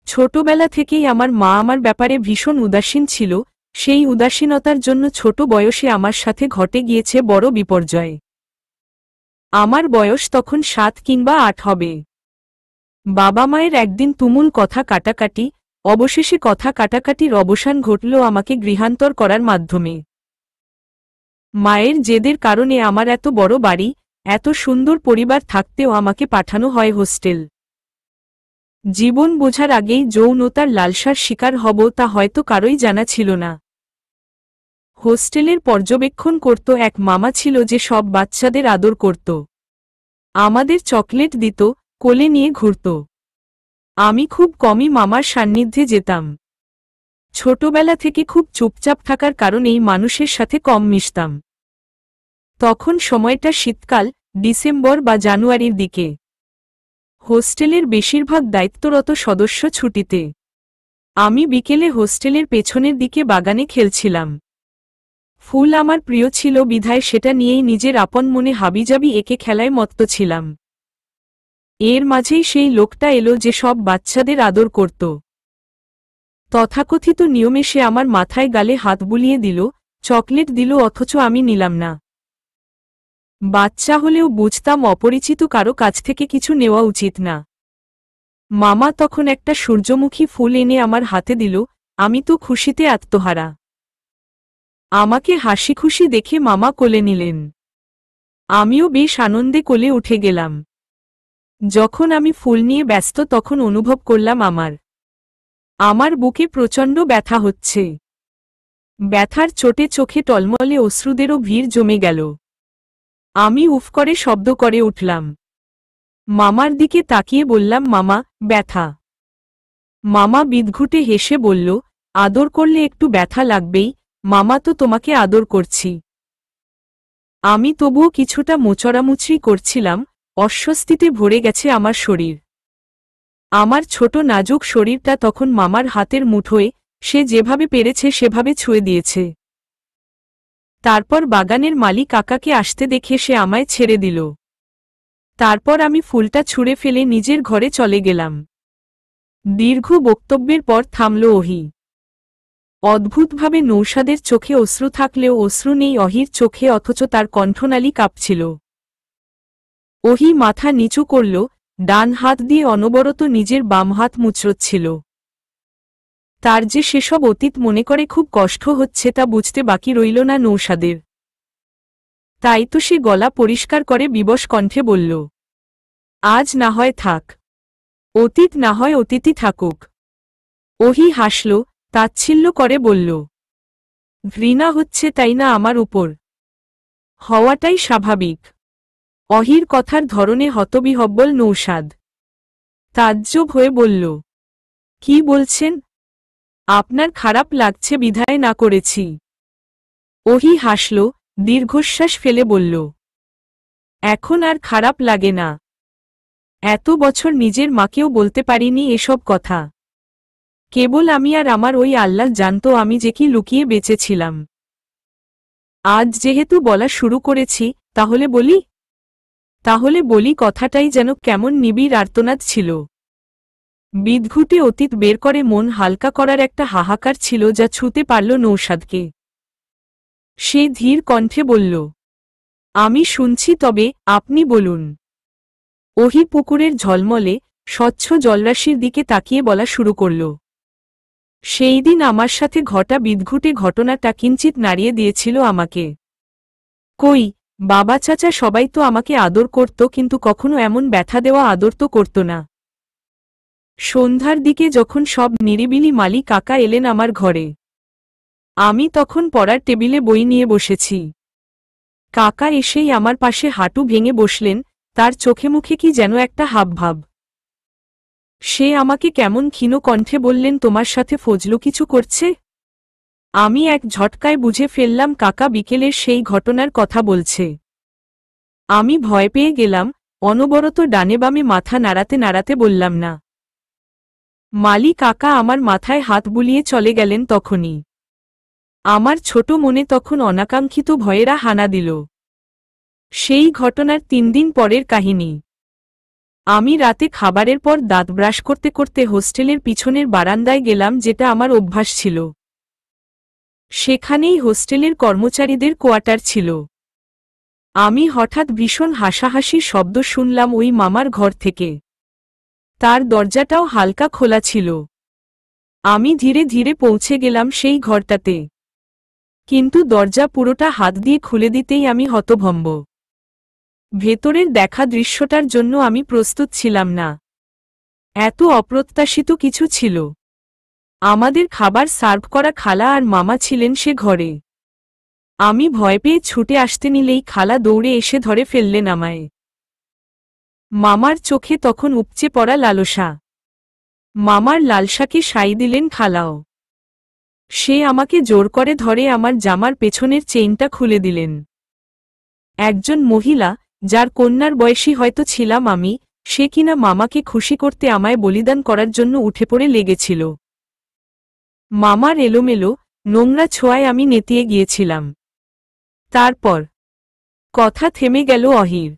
ছোটবেলা থেকেই আমার মা আমার ব্যাপারে ভীষণ উদাসীন ছিল, সেই উদাসীনতার জন্য ছোট বয়সে আমার সাথে ঘটে গিয়েছে বড় বিপর্যয়। আমার বয়স তখন 7 কিংবা 8 হবে। বাবা মায়ের একদিন তুমুল কথা কাটাকাটি, অবশেষে কথা কাটাকাটির অবসান ঘটল আমাকে গৃহান্তর করার মাধ্যমে। মায়ের জেদের কারণে আমার এত বড় বাড়ি, এত সুন্দর পরিবার থাকতেও আমাকে পাঠানো হয় হোস্টেল। জীবন বোঝার আগেই যৌনতার লালসার শিকার হব তা হয়তো কারোই জানা ছিল না। হোস্টেলের পর্যবেক্ষণ করত এক মামা ছিল যে সব বাচ্চাদের আদর করত। আমাদের চকলেট দিত, কোলে নিয়ে ঘুরত। আমি খুব কমই মামার সান্নিধ্যে যেতাম। ছোটবেলা থেকে খুব চুপচাপ থাকার কারণেই মানুষের সাথে কম মিশতাম। তখন সময়টা শীতকাল, ডিসেম্বর বা জানুয়ারির দিকে। হোস্টেলের বেশিরভাগ দায়িত্বরত সদস্য ছুটিতে। আমি বিকেলে হোস্টেলের পেছনের দিকে বাগানে খেলছিলাম। ফুল আমার প্রিয় ছিল বিধায় সেটা নিয়েই নিজের আপন মনে হাবিজাবি একে খেলায় মত্ত ছিলাম। এর মাঝেই সেই লোকটা এলো যে সব বাচ্চাদের আদর করত। তথাকথিত নিয়মে সে আমার মাথায় গালে হাত বুলিয়ে দিল, চকলেট দিল, অথচ আমি নিলাম না। বাচ্চা হলেও বুঝতাম অপরিচিত কারো কাছ থেকে কিছু নেওয়া উচিত না। মামা তখন একটা সূর্যমুখী ফুল এনে আমার হাতে দিল, আমি তো খুশিতে আত্মহারা। আমাকে হাসি খুশি দেখে মামা কোলে নিলেন। আমিও বেশ আনন্দে কোলে উঠে গেলাম। যখন আমি ফুল নিয়ে ব্যস্ত তখন অনুভব করলাম আমার বুকে প্রচণ্ড ব্যথা হচ্ছে। ব্যথার চোটে চোখে টলমলে অশ্রুদেরও ভিড় জমে গেল। আমি উফ করে শব্দ করে উঠলাম। মামার দিকে তাকিয়ে বললাম, মামা, ব্যথা। মামা বিদঘুটে হেসে বলল, আদর করলে একটু ব্যথা লাগবেই, মামা তো তোমাকে আদর করছি। আমি তবুও কিছুটা মোচড়ামুচড়ি করছিলাম, অস্বস্তিতে ভরে গেছে আমার শরীর। আমার ছোট নাজুক শরীরটা তখন মামার হাতের মুঠোয়, সে যেভাবে পেরেছে সেভাবে ছুঁয়ে দিয়েছে। তারপর বাগানের মালি কাকাকে আসতে দেখে সে আমায় ছেড়ে দিল। তারপর আমি ফুলটা ছুঁড়ে ফেলে নিজের ঘরে চলে গেলাম। দীর্ঘ বক্তব্যের পর থামল অহি। অদ্ভুতভাবে নৌশাদের চোখে অশ্রু থাকলেও অশ্রু নেই অহির চোখে, অথচ তার কণ্ঠনালী কাঁপছিল। অহি মাথা নিচু করল, ডান হাত দিয়ে অনবরত নিজের বাম হাত মুচড়োচ্ছিল। তার যে সেসব অতীত মনে করে খুব কষ্ট হচ্ছে তা বুঝতে বাকি রইল না নৌশাদের। তাই তো সে গলা পরিষ্কার করে বিবশ কণ্ঠে বলল, আজ না হয় থাক, অতীত না হয় অতীতই থাকুক। অহি হাসল, তাচ্ছিল্য করে বলল, ঘৃণা হচ্ছে তাই না আমার উপর? হওয়াটাই স্বাভাবিক। অহির কথার ধরনে হতবিহব্বল নৌশাদ। তাজ্জব হয়ে বলল, কি বলছেন? আপনার খারাপ লাগছে বিধায় না করেছি। অহি হাসল, দীর্ঘশ্বাস ফেলে বলল, এখন আর খারাপ লাগে না। এত বছর নিজের মাকেও বলতে পারিনি এসব কথা। কেবল আমি আর আমার ওই আল্লাহ জানত আমি যে কি লুকিয়ে বেঁচেছিলাম। আজ যেহেতু বলা শুরু করেছি, তাহলে বলি কথাটাই যেন কেমন নিবিড় আর্তনাদ ছিল। বিদঘুটে অতীত বের করে মন হালকা করার একটা হাহাকার ছিল যা ছুঁতে পারল নৌশাদকে। সে ধীর কণ্ঠে বলল, আমি শুনছি, তবে আপনি বলুন। ওহি পুকুরের ঝলমলে স্বচ্ছ জলরাশির দিকে তাকিয়ে বলা শুরু করল, সেই দিন আমার সাথে ঘটা বিদঘুটে ঘটনাটা কিঞ্চিত নাড়িয়ে দিয়েছিল আমাকে। কই, বাবা চাচা সবাই তো আমাকে আদর করত, কিন্তু কখনো এমন ব্যথা দেওয়া আদর তো করত না। সন্ধ্যার দিকে যখন সব নিরিবিলি মালি কাকা এলেন আমার ঘরে, আমি তখন পড়ার টেবিলে বই নিয়ে বসেছি। কাকা এসেই আমার পাশে হাঁটু ভেঙে বসলেন, তার চোখে মুখে কি যেন একটা হাবভাব। সে আমাকে কেমন ক্ষীণ কণ্ঠে বললেন, তোমার সাথে ফজলু কিছু করছে? আমি এক ঝটকায় বুঝে ফেললাম কাকা বিকেলের সেই ঘটনার কথা বলছে। আমি ভয় পেয়ে গেলাম, অনবরত ডানে বামে মাথা নাড়াতে নাড়াতে বললাম না। মালি কাকা আমার মাথায় হাত বুলিয়ে চলে গেলেন তখনই। আমার ছোট মনে তখন অনাকাঙ্ক্ষিত ভয়েরা হানা দিল। সেই ঘটনার 3 দিন পরের কাহিনী। আমি রাতে খাবারের পর দাঁত ব্রাশ করতে করতে হোস্টেলের পিছনের বারান্দায় গেলাম, যেটা আমার অভ্যাস ছিল। সেখানেই হোস্টেলের কর্মচারীদের কোয়ার্টার ছিল। আমি হঠাৎ ভীষণ হাসাহাসির শব্দ শুনলাম ওই মামার ঘর থেকে। তার দরজাটাও হালকা খোলা ছিল। আমি ধীরে ধীরে পৌঁছে গেলাম সেই ঘরটাতে, কিন্তু দরজা পুরোটা হাত দিয়ে খুলে দিতেই আমি হতভম্ব। ভেতরের দেখা দৃশ্যটার জন্য আমি প্রস্তুত ছিলাম না। এত অপ্রত্যাশিত কিছু ছিল। আমাদের খাবার সার্ভ করা খালা আর মামা ছিলেন সে ঘরে। আমি ভয় পেয়ে ছুটে আসতে নিলেই খালা দৌড়ে এসে ধরে ফেললেন আমায়। মামার চোখে তখন উপচে পড়া লালসা। মামার লালসাকে সাই দিলেন খালাও। সে আমাকে জোর করে ধরে আমার জামার পেছনের চেইনটা খুলে দিলেন। একজন মহিলা, যার কন্যার বয়সী হয়তো ছিলাম আমি, সে কিনা মামাকে খুশি করতে আমায় বলিদান করার জন্য উঠে পড়ে লেগেছিল। মামার এলোমেলো নোংরা ছোঁয়ায় আমি নেতিয়ে গিয়েছিলাম। তারপর কথা থেমে গেল অহির।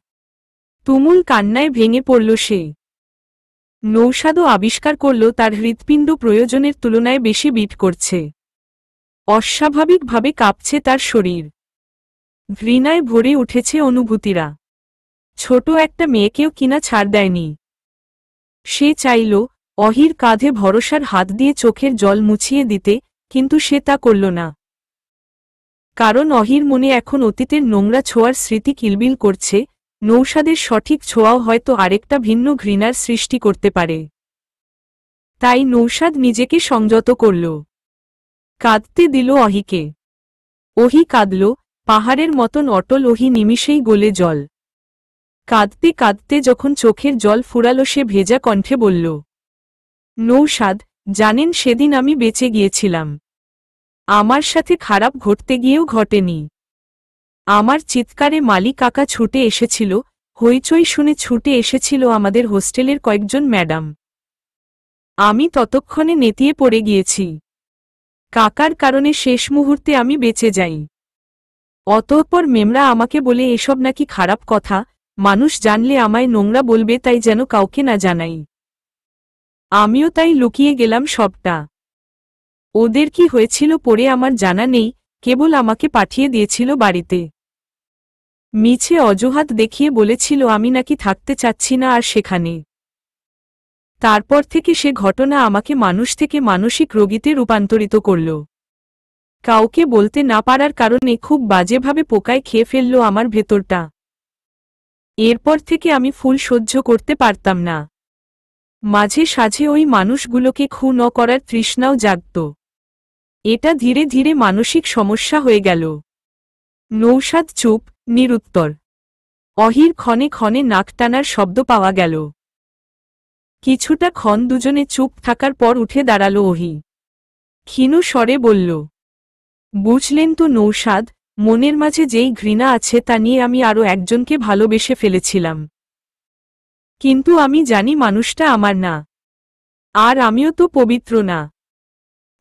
তুমুল কান্নায় ভেঙে পড়ল সে। নৌশাদও আবিষ্কার করল তার হৃৎপিণ্ড প্রয়োজনের তুলনায় বেশি বিট করছে। অস্বাভাবিকভাবে কাঁপছে তার শরীর। ঘৃণায় ভরে উঠেছে অনুভূতিরা। ছোট একটা মেয়েকেও কিনা ছাড় দেয়নি। সে চাইল অহির কাঁধে ভরসার হাত দিয়ে চোখের জল মুছিয়ে দিতে, কিন্তু সে তা করল না। কারণ অহির মনে এখন অতীতের নোংরা ছোঁয়ার স্মৃতি কিলবিল করছে। নৌশাদের সঠিক ছোঁয়াও হয়তো আরেকটা ভিন্ন ঘৃণার সৃষ্টি করতে পারে। তাই নৌশাদ নিজেকে সংযত করল। কাঁদতে দিল অহিকে। ওহি কাঁদল, পাহাড়ের মতন অটল। ওহি নিমিষেই গলে জল। কাঁদতে কাঁদতে যখন চোখের জল ফুরালো, সে ভেজা কণ্ঠে বলল, নৌশাদ, জানেন সেদিন আমি বেঁচে গিয়েছিলাম। আমার সাথে খারাপ ঘটতে গিয়েও ঘটেনি। আমার চিৎকারে মালি কাকা ছুটে এসেছিল, হইচই শুনে ছুটে এসেছিল আমাদের হোস্টেলের কয়েকজন ম্যাডাম। আমি ততক্ষণে নেতিয়ে পড়ে গিয়েছি। কাকার কারণে শেষ মুহূর্তে আমি বেঁচে যাই। অতঃপর মেমরা আমাকে বলে এসব নাকি খারাপ কথা, মানুষ জানলে আমায় নোংরা বলবে, তাই যেন কাউকে না জানাই। আমিও তাই লুকিয়ে গেলাম সবটা। ওদের কি হয়েছিল পরে আমার জানা নেই, কেবল আমাকে পাঠিয়ে দিয়েছিল বাড়িতে। মিছে অজুহাত দেখিয়ে বলেছিল আমি নাকি থাকতে চাচ্ছি না আর সেখানে। তারপর থেকে সে ঘটনা আমাকে মানুষ থেকে মানসিক রোগীতে রূপান্তরিত করল। কাউকে বলতে না পারার কারণে খুব বাজেভাবে পোকায় খেয়ে ফেলল আমার ভেতরটা। এরপর থেকে আমি ফুল সহ্য করতে পারতাম না। মাঝে সাঝে ওই মানুষগুলোকে খুন করার তৃষ্ণাও জাগত। এটা ধীরে ধীরে মানসিক সমস্যা হয়ে গেল। নৌশাদ চুপ, নিরুত্তর। অহির ক্ষণে ক্ষণে নাক টানার শব্দ পাওয়া গেল। কিছুটা ক্ষণ দুজনে চুপ থাকার পর উঠে দাঁড়াল অহি। ক্ষীণ স্বরে বলল, বুঝলেন তো নৌশাদ, মনের মাঝে যেই ঘৃণা আছে তা নিয়ে আমি আরও একজনকে ভালোবেসে ফেলেছিলাম। কিন্তু আমি জানি মানুষটা আমার না। আর আমিও তো পবিত্র না।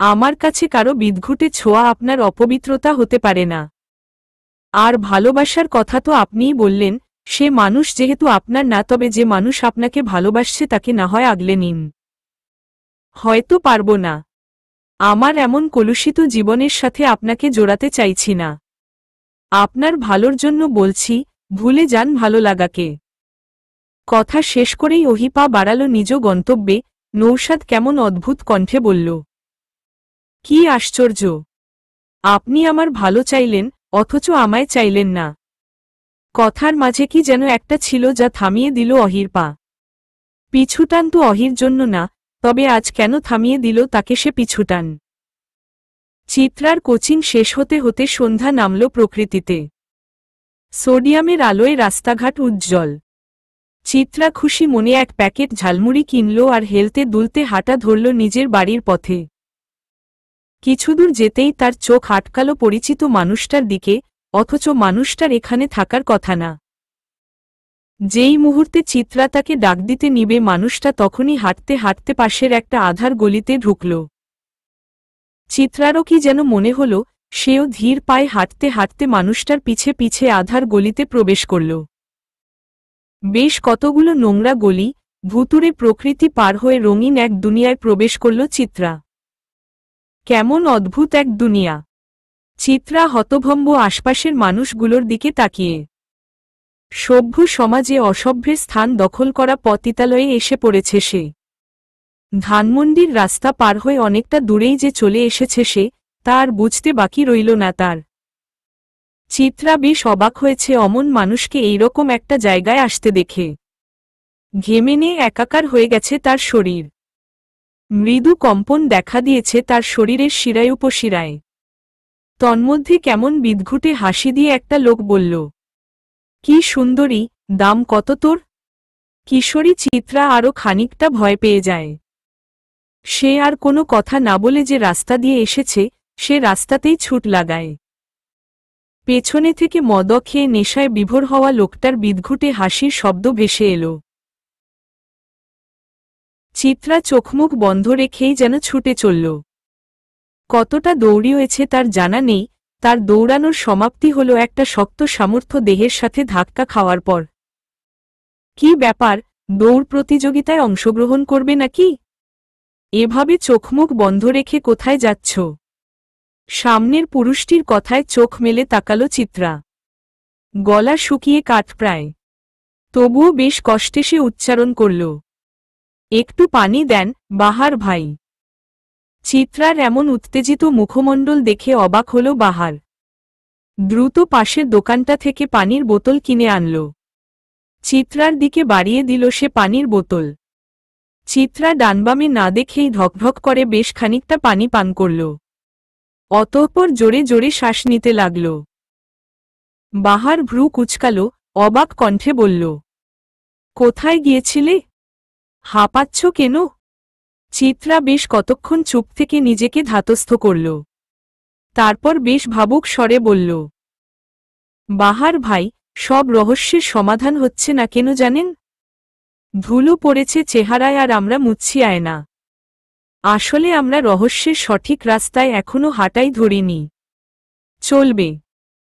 আমার কাছে কারো বিদঘুটে ছোঁয়া আপনার অপবিত্রতা হতে পারে না। আর ভালোবাসার কথা তো আপনিই বললেন, সে মানুষ যেহেতু আপনার না, তবে যে মানুষ আপনাকে ভালোবাসছে তাকে না হয় আগলে নিন। হয়তো পারব না। আমার এমন কলুষিত জীবনের সাথে আপনাকে জোড়াতে চাইছি না। আপনার ভালোর জন্য বলছি, ভুলে যান ভালো লাগাকে। কথা শেষ করেই ওহি পা বাড়ালো নিজ গন্তব্যে। নৌশাদ কেমন অদ্ভুত কণ্ঠে বলল, কি আশ্চর্য! আপনি আমার ভালো চাইলেন, অথচ আমায় চাইলেন না। কথার মাঝে কি যেন একটা ছিল যা থামিয়ে দিল অহির পা। পিছুটান তো অহির জন্য না, তবে আজ কেন থামিয়ে দিল তাকে সে পিছুটান? চিত্রার কোচিং শেষ হতে হতে সন্ধ্যা নামল প্রকৃতিতে। সোডিয়ামের আলোয় রাস্তাঘাট উজ্জ্বল। চিত্রা খুশি মনে এক প্যাকেট ঝালমুড়ি কিনল আর হেলতে দুলতে হাঁটা ধরল নিজের বাড়ির পথে। কিছুদূর যেতেই তার চোখ আটকাল পরিচিত মানুষটার দিকে, অথচ মানুষটার এখানে থাকার কথা না। যেই মুহূর্তে চিত্রা তাকে ডাক দিতে নিবে, মানুষটা তখনই হাঁটতে হাঁটতে পাশের একটা আধার গলিতে ঢুকল। চিত্রারও কি যেন মনে হল, সেও ধীর পায়ে হাঁটতে হাঁটতে মানুষটার পিছে পিছে আধার গলিতে প্রবেশ করল। বেশ কতগুলো নোংরা গলি, ভুতুড়ে প্রকৃতি পার হয়ে রঙিন এক দুনিয়ায় প্রবেশ করল চিত্রা। কেমন অদ্ভুত এক দুনিয়া! চিত্রা হতভম্ব আশপাশের মানুষগুলোর দিকে তাকিয়ে। সভ্য সমাজে অসভ্যের স্থান দখল করা পতিতালয়ে এসে পড়েছে সে। ধানমন্ডির রাস্তা পার হয়ে অনেকটা দূরেই যে চলে এসেছে সে, তা আর বুঝতে বাকি রইল না তার। চিত্রা বেশ অবাক হয়েছে অমন মানুষকে এইরকম একটা জায়গায় আসতে দেখে। ঘেমে নিয়ে একাকার হয়ে গেছে তার শরীর। মৃদু কম্পন দেখা দিয়েছে তার শরীরের শিরায় উপশিরায়। তন্মধ্যে কেমন বিদঘুটে হাসি দিয়ে একটা লোক বলল, কি সুন্দরী, দাম কত তোর? কিশোরী চিত্রা আরও খানিকটা ভয় পেয়ে যায়। সে আর কোনো কথা না বলে যে রাস্তা দিয়ে এসেছে, সে রাস্তাতেই ছুট লাগায়। পেছনে থেকে মদ খেয়ে নেশায় বিভোর হওয়া লোকটার বিদঘুটে হাসির শব্দ ভেসে এলো। চিত্রা চোখমুখ বন্ধ রেখেই যেন ছুটে চলল। কতটা দৌড়িয়েছে তার জানা নেই, তার দৌড়ানোর সমাপ্তি হল একটা শক্ত সামর্থ্য দেহের সাথে ধাক্কা খাওয়ার পর। কি ব্যাপার, দৌড় প্রতিযোগিতায় অংশগ্রহণ করবে নাকি? এভাবে চোখমুখ বন্ধ রেখে কোথায় যাচ্ছ? সামনের পুরুষটির কথায় চোখ মেলে তাকালো চিত্রা। গলা শুকিয়ে কাঠ প্রায়, তবুও বেশ কষ্টে সে উচ্চারণ করল, একটু পানি দেন, বাহার ভাই। চিত্রার এমন উত্তেজিত মুখমণ্ডল দেখে অবাক হল বাহার। দ্রুত পাশের দোকানটা থেকে পানির বোতল কিনে আনল। চিত্রার দিকে বাড়িয়ে দিল সে পানির বোতল। চিত্রা ডানবামে না দেখেই ঢকঢক করে বেশ খানিকটা পানি পান করল। অতঃপর জোরে জোরে শ্বাস নিতে লাগল। বাহার ভ্রু কুঁচকাল, অবাক কণ্ঠে বলল, কোথায় গিয়েছিলে? হাঁপাচ্ছ কেন? চিত্রা বেশ কতক্ষণ চুপ থেকে নিজেকে ধাতস্থ করল। তারপর বেশ ভাবুক স্বরে বলল, বাহার ভাই, সব রহস্যের সমাধান হচ্ছে না কেন জানেন? ধুলো পড়েছে চেহারায় আর আমরা মুচ্ছি আয়না। আসলে আমরা রহস্যের সঠিক রাস্তায় এখনো হাঁটাই ধরিনি। চলবে।